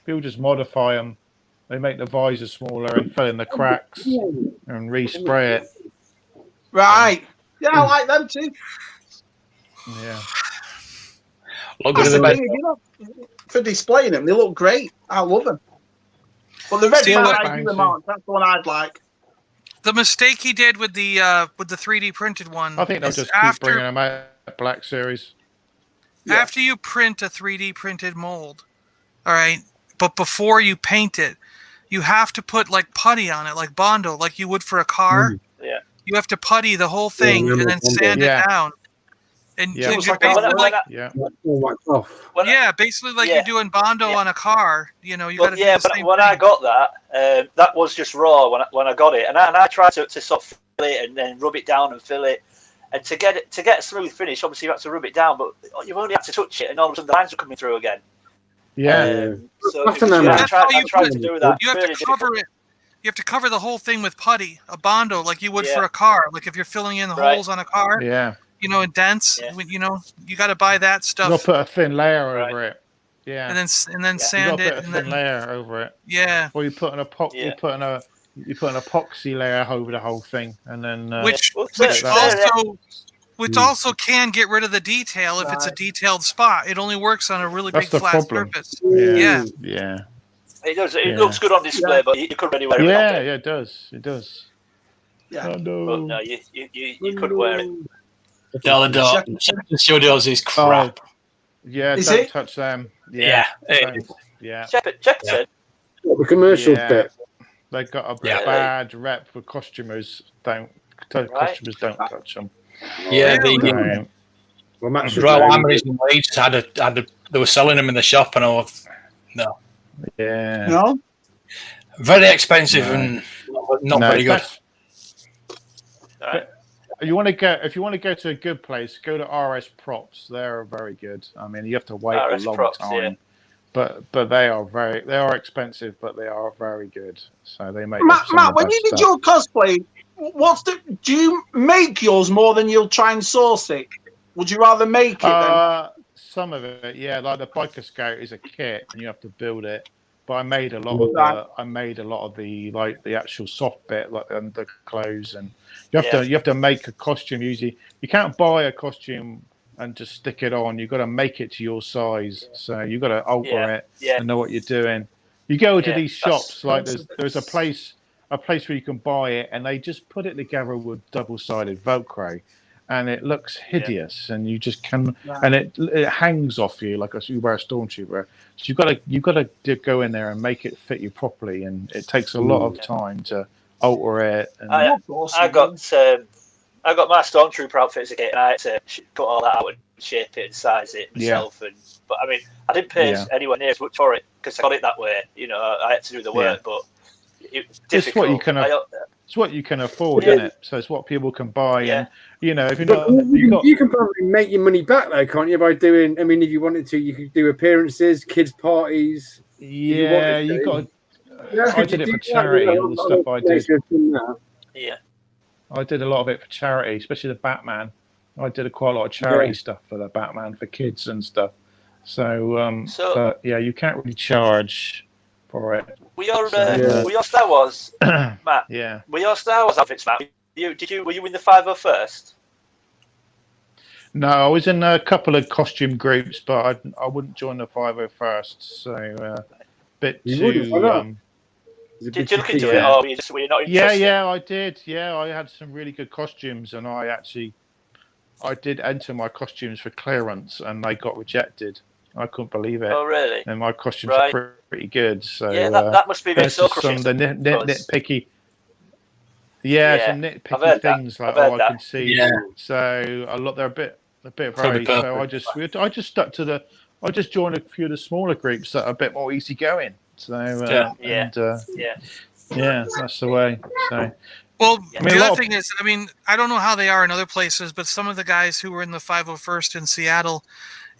People just modify them. They make the visor smaller and fill in the cracks and respray it. Right. Yeah, I like them too. Yeah. Look good at the best. For displaying them, they look great. I love them. But the red that's the one I'd like. The mistake he did with the 3D printed one. I think they'll just keep bringing them out. Black Series. After you print a 3D printed mold, all right, but before you paint it, you have to put like putty on it, like Bondo, like you would for a car. Yeah. You have to putty the whole thing and then sand it down. And Yeah. Basically like you're doing Bondo on a car. You know, you got to do the but same when thing. I got that, that was just raw when I got it, and I tried to sort of fill it and then rub it down and fill it, and to get a smooth finish, obviously you have to rub it down, but you only have to touch it, and all of a sudden the lines are coming through again. Yeah. So I tried to do that. You have to cover it. You have to cover the whole thing with putty, a Bondo, like you would for a car. Like if you're filling in the holes on a car. Yeah. You know, and dents. Yeah. You know, you got to buy that stuff. You'll put a thin layer over it. Yeah. And then sand you it. put a thin layer over it. Yeah. Or you put an epoxy layer over the whole thing, and then which also can get rid of the detail if it's a detailed spot. It only works on a really big flat surface. Yeah. It does. It looks good on display, but you could really wear it. Yeah, it does. It does. Yeah. But no, you could wear it. The studios is crap. Yeah, is don't touch them. Yeah. Check it. The commercial bit. They got a bad rep for costumers. Costumers don't touch them. Yeah, Royal Armouries in Leeds they were selling them in the shop, and no. Yeah. No. Very expensive and not very good. If you want to go to a good place, go to RS Props. They're very good. I mean, you have to wait a long time, but they are expensive, but they are very good. So they make Matt, when you did your cosplay, do you make yours more than you'll try and source it? Would you rather make it then? Some of it, yeah. Like the Biker Scout is a kit, and you have to build it. But I made a lot of the actual soft bit, like the clothes, and you have to make a costume. Usually, you can't buy a costume and just stick it on. You've got to make it to your size, so you've got to alter it and know what you're doing. You go to these shops, like there's a place where you can buy it, and they just put it together with double-sided Velcro, and it looks hideous, and you just can, and it hangs off you like you wear a stormtrooper. So you've got to go in there and make it fit you properly, and it takes a lot of time to alter it. And I got my stormtrooper outfit as a kit, and I had to cut all that out and shape it and size it myself. But I mean, I didn't pay anywhere near as much for it because I got it that way. You know, I had to do the work, but it's difficult. It's what you can afford, isn't it? So it's what people can buy, and if you're not, you can probably make your money back though, can't you? By doing, I mean, if you wanted to, you could do appearances, kids' parties. Yeah, you got. I did it for charity. All the stuff I did. Yeah, I did a lot of it for charity, especially the Batman. I did quite a lot of charity stuff for the Batman for kids and stuff. So, but yeah, you can't really charge for it. Were your Star Wars, Matt? Yeah. Were your Star Wars outfits, Matt? Were you in the 501st? No, I was in a couple of costume groups, but I wouldn't join the 501st. So, bit too. Did you look into it, or were you not interested? Yeah, I did. Yeah, I had some really good costumes, and I did enter my costumes for clearance, and they got rejected. I couldn't believe it. Oh, really? And my costumes are pretty good. So yeah, that must be very some the nitpicky. Yeah, some nitpicky things like I can see. Yeah. So they're a bit very. So I just stuck to the. I just joined a few of the smaller groups that are a bit more easygoing. So that's the way. So. Well, the other thing is, I don't know how they are in other places, but some of the guys who were in the 501st in Seattle,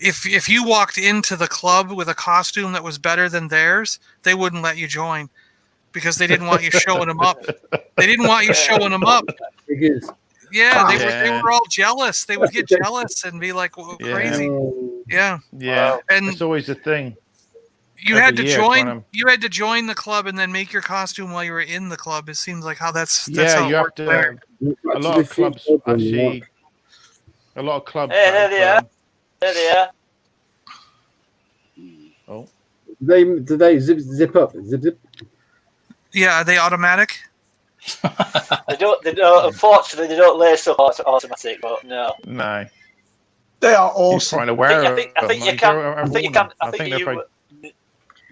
if you walked into the club with a costume that was better than theirs, they wouldn't let you join because they didn't want you showing them up. They didn't want you showing them up. Yeah, they were all jealous. They would get jealous and be like, crazy. Yeah. Yeah. And it's always a thing. You had to join. You had to join the club and then make your costume while you were in the club. It seems like how that's how you have to. A lot of clubs actually. A lot of clubs. Hey, there they are. There they are. Oh. Do they zip up? Zip. Yeah, are they automatic? They don't. Unfortunately, they don't lace up automatic. But no. No. They are awesome. Trying to wear I think you can. I think you.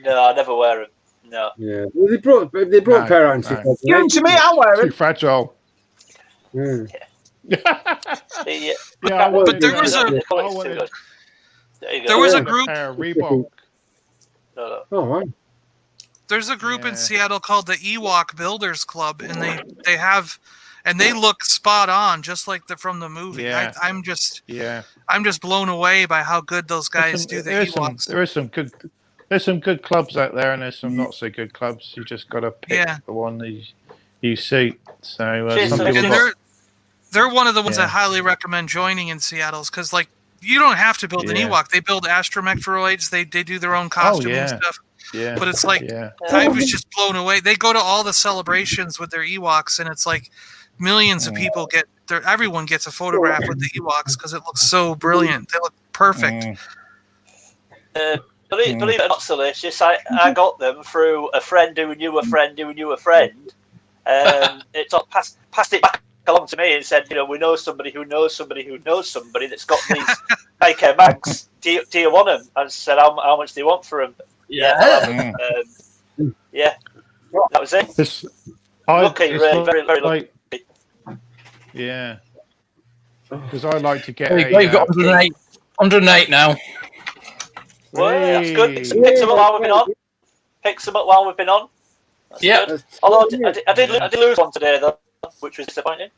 No, I never wear them. No. Yeah. Well, they brought a pair out. Give them to me. I'll wear them. Too fragile. Yeah. But there was a group. Reebok. No. Oh, right. There's a group in Seattle called the Ewok Builders Club, and they look spot on, just like from the movie. Yeah. I'm just blown away by how good those guys do the Ewoks. There's some good clubs out there, and there's some not so good clubs. You just got to pick the one that you suit. So they're one of the ones I highly recommend joining in Seattle, because like you don't have to build an Ewok. They build astromech droids. They do their own costume and stuff. Yeah. But it's like I was just blown away. They go to all the celebrations with their Ewoks, and it's like millions of people everyone gets a photograph with the Ewoks because it looks so brilliant. They look perfect. Believe it or not, Salacious, I got them through a friend who knew a friend who knew a friend. It passed it back along to me and said, we know somebody who knows somebody who knows somebody that's got these AK mags. Do you want them? I said, how much do you want for them? Yeah. That was it. Lucky, really, very, very lucky. Yeah. Because I like to get. You've got 108 now. Well, that's good. Picks them up while we've been on. That's good. Although I did lose one today though, which was disappointing.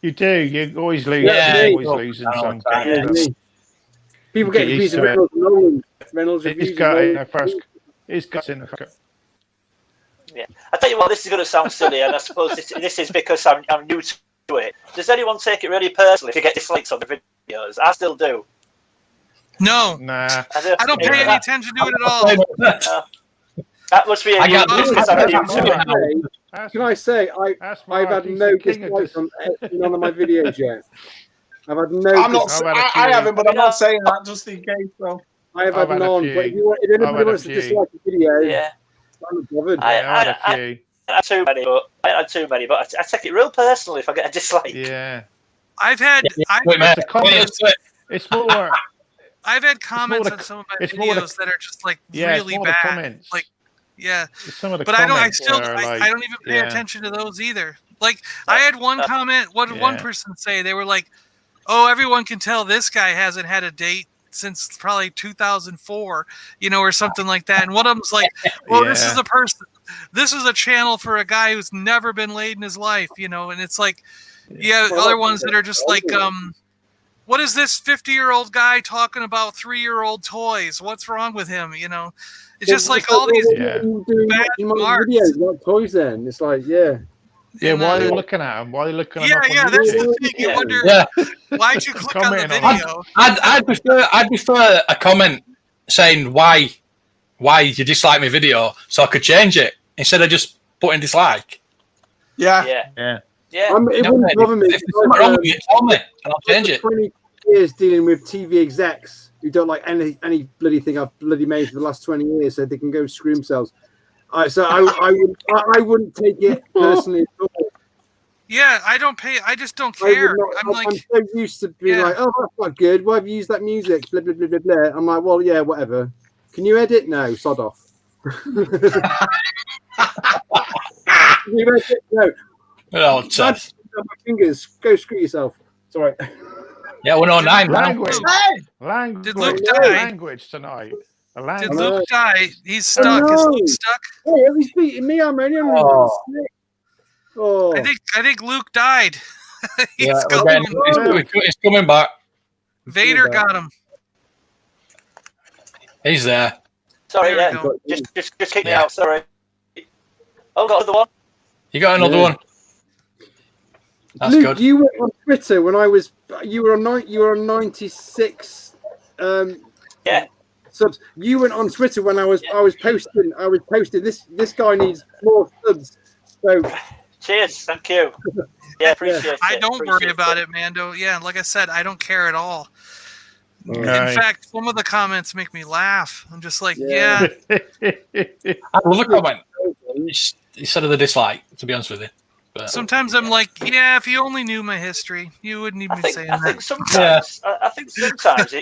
You do. You always lose. Yeah, you always lose in some games. People get a piece of Reynolds Reviews. He's got in the fucker. Yeah. I tell you what, this is going to sound silly, and I suppose this is because I'm new to it. Does anyone take it really personally if you get dislikes on the videos? I still do. No. Nah. I don't pay any attention to it at all. That must be Can I say, I've had no dislikes on none of my videos yet. I've had no. I haven't, but I'm not saying that just in case. So I have had none. But if anybody wants to dislike the video, I'm not bothered. I had too many, but I take it real personally if I get a dislike. Yeah. I've had comments on some of my videos that are just like really bad. Like, but I don't even pay attention to those either. Like, I had one comment. What did one person say? They were like, "Oh, everyone can tell this guy hasn't had a date since probably 2004, or something like that." And one of them's like, "Well, this is a person. This is a channel for a guy who's never been laid in his life, And it's like, other ones that are just like, what is this 50-year-old guy talking about 3-year-old toys? What's wrong with him? It's just like all these bad marks. Videos, not toys. Then it's like, Yeah, why are you looking at them? Why are you looking at them? Yeah, that's the thing. You wonder why'd you click on the video? I'd prefer a comment saying why you dislike my video, so I could change it instead of just putting dislike. Yeah. It wouldn't bother me. If there's something wrong with it, tell me, and I'll change it. 20 years dealing with TV execs who don't like any bloody thing I've bloody made for the last 20 years, so they can go screw themselves. So I wouldn't take it personally at all. Yeah, I just don't care. I'm so used to being like, oh, that's not good. Why have you used that music? Blah, blah, blah, blah, blah. I'm like, well, yeah, whatever. Can you edit? No, sod off. No. Oh, my fingers. Go screw yourself. It's all right. Yeah, we're on 9 language. Did Luke die? Language tonight. Did Luke die? He's stuck. Is Luke stuck? Hey, he's beating me. I'm ready. Oh. I think Luke died. He's coming back. Vader got him. He's there. Sorry, just kick me out. Sorry. Oh, got another one. You got another one. That's Luke, good. you were on Twitter when I was. You were on 96. Subs. You went on Twitter when I was posting. This guy needs more subs. So. Cheers, thank you. Yeah, appreciate it. I don't worry about it, Mando. Yeah, like I said, I don't care at all. In fact, some of the comments make me laugh. I'm just like, I love a comment instead of the dislike, to be honest with you. But sometimes I'm like, if you only knew my history, you wouldn't even be saying that. I think sometimes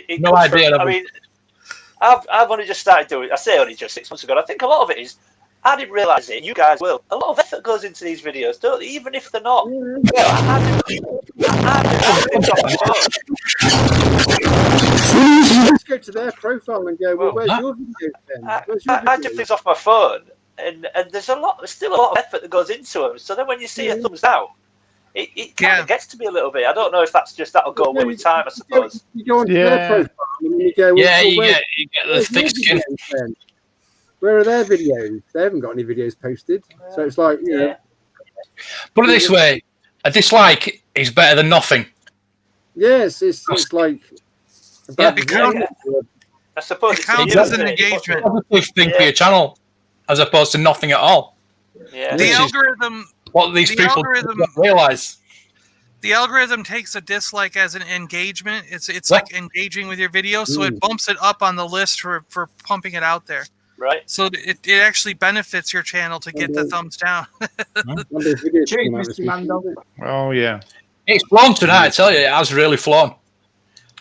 it no comes idea. From, I mean, I've only just started doing it. I say only just 6 months ago. And I think a lot of it is, I didn't realise it. You guys will. A lot of effort goes into these videos, don't they? Even if they're not. Let's go to their profile and go, well, where's your video then? I do things off my phone, and there's still a lot of effort that goes into them. So then when you see a thumbs down, it kind of gets to me a little bit. I don't know if that'll go away with time, I suppose. You go on their profile and you go, you get the thick skin. Where are their videos? They haven't got any videos posted. So it's like, Put it this way, a dislike is better than nothing. Yes, it's like... I suppose it counts as an engagement. Positive thing for your channel, as opposed to nothing at all. Yeah. The algorithm... What these people don't realise. The algorithm takes a dislike as an engagement. It's like engaging with your video, so it bumps it up on the list for pumping it out there. Right. So it actually benefits your channel to get the thumbs down. Oh, yeah. It's flown tonight, I tell you. It has really flown.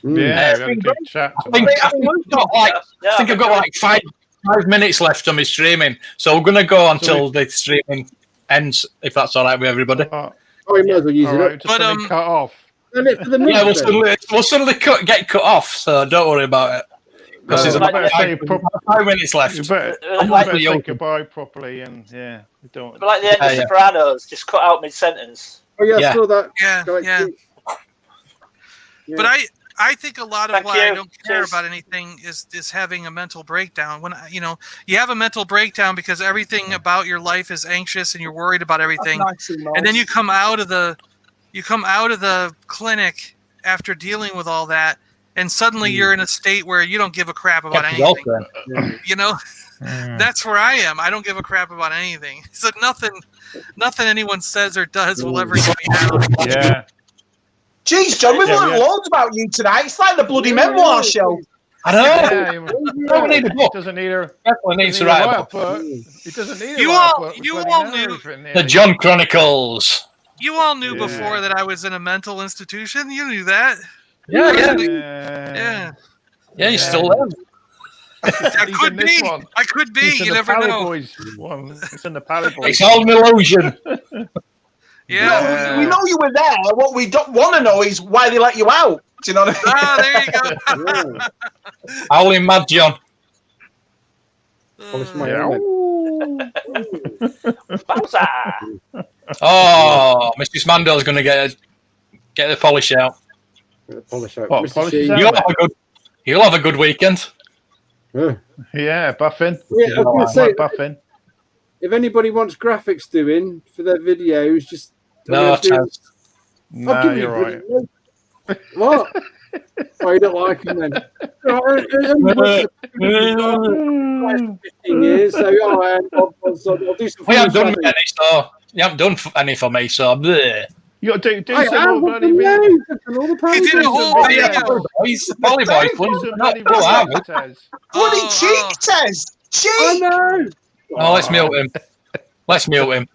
Yeah, we had a good chat. I think I've got like 5 minutes left on my streaming. So we're going to go until the streaming ends, if that's all right with everybody. We might as well use it. But cut off. We'll suddenly get cut off, so don't worry about it. Because there's about 5 minutes left. You better say goodbye properly, and we don't. But like the end of Sopranos, just cut out mid-sentence. Oh yeah, I saw that. Yeah. But I think a lot of why I don't care about anything is having a mental breakdown. When you have a mental breakdown because everything about your life is anxious and you're worried about everything, and then you come out of the clinic after dealing with all that, and suddenly you're in a state where you don't give a crap about anything. That's where I am. I don't give a crap about anything. So nothing anyone says or does will ever get me down. Yeah. Jeez, John, we've learned loads about you tonight. It's like the bloody memoir show. I know. Don't need a book. Doesn't need a. Definitely needs to write a book. It doesn't need you all knew the John Chronicles. You all knew before that I was in a mental institution. You knew that. Yeah. You still there. I could be. I could be. You never know. It's in the Paliboys. It's all an illusion. Yeah. No, we know you were there. What we don't want to know is why they let you out. Do you know what I mean? There you go. Howling Mad John. Oh, Mrs. Mando's going to get the polish out. You'll have a good weekend. Yeah, buffing. Yeah, I was going to say, buffing. if anybody wants graphics doing for their videos, just No chance. No, you're right. What? Oh, you don't like him then? 15 years, so I'll do some. We haven't done any, so you haven't done any for me, so bleh. You got to do some more bloody videos. He did a whole video. He's the Paliboys. Bloody cheek, Tez! Cheek! I know. Oh, let's mute him. Let's mute him.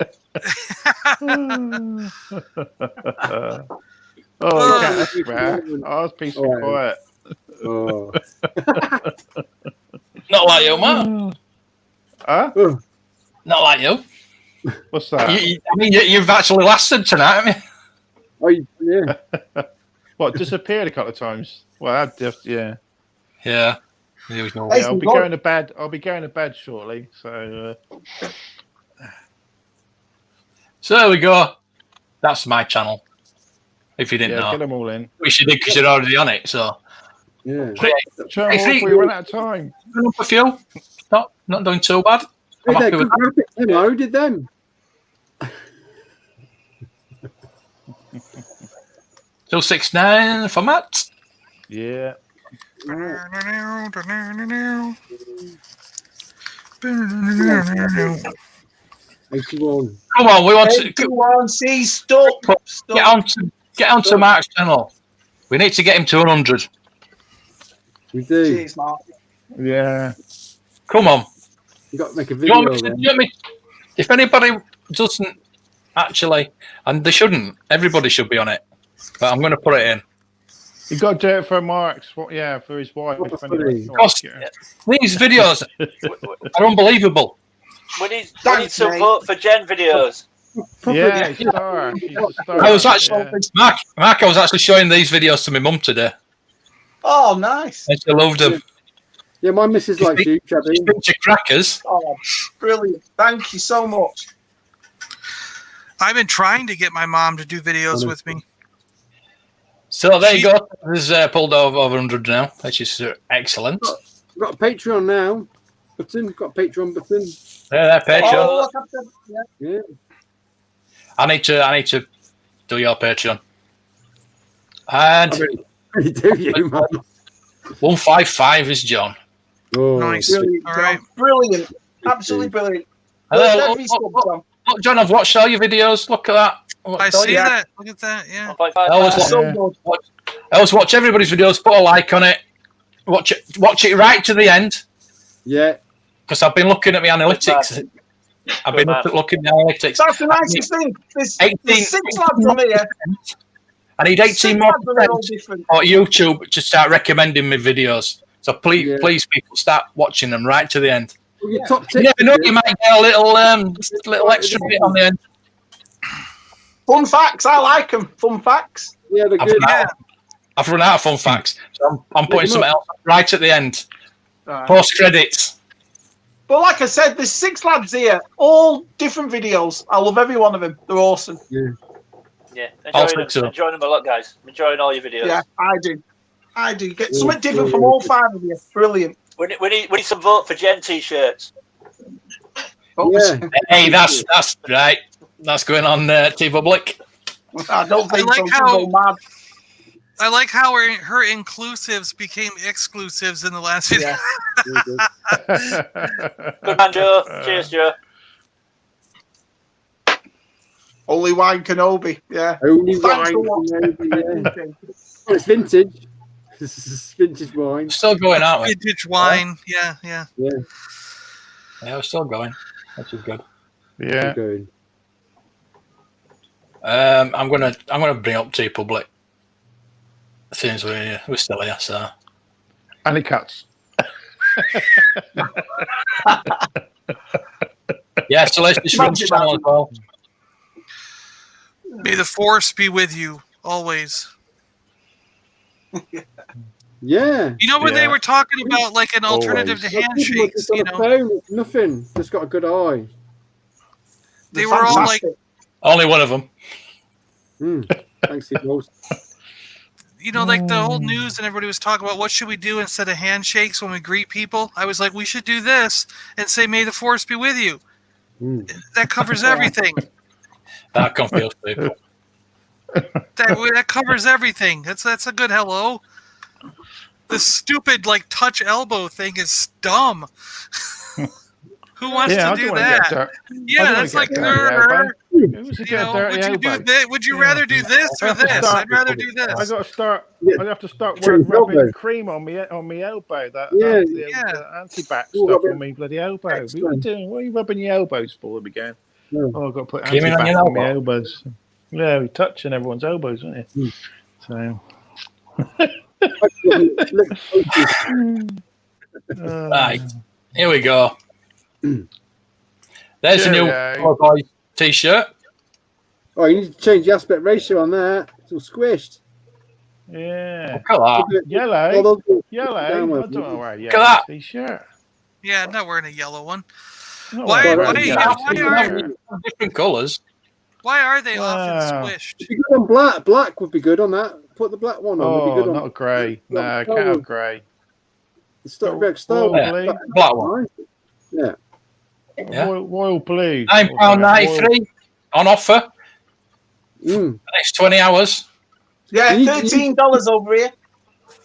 That's man. Oh, it's peace and quiet. Oh. Not like you, man. Huh? Not like you. What's that? You've actually lasted tonight, haven't you? Oh, yeah. What, disappeared a couple of times? Well, I'd just, yeah. Yeah. There was no Yeah, I'll be going to bed. I'll be going to bed shortly. So there we go. That's my channel. If you didn't know, get them all in. which you did because you're already on it. So Yeah. We ran out of time. up a few. Not doing too bad. I'm happy with that. Hello, did them? Still 6'9" for Matt. Yeah. 81. Come on, we want to 81, see, stop. get onto Mark's channel. We need to get him to 100. We do. Jeez, Mark. Yeah. Come on. You got to make a You video. want me, if anybody doesn't actually, and they shouldn't, everybody should be on it. But I'm going to put it in. You got to do it for Mark's. Yeah, for his wife. Because these videos are unbelievable. We need some vote for Jen videos. Yeah, star. I was actually Mark. I was actually showing these videos to my mum today. Oh, nice. And she loved them. Yeah, my missus likes you, Chubby. She's crackers. Oh, brilliant. Thank you so much. I've been trying to get my mom to do videos with me. So there you go. There's pulled over 100 now, which is excellent. We've got a Patreon now. Got a Patreon button. Yeah, Patreon. Oh, Yeah. I need to do your Patreon. And You do, you, man. 155 is John. Oh, Nice. brilliant. All right. Brilliant. Absolutely brilliant. Hello, look, John, I've watched all your videos. Look at that. I see that. Look at that. Yeah. I always watch everybody's videos. Put a like on it. Watch it right to the end. Yeah. Because I've been looking at my analytics. I've been looking at the analytics. That's the nicest thing. There's 6 lads on here. I need 18 more on YouTube to start recommending me videos. So please, people, start watching them right to the end. Well, your top You never know, you might get a little extra bit on the end. Fun facts, I like them. Fun facts. Yeah, they're good. I've run out of fun facts, so I'm putting something else right at the end. Post credits. But like I said, there's 6 lads here, all different videos. I love every one of them. They're awesome. Yeah, enjoying them a lot, guys. I'm enjoying all your videos. Yeah, I do. Get something different from all 5 of you. Brilliant. We need some vote for Jen t-shirts. Yeah. Hey, that's right. That's going on T-Public. I don't think I like how her inclusives became exclusives in the last video. Good man, Joe. Cheers, Joe. Only wine Kenobi. Yeah. Only wine Kenobi. Yeah. It's vintage. This is vintage wine. Still going, aren't we? Vintage wine. Yeah. Yeah, we're still going. Which is good. Yeah. Good. I'm gonna bring up T-Public as soon as we're still here. So. And it cuts. Yeah, so let's just run channel as well. May the force be with you always. Yeah. You know when they were talking about like an alternative to handshakes, you know? Phone, nothing. Just got a good eye. They were all like, only one of them. Thanks, Eagles. You know, like the whole news and everybody was talking about what should we do instead of handshakes when we greet people. I was like, we should do this and say, "May the force be with you." That covers everything. That confused people. That covers everything. That's a good hello. The stupid touch elbow thing is dumb. Who wants to do that? Yeah, that's like would you rather do this or this? I'd rather do this. I got to start. I have to start rubbing cream on me elbow. The anti-back stuff on me bloody elbow. What are you doing? What are you rubbing your elbows for again? Oh, I've got to put anti-back on my elbows. Yeah, we're touching everyone's elbows, aren't you? So. Right, here we go. There's a new Paliboys t-shirt. Oh, you need to change the aspect ratio on that. It's all squished. Yeah. Look at that. Yellow. I don't know where Look at that t-shirt. Yeah, I'm not wearing a yellow one. Why are different colours? Why are they often squished? It'd be good on black. Black would be good on that. Put the black one on. Oh, be good not grey. No, I can't have grey. Black one. Yeah. Royal blue. £9.93 on offer. The next 20 hours. Yeah, $13 over here.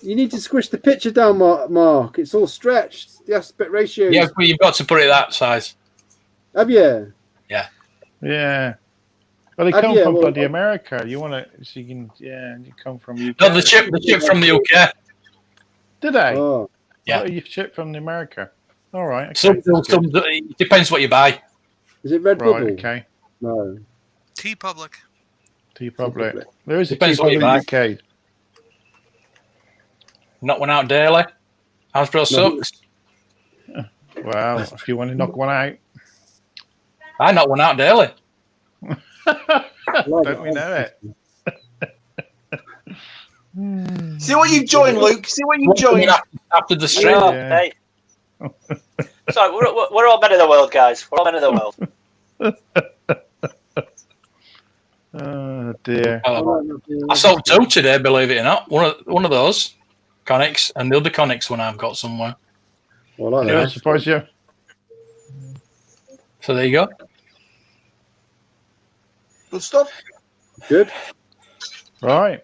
You need to squish the picture down, Mark. It's all stretched. The aspect ratio. Yeah, but you've got to put it that size. Have you? Yeah. Yeah. Well, they come from bloody America. You want to, so you can, you come from UK. No, the chip from the UK. Did they? Oh. Yeah. You shipped from the America. All right. Okay. It depends what you buy. Is it Red Bubble? Okay. No. T-Public. There is a Depends what you buy. UK. Knock one out daily. Hasbro sucks. Well, if you want to knock one out. I knock one out daily. Don't we know it? See what you joined, Luke. See what you joined. After the stream. Hey. So we're all men of the world, guys. We're all men of the world. Oh dear. I sold two today, believe it or not. One of those Conics and the other Conics one I've got somewhere. Well, I suppose you. So there you go. Good stuff. Good. Right.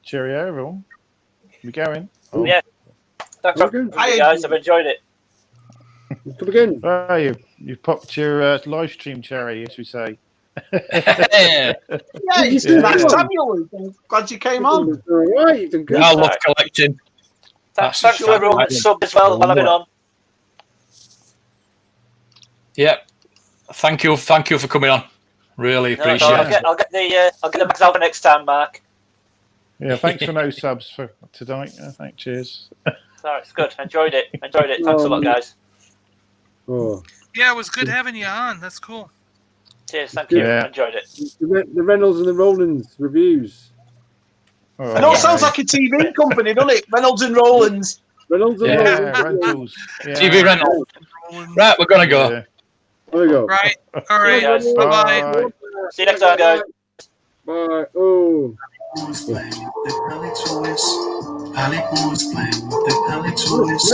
Cheerio, everyone. We going? Oh. Yeah. Thanks for guys. I've enjoyed it. Come again. Oh, you popped your live stream cherry, as we say. Yeah, it's nice to have you, Luke. I'm glad you came on. All right, you've done good. I love collecting. Thanks to everyone that subbed as well while I've been on. Yeah. Thank you for coming on. Really appreciate it. I'll get the bags out next time, Mark. Yeah, thanks for no subs for tonight. Thanks, cheers. No, it's good. Enjoyed it. Thanks a lot, guys. Oh. Yeah, it was good having you on. That's cool. Cheers, thank you. Yeah. Enjoyed it. The Reynolds and the Rowlands reviews. Oh, It all sounds like a TV company, doesn't it? Reynolds and Rowlands. Reynolds and Rowlands. Rentals. Yeah. TV Reynolds. Right, we're gonna go. There we go. Right. All right. Bye-bye. See you next time, guys. Bye. Oh. Paliboys playing with the Paliboys. Paliboys playing with the Paliboys.